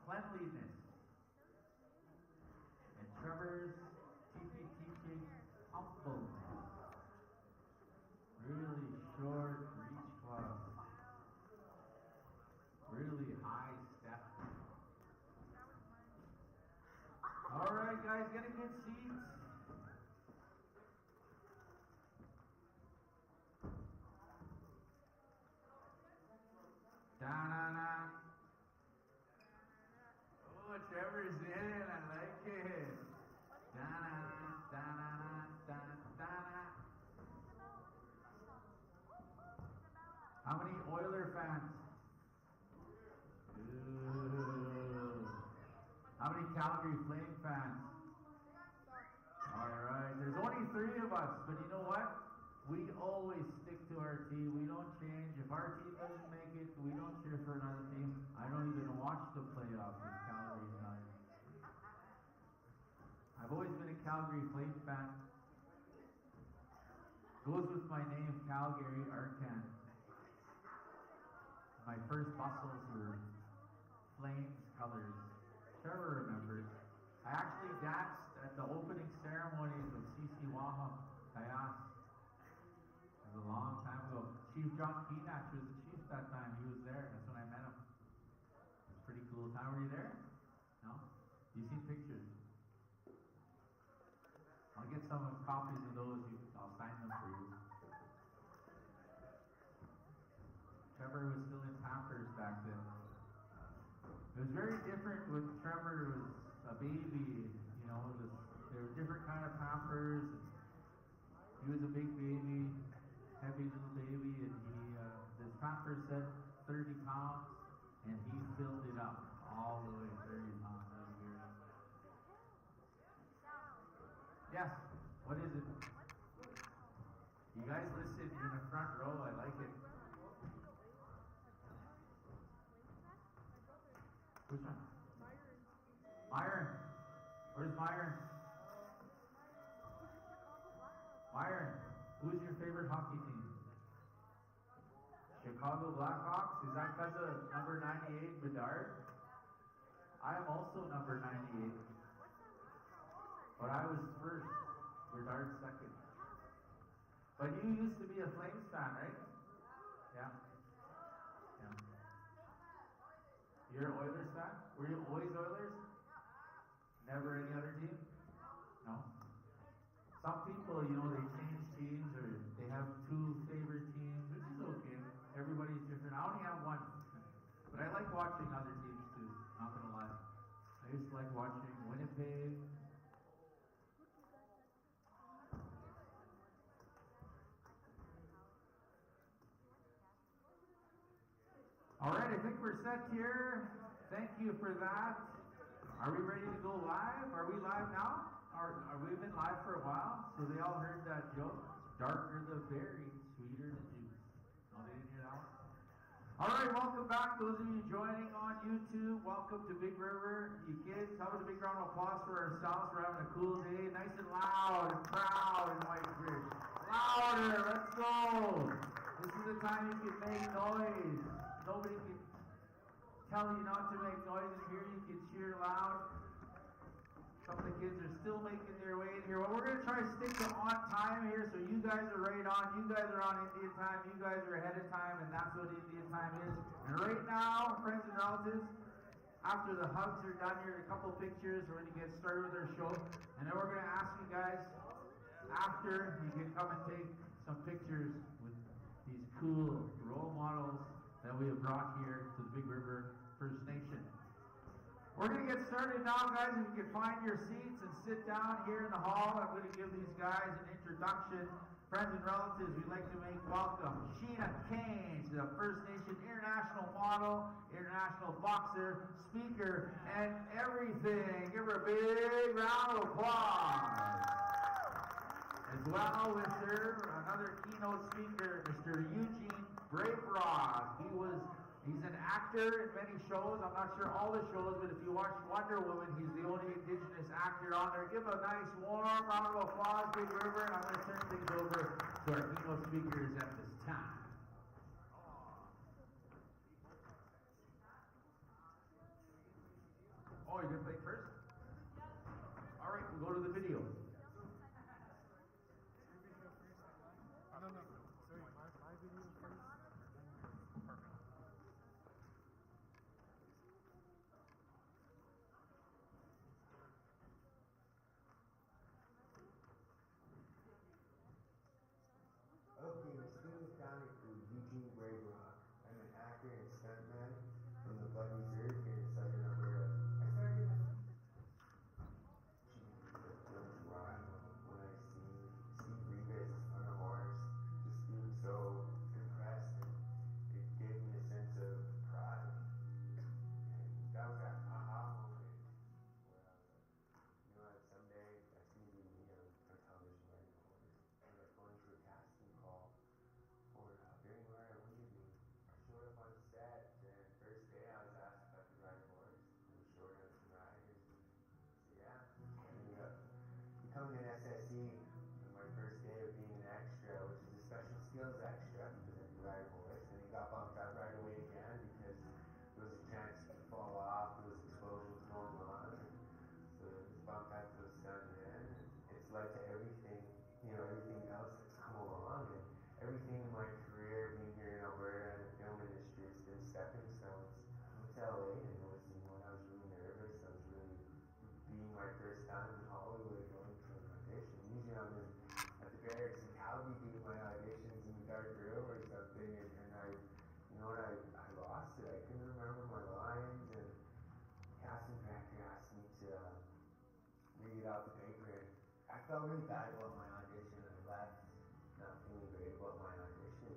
cleanliness. And Trevor's TV teaching, humbleness. Really short reach club. Really high step. All right, guys, get a good seat. Da-na-na. Oh, Trevor's in. I like it. Da-na, da-na-na, da-na. How many Oiler fans? Ooh. How many Calgary Flame fans? Alright, there's only 3 of us, but you know what? We always stick to our team. We don't change. If our team doesn't make it, we don't cheer for another team. I don't even watch the playoffs if Calgary's not in. I've always been a Calgary Flame fan. Goes with my name, Calgary Arcan. My first muscles were Flames colors. Trevor remembers. I actually danced at the opening ceremonies of CC Waham, Kayas. It was a long time ago. Chief John Peenach was the chief that time. He was there. That's when I met him. It was a pretty cool time. Were you there? No? You seen pictures? I'll get some copies of those. I'll sign them for you. Trevor was still in Pampers back then. It was very different when Trevor was a baby. You know, there were different kind of Pampers. He was a big baby, heavy little baby, and this Pampers said 30 pounds, and he filled it up all the way 30 pounds. That was weird. Yes, what is it? You guys listen, you're in the front row. I like it. Which one? Myron. Where's Myron? Myron. Who's your favorite hockey team? Chicago. Chicago Blackhawks? Is that because of number 98, Bedard? I am also number 98. But I was first, Bedard second. But you used to be a Flames fan, right? Yeah. Yeah. You're an Oilers fan? Were you always Oilers? Never any other team? No? Some people, you know, they change teams or they have two favorite teams, which is okay. Everybody's different. I only have one. But I like watching other teams too, not gonna lie. I used to like watching Winnipeg. Alright, I think we're set here. Thank you for that. Are we ready to go live? Are we live now? Are we been live for a while? So they all heard that joke? Darker the berry, sweeter the juice. No, they didn't hear that one? Alright, welcome back. Those of you joining on YouTube, welcome to Big River. You kids, how about a big round of applause for ourselves? We're having a cool day. Nice and loud and proud in Whitebridge. Louder, let's go. This is the time you can make noise. Nobody can tell you not to make noise in here. You can cheer loud. Some of the kids are still making their way in here. Well, we're going to try to stick to on time here, so you guys are right on. You guys are on Indian time. You guys are ahead of time, and that's what Indian time is. And right now, friends and relatives, after the hugs are done here, a couple pictures, we're going to get started with our show. And then we're going to ask you guys, after, you can come and take some pictures with these cool role models that we have brought here to the Big River First Nation. We're going to get started now, guys. If you can find your seats and sit down here in the hall, I'm going to give these guys an introduction. Friends and relatives, we'd like to make welcome Sheena Kane, the First Nation international model, international boxer, speaker, and everything. Give her a big round of applause. As well with her, another keynote speaker, Mr. Eugene Brave Rock. He's an actor in many shows. I'm not sure all the shows, but if you watch Wonder Woman, he's the only Indigenous actor on there. Give a nice warm round of applause, Big River, and I'm going to turn things over to our keynote speakers at this time. Oh, you're going to play first? All right, we'll go to the video. No. Sorry, my video first. Perfect. Okay, my student found it through Eugene Brave Rock. I'm an actor and stuntman from the Blood Reserve here in southern Alberta. I started to run when I see Steve Regas on a horse, just being so impressed, and it gave me a sense of pride. And that was that aha moment where I was like, you know what, someday that's going to be me on television riding a horse. And I was going through a casting call for Very Where I Wanted Me. I showed up on set, and first day I was asked if I could ride a horse. We were short on some riders. I said, yeah. I ended up becoming an SSE on my first day of being an extra, which is a special skills extra, because I could ride a horse. And it got bumped up right away again because there was a chance to fall off, there was explosions going on. So it was bumped up to the sun then. It's led to everything, you know, everything else that's come along. And everything in my career, being here in Alberta and the film industry, has been stepping stones. I went to LA and I was really nervous. I was really being my first time in Hollywood going to an audition. Usually I'm at the barracks in Calgary doing my auditions in the dark room or something, and I lost it. I couldn't remember my lines, and the casting director asked me to read it out the paper, and I felt really bad about my audition. I left not feeling great about my audition.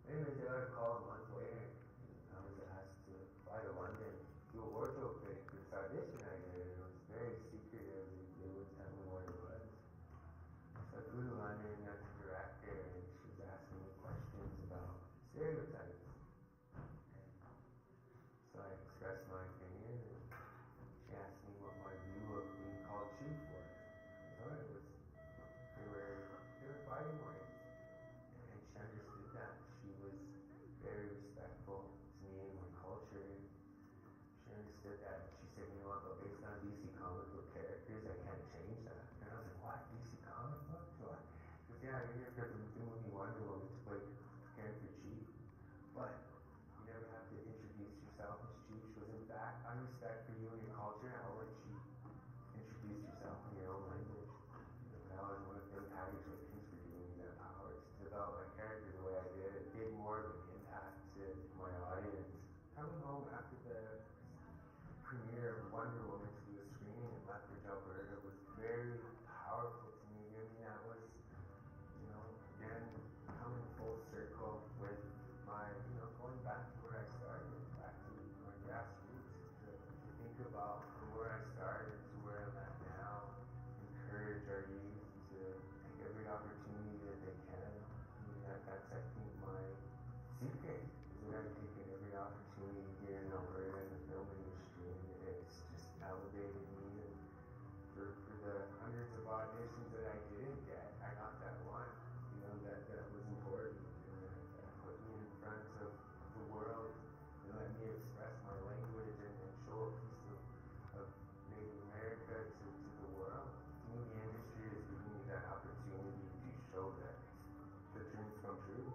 And anyways, I got a call a month later, and I was asked to fly to London, do a wardrobe fitting for this audition I did. And it was very secretive. They wouldn't tell me what it was. So I flew to London, met the director, and she was asking me questions about stereotypes. And so I expressed my opinion, and she asked me what my view of being called chief was. I thought it was auditions that I didn't get, I got that one, you know, that was important, and that put me in front of the world and let me express my language and show a piece of Native America to the world. The movie industry is giving me that opportunity to show that the dreams come true.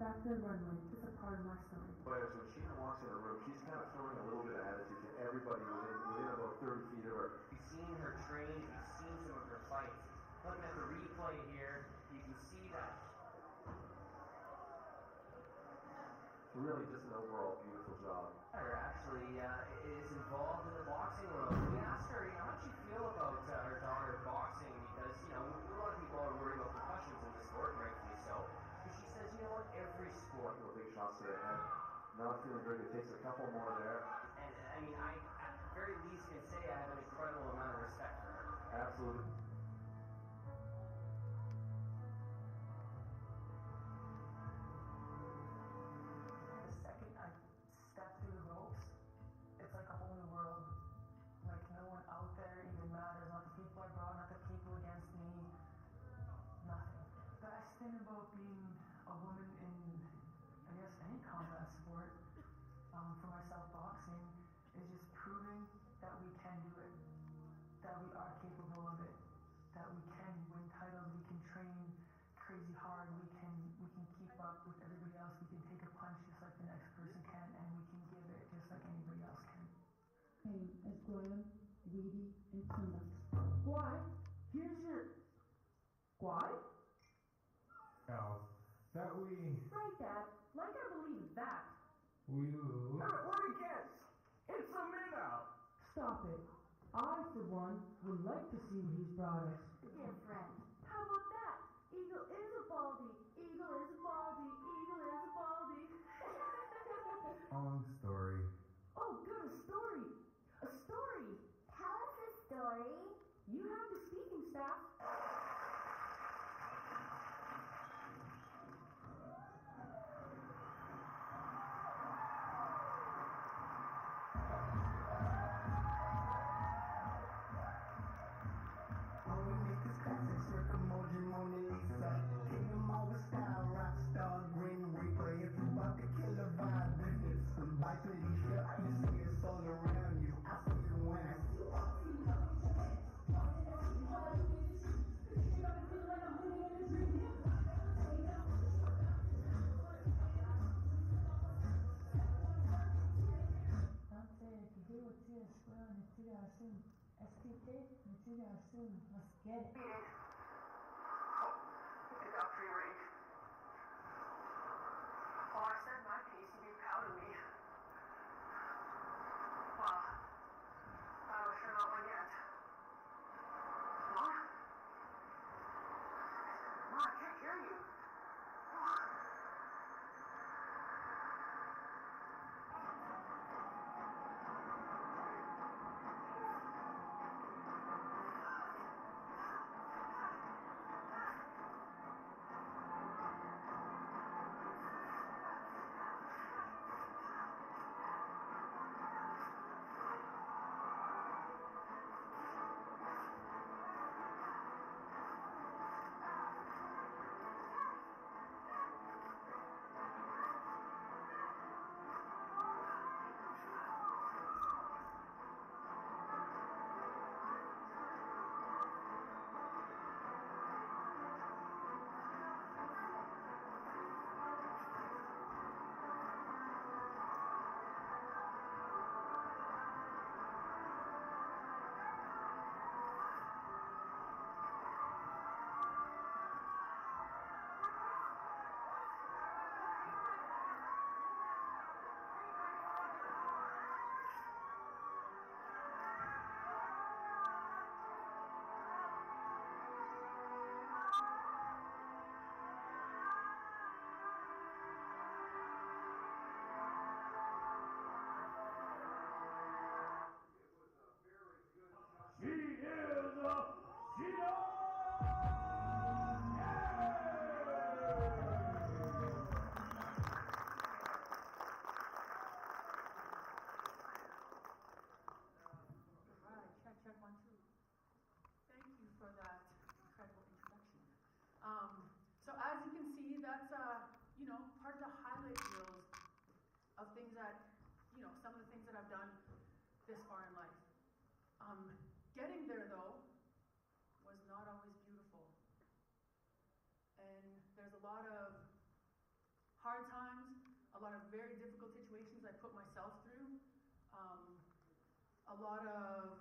Back to the runway. It's a part of my story. But when she walks in the room, she's kind of throwing a little bit of attitude to everybody within about 30 feet of her. We've seen her train, we've seen some of her fights. Looking at the replay here, you can see that. Really just an overall beautiful job. Her actually is involved in the boxing world. We asked her, how did she feel about her daughter boxing? Because, a lot of people are worried about concussions in the sport, rightfully so. But she says, every sport. Big shots to the head. Not feeling very good. Takes a couple more there. And I at the very least can say I have an incredible amount of respect for her. Absolutely. The second I step through the ropes, it's like a whole new world. Like no one out there even matters. Not the people I brought, not the people against me. Nothing. The best thing about being a woman in, I guess, any combat sport, for myself boxing, is just proving that we can do it, that we are capable of it, that we can win titles, we can train crazy hard, we can keep up with everybody else, we can take a punch just like the next person can, and we can give it just like anybody else can. Name is Graham, Weedy, and Tuna. Why? Here's your... Why? That we... Right, Dad. Like I believe that. We... What do you guess? It's a minnow! Stop it. I, for one, would like to see what he's brought us. Different. How about that? Eagle is a baldy. Eagle is a baldy. Eagle is a baldy. Long story. Oh, good, a story. A story. Tell us a story. You have the speaking staff. Mona Lisa, Kingdom over style, rock star, green reaper. If you about to kill a vibe, then it's some bites with Alicia. that, you know, some of the things that I've done this far in life. Getting there, though, was not always beautiful. And there's a lot of hard times, a lot of very difficult situations I put myself through, a lot of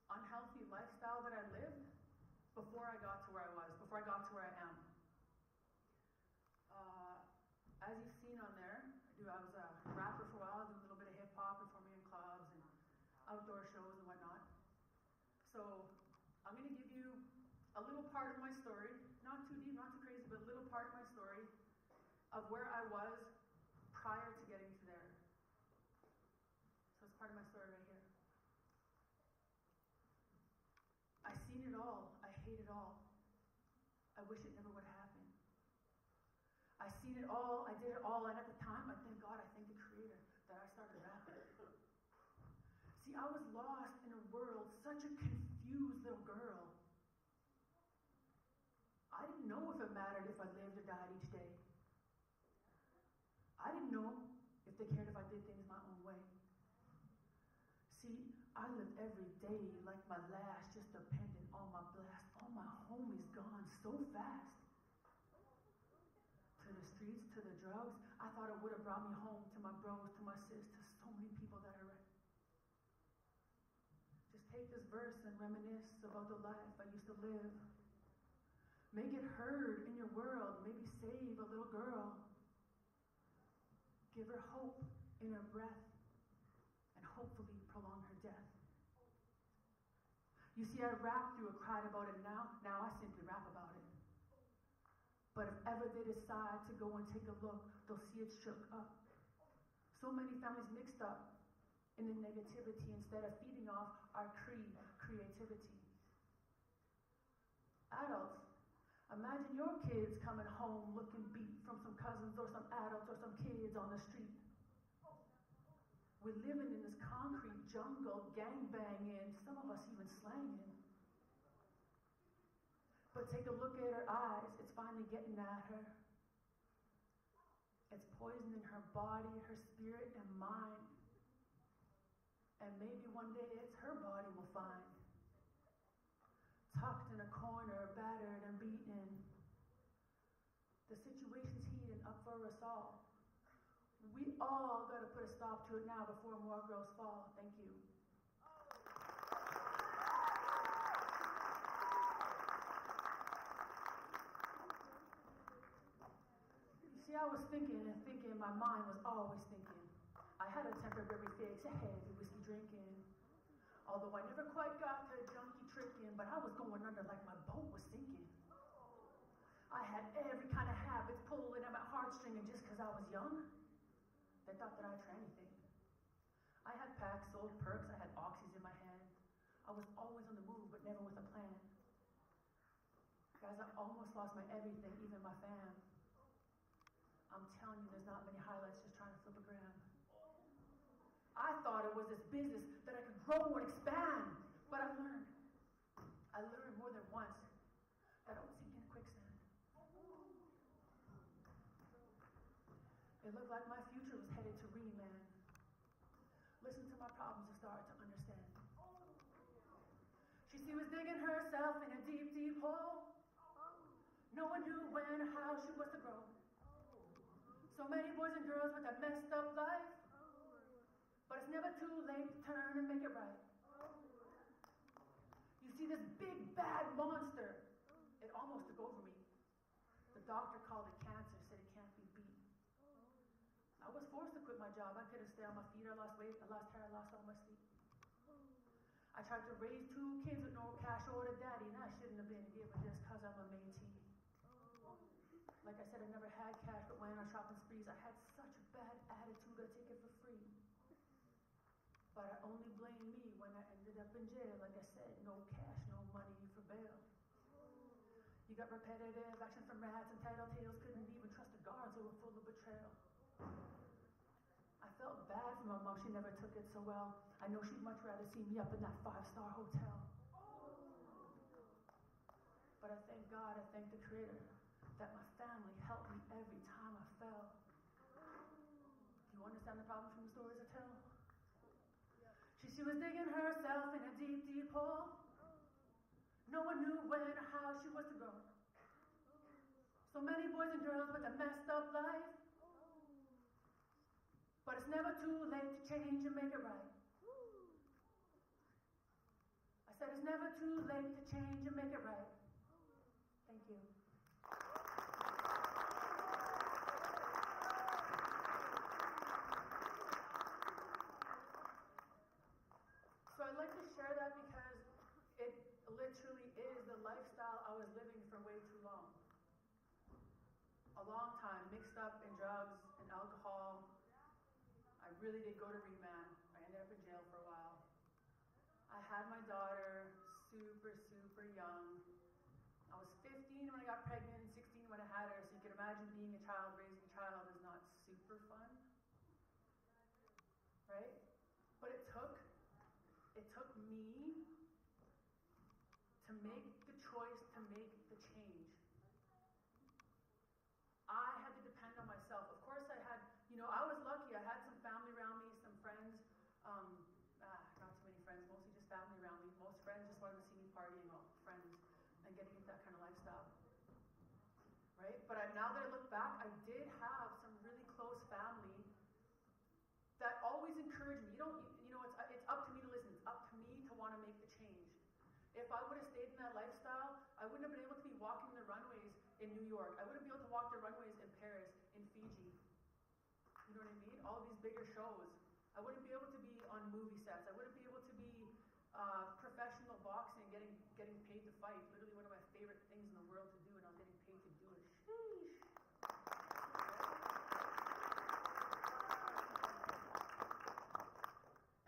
unhealthy lifestyle that I lived before I got to where I was, before I got to where I am. As you've seen on there, I was a rapper for a while, doing a little bit of hip hop, performing in clubs and outdoor shows and whatnot. So I'm going to give you a little part of my story, not too deep, not too crazy, but a little part of my story of where I was prior to getting to there. So it's part of my story right here. I seen it all. I hate it all. I wish it never would happen. I seen it all. I did it all. And at the time, I thank God, I thank the Creator that I started rapping. See, I was lost in a world, such a confused little girl. I didn't know if it mattered if I lived or died each day. I didn't know if they cared if I did things my own way. See, I lived every day like my last, just dependent on my blast. All my homies gone so fast. To the streets, to the drugs. I thought it would have brought me home to my bros, to my sis, to so many people that I read. Just take this verse and reminisce about the life I used to live. Make it heard in your world. Maybe save a little girl. Give her hope in her breath and hopefully prolong her death. You see, I rapped through it, cried about it. Now I simply rap about it. But if ever they decide to go and take a look, they'll see it shook up. So many families mixed up in the negativity instead of feeding off our creativity. Adults, imagine your kids coming home looking beat from some cousins or some adults or some kids on the street. We're living in this concrete jungle, gangbanging, some of us even slanging. But take a look at her eyes, it's finally getting at her. It's poisoning her body, her spirit, and mind. And maybe one day it's her body we'll find. Tucked in a corner, battered and beaten. The situation's heating up for us all. We all gotta put a stop to it now before more girls fall. Thank you. See, I was thinking and thinking, my mind was always thinking. I had a temporary fix, a heavy whiskey drinking. Although I never quite got to junkie tricking, but I was going under like my boat was sinking. I had every kind of habits pulling at my heartstring, and just because I was young, they thought that I'd try anything. I had packs, sold perks, I had oxys in my hand. I was always on the move, but never with a plan. Guys, I almost lost my everything, even my fam. I'm telling you, there's not many highlights just trying to flip a gram. I thought it was this business that I could grow and expand, but I learned more than once that I was sinking in quicksand. It looked like my future was headed to remand. Listen to my problems and start to understand. She was digging herself in a deep, deep hole. No one knew when or how she was to grow. So many boys and girls with a messed up life. But it's never too late to turn and make it right. You see this big bad monster. It almost took over me. The doctor called it cancer, said it can't be beat. I was forced to quit my job. I couldn't stay on my feet. I lost weight, I lost hair, I lost all my sleep. I tried to raise 2 kids with no cash or a daddy, and I shouldn't have been given just because I'm a Métis. Like I said, I never had cash, but went on shopping sprees. I had such a bad attitude, I take it for free. But I only blame me when I ended up in jail. Like I said, no cash, no money for bail. You got repetitive action from rats and tattletales. Couldn't even trust the guards, they were full of betrayal. I felt bad for my mom, she never took it so well. I know she'd much rather see me up in that 5-star hotel. But I thank God, I thank the Creator, that my family helped me every time I fell. Do you understand understand the problem from the stories I tell. She was digging herself in a deep, deep hole. No one knew when or how she was to go. So many boys and girls with a messed up life. But it's never too late to change and make it right. I said it's never too late to change and make it right. Thank you. So I'd like to share that because it literally is the lifestyle I was living for way too long. A long time, mixed up in drugs and alcohol. I really did go to remand. I ended up in jail for a while. I had my daughter super, super young. I was 15 when I got pregnant, 16 when I had her, so you can imagine being a child, raising a child is not super fun. Right? But it took me to make the choice, to make the change. I had to depend on myself. Of course I had, I was lucky. I had some family around me, some friends. Not too many friends, mostly just family around me. Most friends just wanted to see me partying, friends, and getting into that kind of lifestyle. Right? But now that I look back, I did have some really close family that always encouraged me. It's up to me to listen. It's up to me to want to make the change. If I would have stayed in that lifestyle, I wouldn't have been able to be walking the runways in New York. I wouldn't be able to walk the runways in Paris, in Fiji. You know what I mean? All these bigger shows. I wouldn't be able to be on movie sets. I wouldn't be able to be professional boxing, getting paid to fight. Literally one of my favorite things in the world to do, and I was getting paid to do it. Sheesh.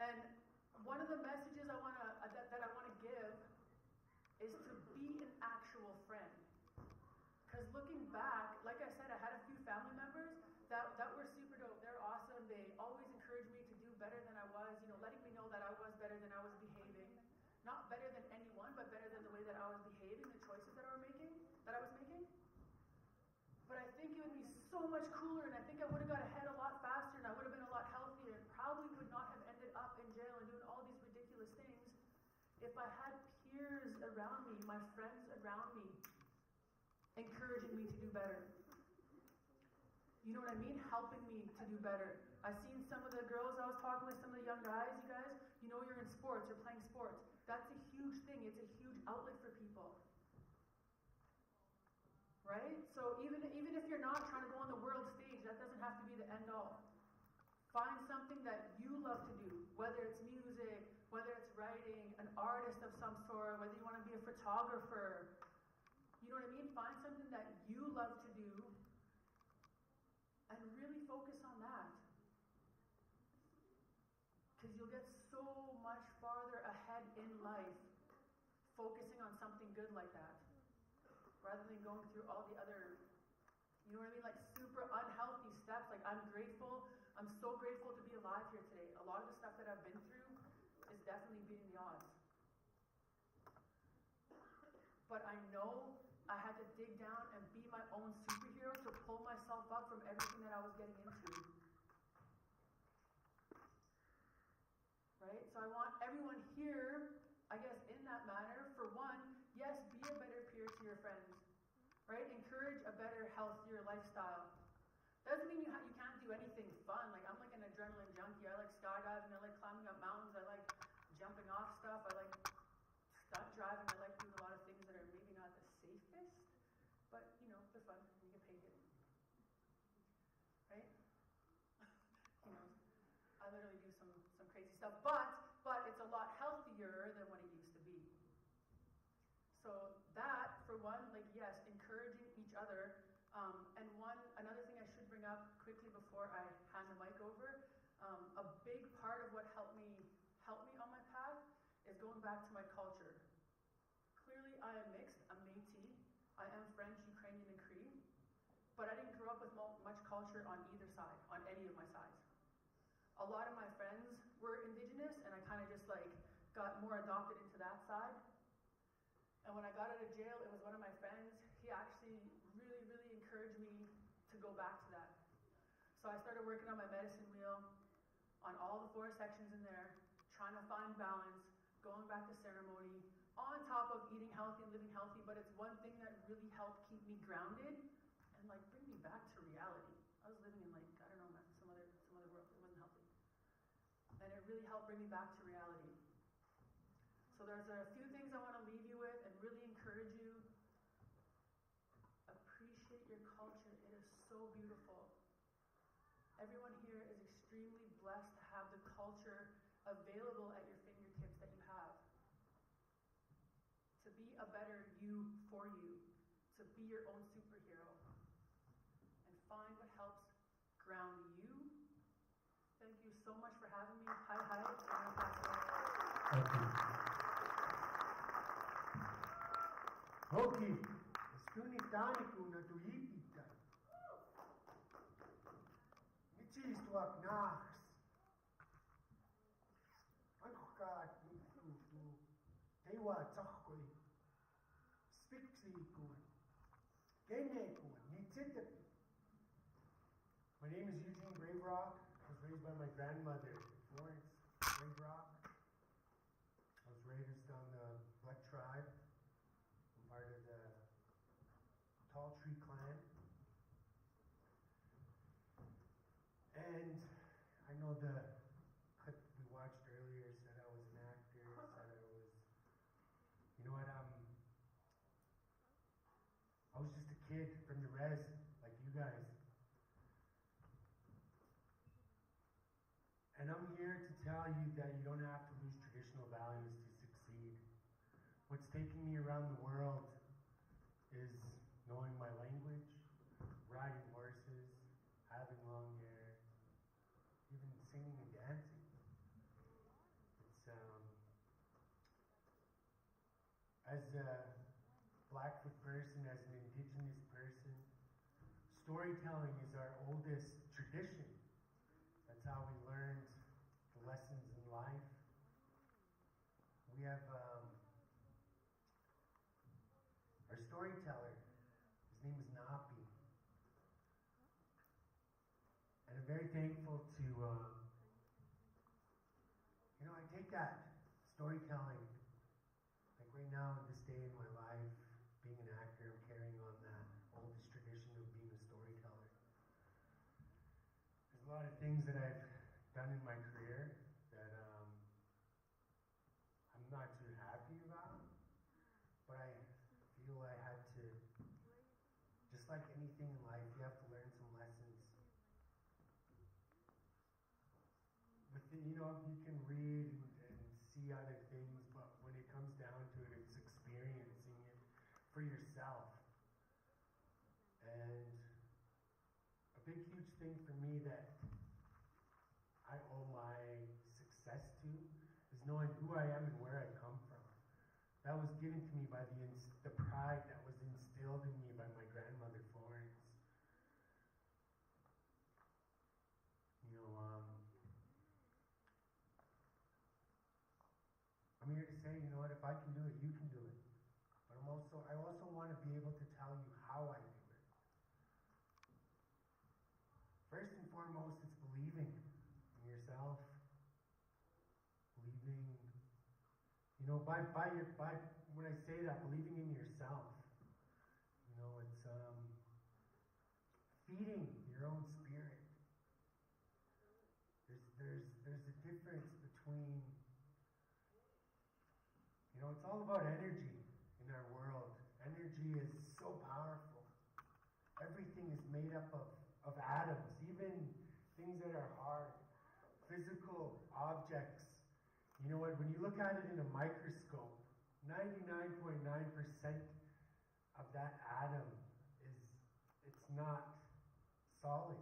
And one of the messages that I want to give is to be an actual friend. Because looking back, like I said, I had a few family members that were super dope. They're awesome. They always encouraged me to do better than I was, letting me know that I was better than I was behaving. Not better than anyone, but better than the way that I was behaving, the choices that I was making. But I think it would be so much cooler, and I think I would have got ahead a lot faster, and I would have been a lot healthier, and probably would not have ended up in jail and doing all these ridiculous things if I had peers around me, my friends around me, encouraging me to do better. You know what I mean? Helping me to do better. I've seen some of the girls I was talking with, some of the young guys, you guys, you're in sports, you're playing sports. That's a huge thing. It's a huge outlet for people. Right? So even if you're not trying to go on the world stage, that doesn't have to be the end all. Find something that you love to do, whether it's music, whether it's writing, an artist of some sort, whether you want to be a photographer. You know what I mean? Find something that you love to do and really focus on that. Because you'll get so much farther ahead in life focusing on something good like that, rather than going through all the other, like super unhealthy steps. Like I'm so grateful to be alive here today. A lot of the stuff that I've been through is definitely beating the odds. But I know I had to dig down and be my own superhero to pull myself up from everything that I was getting into. Right? So I want everyone here, I guess, in that manner, for one, yes, be a better peer to your friends. Right? Encourage a better, healthier lifestyle. Doesn't mean you can't do anything fun. Like, I'm like an adrenaline junkie. I like skydiving. I like climbing up mountains. I like jumping off stuff. I like stunt driving. I like doing a lot of things that are maybe not the safest, but, they're fun. You get paid good. Right? I literally do some crazy stuff, but it's a lot healthier than what it used to be. So that, for one, yes, encouraging each other. And another thing I should bring up quickly before I hand the mic over, a big part of what helped me on my path is going back to my culture. Clearly, I am mixed. I'm Métis. I am French, Ukrainian, and Cree. But I didn't grow up with much culture on either side, on any of my sides. A lot of my friends were Indigenous, and I kind of just got more adopted into that side. And when I got out of jail, it was one of my friends. He actually really, really encouraged me to go back to that. So I started working on my medicine wheel. on all the 4 sections in there, trying to find balance, going back to ceremony, on top of eating healthy and living healthy, but it's one thing that really helped keep me grounded and like bring me back to reality. I was living in like, I don't know, some other world. It wasn't healthy. And it really helped bring me back to reality. So there's a few things I want to leave you with and really encourage you. Appreciate your culture. It is so beautiful. Everyone here is extremely blessed to have the culture available at your fingertips that you have. To be a better you for you. To be your own superhero. And find what helps ground you. Thank you so much for having me. Hi, hi. I'm gonna pass it on. Okay, skuni taniku na tuipita. Michis tuak naks. Anhukaat tu tewa tsakoi. Spiksi kun. Kene kun. Nitsitapi. My name is Eugene Graverock. I was raised by my grandmother, Florence Graverock. I was raised on the Black tribe. I'm part of the Tall Tree Clan. And I know the clip we watched earlier said I was an actor, said I was, you know what, I was just a kid from the res, like you guys. And I'm here to tell you that you don't have to lose traditional values to succeed. What's taking me around the world is knowing my language, riding horses, having long hair, even singing and dancing. It's, as a Blackfoot person, as an Indigenous person, storytelling is our oldest tradition. That's how we learned the lessons in life. We have our storyteller. His name is Napi. And I'm very thankful to, I take that storytelling, like right now in this day in my life, being an actor, I'm carrying on that oldest tradition of being a storyteller. There's a lot of things that I've done in my career that I'm not too happy about, but I feel I had to, just like anything in life, you have to learn some lessons. You can read and see other things, but when it comes down to it, it's experiencing it for yourself. And a big, huge thing for me that I owe my success to is knowing who I am and where I come from. That was given to me by the pride that was instilled in me by my grandmother, Florence. I'm here to say, you know what, if I can do it, you can do it. But I also want to be able to tell you how I do it. First and foremost, it's believing in yourself. Believing, when I say that, believing in yourself. It's feeding your own spirit. There's a difference between, it's all about energy in our world. Energy is so powerful. Everything is made up of atoms, even things that are hard, physical objects. You know what, when you look at it in a microscope, 99.9% of that atom it's not solid.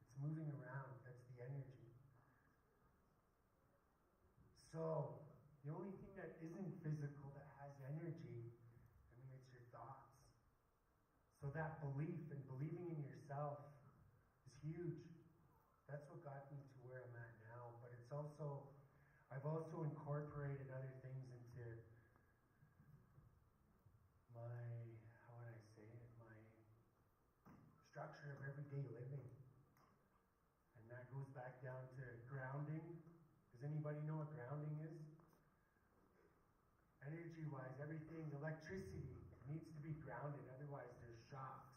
It's moving around. That's the energy. So, the only thing that isn't physical that has energy, it's your thoughts. So that belief and believing in yourself is huge. That's what got me to where I'm at now. But I've also incorporated other things into my structure of everyday living. And that goes back back down to grounding. Does anybody know what grounding is? Energy-wise, everything, electricity needs to be grounded, otherwise there's shocks.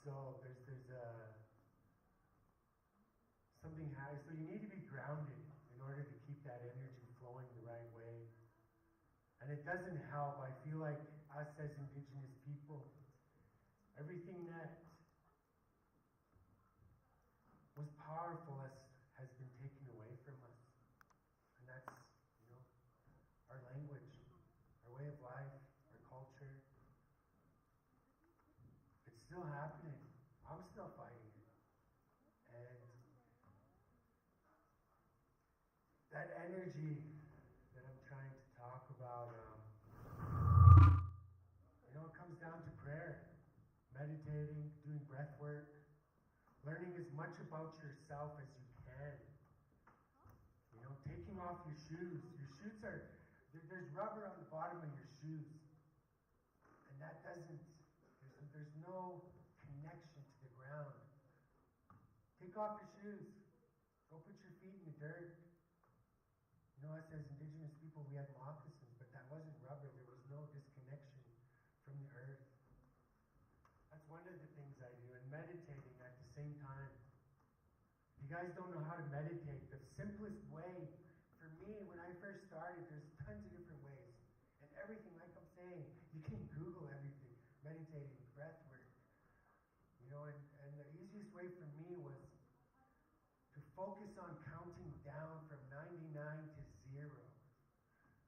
So there's something high. So you need to be grounded in order to keep that energy flowing the right way. And it doesn't help. I feel like us as Indigenous people, everything that was powerful has been taken away from us. And that's, our language, our way of life, our culture. It's still happening. I'm still fighting it. And that energy that I'm trying to talk about, it comes down to prayer, meditating, doing breath work, learning as much about yourself as you can. Taking off your shoes. Your shoes there's rubber on the bottom of your shoes. And that there's no connection to the ground. Take off your shoes. Go put your feet in the dirt. Us as Indigenous people, we had moccasins, but that wasn't rubber. There was no disconnection from the earth. That's one of the things I do, and meditating at the same time. If you guys don't know how to meditate, the simplest way, for me, when I first started, there's tons of different ways. And everything, like I'm saying, you can Google everything. Meditating, breath work. And the easiest way for me was to focus on counting down from 99 to 0.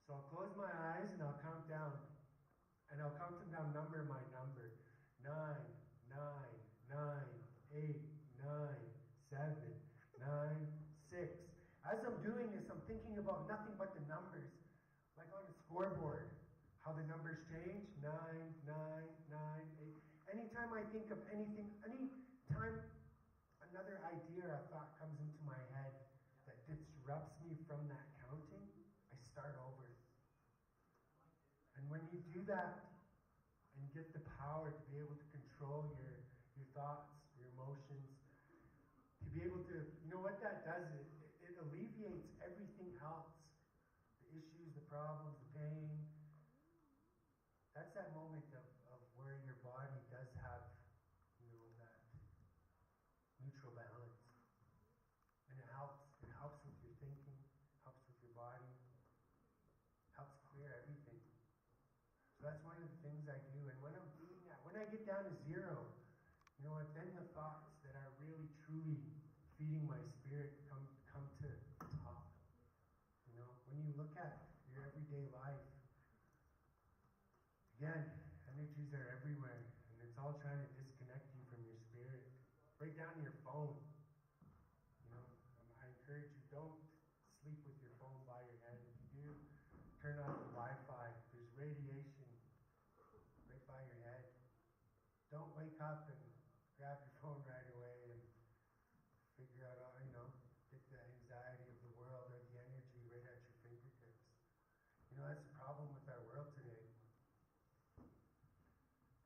So I'll close my eyes and I'll count down. And I'll count them down number by number. 9, 9, 9, 8, 9, 7, 9, 6. As I'm doing this, I'm thinking about nothing but the numbers. Like on a scoreboard, how the numbers change. 9, 9, 9, 8. Anytime I think of anything, anytime another idea or thought comes into my head that disrupts me from that counting, I start over. And when you do that and get the power to be able to control your thoughts, your emotions, to be able to, what that does, it alleviates everything else. The issues, the problems, the pain. That's that moment of where your body does have, that neutral balance. And it helps. It helps with your thinking, helps with your body, helps clear everything. So that's one of the things I do. And when I'm doing that, when I get down to 0, then the thoughts that are really, truly feeding my spirit come to top. When you look at your everyday life, again, energies are everywhere, and it's all trying to disconnect you from your spirit. Break down your phone. I encourage you, don't sleep with your phone by your head. If you do, turn off the Wi-Fi. There's radiation right by your head. Don't wake up and grab your phone right away and figure out, get the anxiety of the world or the energy right at your fingertips. That's the problem with our world today.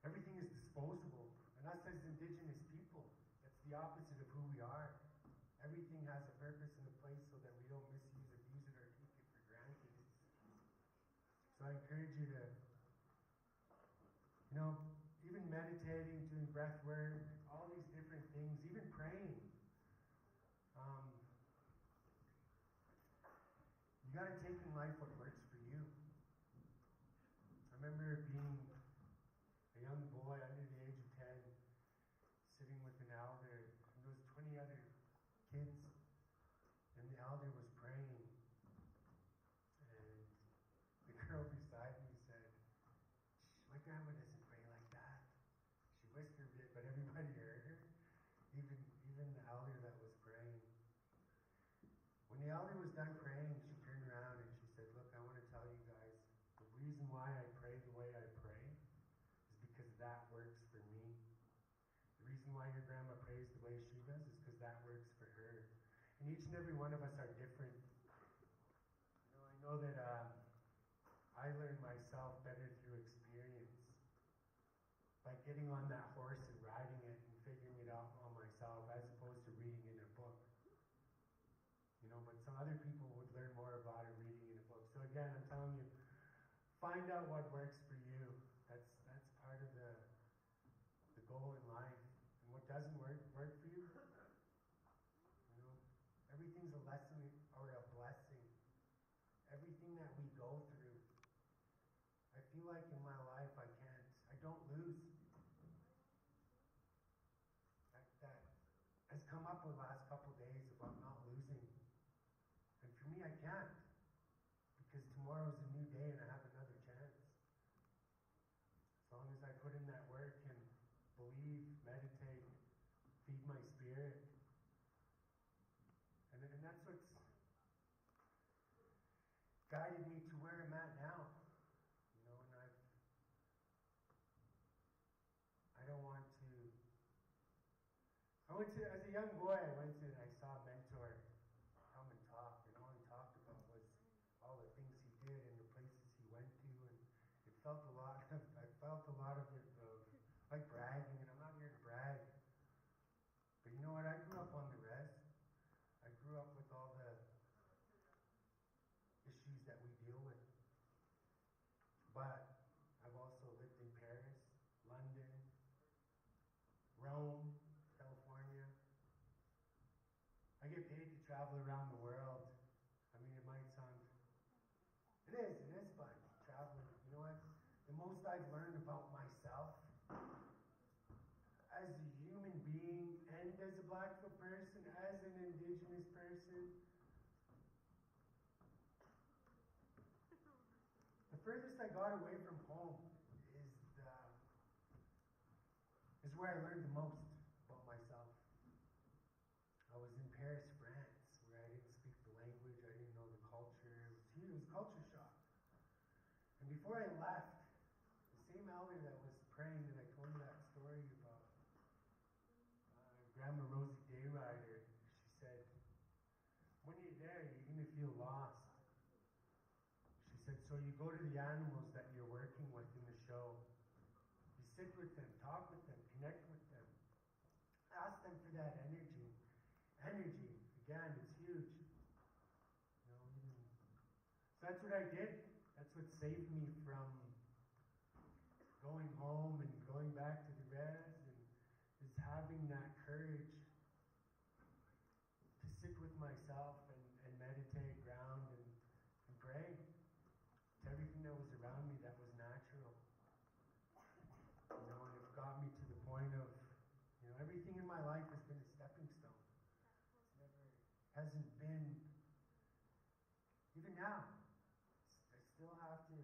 Everything is disposable. And us as Indigenous people, that's the opposite of who we are. Everything has a purpose and a place so that we don't misuse, abuse it, or take it for granted. So I encourage you to, even meditating, doing breath work, all these different things, even praying. You got to take in life what works for you. I remember being a young boy under the age of 10, sitting with an elder, and there was 20 other kids, and the elder was praying, and the girl beside me said, "My grandma doesn't pray like that." She whispered it, but everybody heard her, even the elder that was praying. When the elder was done praying, she turned around and she said, "Look, I want to tell you guys, the reason why I pray the way I pray is because that works for me. The reason why your grandma prays the way she does is because that works for her. And each and every one of us are different. I know that I learned myself better through experience. By getting on that horse and riding it and figuring it out on myself as opposed to reading in a book. other people would learn more about it reading in a book. So again, I'm telling you, find out what works for you. That's part of the goal in life. And what doesn't work for you, you know, everything's a lesson or a blessing. Everything that we go through. I feel like in my life I don't lose. That has come up the last couple days about not losing. And for me, I can't. Because tomorrow's a new day and I have another chance. As long as I put in that work and believe, meditate, feed my spirit. And that's what's guided me to where I'm at now. You know, and I don't want to. As a young boy, I went to and I saw a mentor come and talk, and all he talked about was all the things he did and the places he went to, and I felt a lot of it like bragging, and I'm not here to brag. But you know what? I grew up on the res. I grew up with all the issues that we deal with. But I've also lived in Paris, London, Rome, California. I get paid to travel around the world. I mean, it might sound... It is fun, traveling. You know what? The most I've learned about myself as a human being and as a Blackfoot person, as an Indigenous person, the furthest I got away from home is where I learned the most about myself. I was in Paris, France, where I didn't speak the language, I didn't know the culture. It was culture shock. And before I left, the same elder that was praying that I told you that story about, Grandma Rosie Dayrider, she said, when you're there, you're going to feel lost. She said, so you go to the animals that you're working with in the show. You sit with them, talk with them, connect with them. Ask them for that energy. Energy, again, it's huge. You know, so that's what I did. That's what saved me from going home and going back to the res, and is having that courage to sit with myself and meditate, ground, and pray to everything that was around me that was natural. You know, and it got me to the point of, you know, everything in my life has been a stepping stone. Hasn't been, even now, I still have to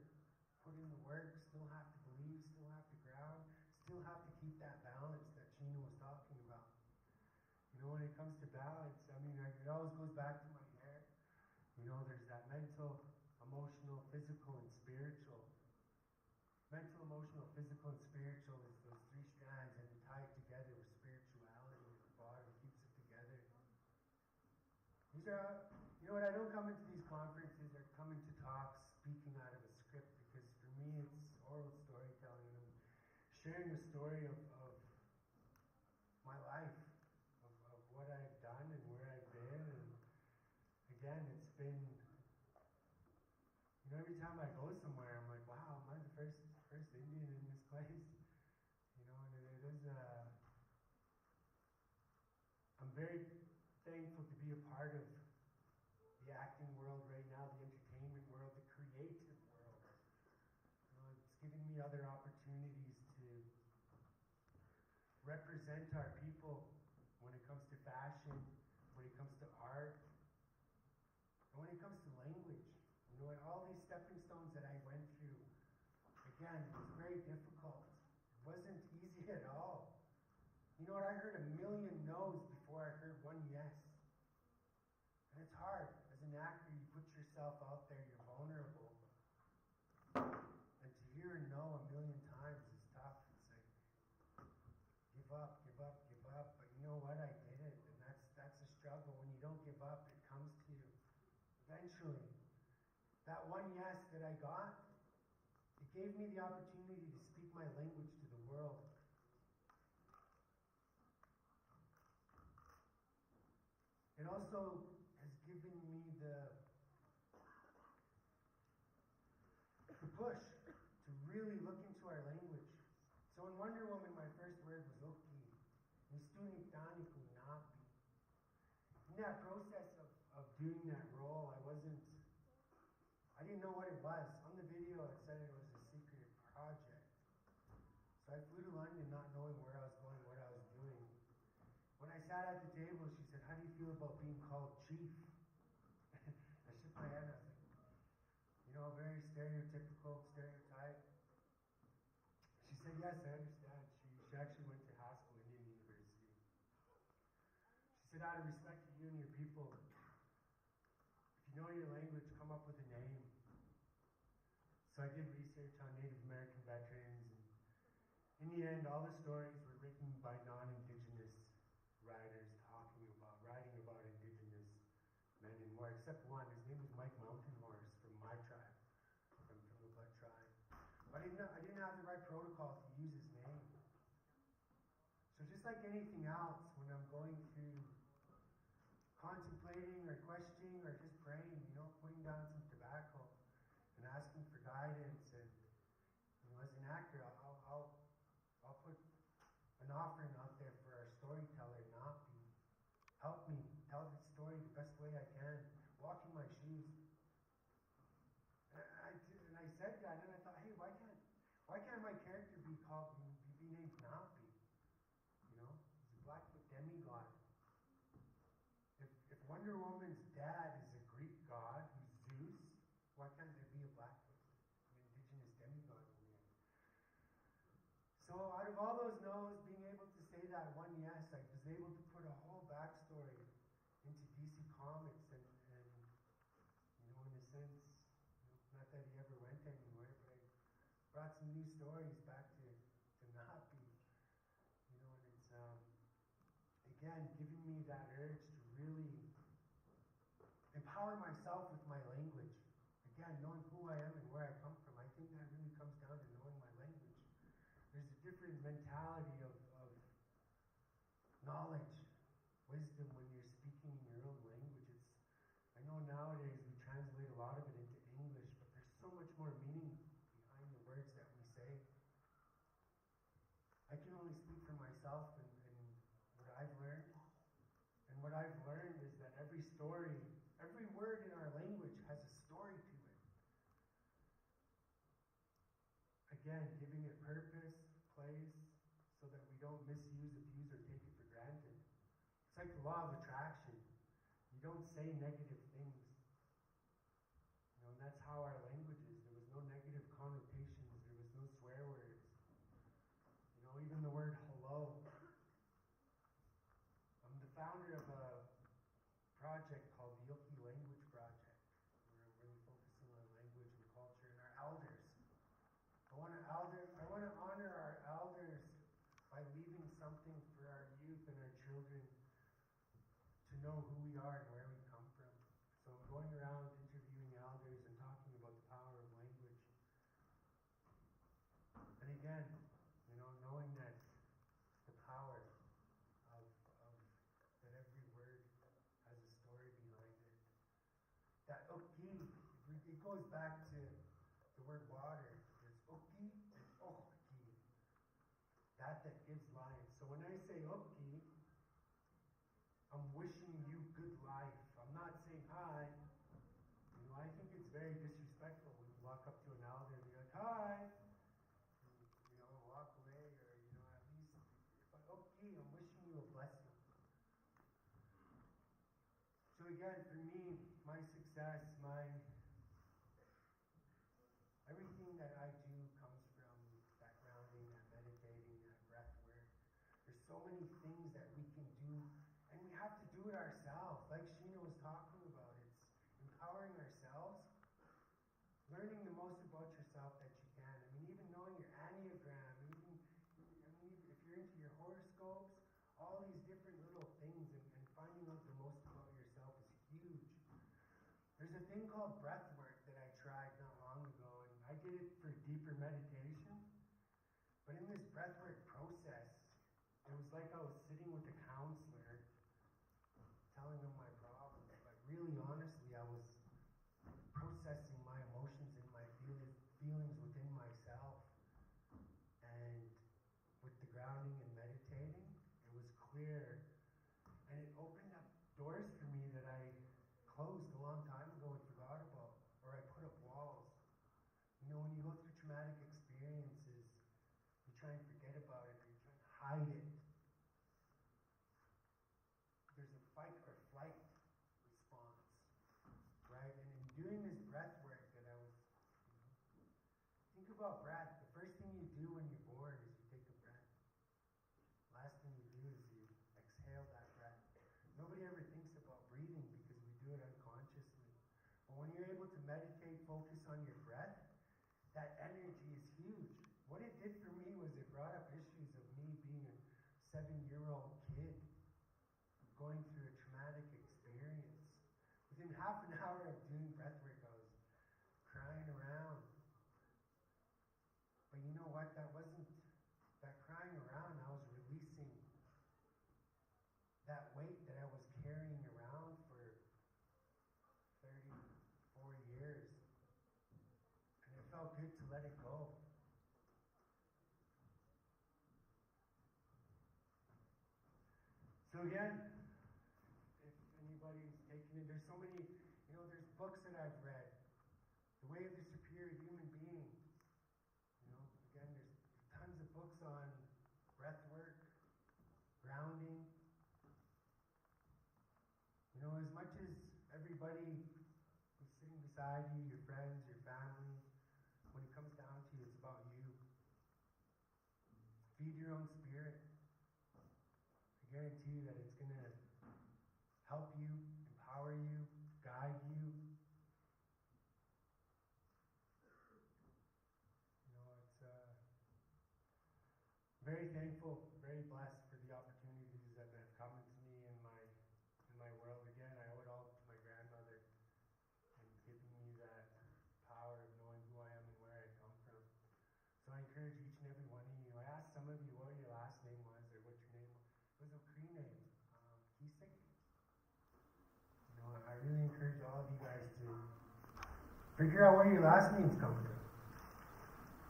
put in the work, still have to believe, still have to ground, still have to keep that balance that Sheena was talking about. You know, when it comes to balance, I mean, it always goes back to my hair. You know, there's that mental, emotional, physical, and spiritual. Mental, emotional, physical, and spiritual is those three strands, and tied together with spirituality at the bottom, keeps it together. These are, you know what, I don't come into these conferences or come into talks speaking out of a script, because for me it's oral storytelling, and I'm sharing the story of my life, of what I've done and where I've been, and again, it's been, you know, every time I go somewhere, I'm like, wow, am I the first Indian in this place? You know, and it is, I'm very thankful to be a part of the acting world right now, the entertainment world, the creative world. You know, it's giving me other opportunities to represent our people when it comes to fashion, when it comes to art, and when it comes to language. You know, and all these stepping stones that I went through, again, it was very difficult. It wasn't easy at all. You know what, I heard a million no's before I heard one yes. And it's hard. As an actor, you put yourself out there, you're vulnerable. And to hear a no a million times is tough. It's like, give up, give up, give up. But you know what, I did it. And that's a struggle. When you don't give up, it comes to you. Eventually, that one yes that I got, it gave me the opportunity to speak my language to the world. It also has given me the push to really look into our language. So in Wonder Woman, my first word was Oki. Mistuni Taniku Napi. In that process of doing that role, I didn't know what it was. On the video, it said it was a secret project. So I flew to London not knowing where I was going, what I was doing. When I sat at the table, she said, "How do you feel about being called chief?" I shook my head and I was like, very stereotypical, stereotype. She said, "Yes, I understand." She actually went to Haskell Indian University. She said, "Out of respect for you and your people, if you know your language, come up with a name." So I did research on Native American veterans, and in the end, all the stories were written by non-Indigenous writers writing about Indigenous men and more, except one. His name was Mike Mountain Horse from my tribe, from the Blood tribe. But I didn't have the right protocol to use his name. So just like anything else, when I'm going through contemplating or questioning or just praying, putting down some tobacco and asking for guidance, and as an actor, I'll put an offering out there for our storyteller, Napi. Help me tell the story the best way I can. Walk in my shoes. And I said that, and I thought, hey, why can't my character be named Napi? He's a Blackfoot demigod. If Wonder Woman's dad is a Greek god who's Zeus, why can't there be a Blackfoot, an Indigenous demigod in there? So out of all those no's, being able to say that one yes, I was able to put a whole backstory into DC Comics, and in a sense, not that he ever went anywhere, but I brought some new stories back to Napi, and it's again giving me that urge to really empower myself with my language. Again, knowing who I am and where I come from, I think that really comes down to knowing my language. There's a different mentality of knowledge, wisdom when you're speaking in your own language. I know nowadays we translate a lot of it into English, but there's so much more meaning behind the words that we say. I can only speak for myself and what I've learned. And what I've learned is that every story, every word in our language has a story to it. Again, giving it purpose, place, so that we don't misuse, abuse, or take it for granted. It's like the law of attraction. You don't say negative things. And that's how our language is. There was no negative connotations. There was no swear words. Even the word hello. I'm the founder of a project called the Yoki Language Project, where I'm really focusing on language and culture and our elders. I want to honor our elders by leaving something for our youth and our children to know who we are and where we come from. So I'm going around interviewing elders and talking about the power of language. And again, knowing that the power of that every word has a story behind it. That Oki, it goes back to the word water. There's Oki and Oki. That gives life. So when I say Oki, I'm wishing you good life. I'm not saying hi. I think it's very disrespectful when you walk up to an elder and be like, hi. And, walk away, or, at least, if I'm wishing you a blessing. So again, for me, my success, everything that I do comes from that grounding, that meditating, that breath work. There's so many things that we can do, and we have to do it ourselves. Like Sheena was talking about, it's empowering ourselves, learning the most about yourself that you can. Even knowing your Enneagram, if you're into your horoscopes, all these different little things, and finding out the most about yourself is huge. There's a thing called breath work that I tried not long ago, and I did it for deeper meditation. But in this breath work process, it was like I was sitting with a counselor, telling them my problems, but really about breath. The first thing you do when you're born is you take a breath. Last thing you do is you exhale that breath. Nobody ever thinks about breathing because we do it unconsciously. But when you're able to meditate, focus on your breath, that energy is huge. What it did for me was it brought up issues of me being a 7-year-old kid going through a traumatic experience. Within half an hour of doing breath work, I was crying around. But you know what? That crying around, I was releasing that weight that I was carrying around for 34 years. And it felt good to let it go. So again, if anybody's taking it, there's so many, there's books that I've read. The Way of the Superior Human Being. Again, there's tons of books on breath work, grounding. As much as everybody who's sitting beside you, your friends, your family, when it comes down to you, it's about you. Feed your own spirit. I guarantee you that it's going to help you, empower you, guide you. Very thankful, very blessed for the opportunities that have come to me in my world. Again, I owe it all to my grandmother and giving me that power of knowing who I am and where I come from. So I encourage each and every one of you. I asked some of you what your last name was or what your name was. It was Okrine, Kisik. I really encourage all of you guys to figure out where your last names come from.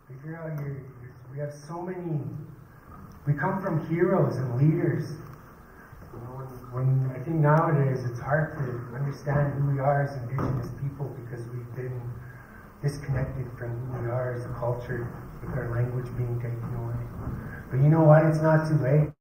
Figure out we have so many. We come from heroes and leaders. When I think nowadays it's hard to understand who we are as Indigenous people because we've been disconnected from who we are as a culture with our language being taken away. But you know what? It's not too late.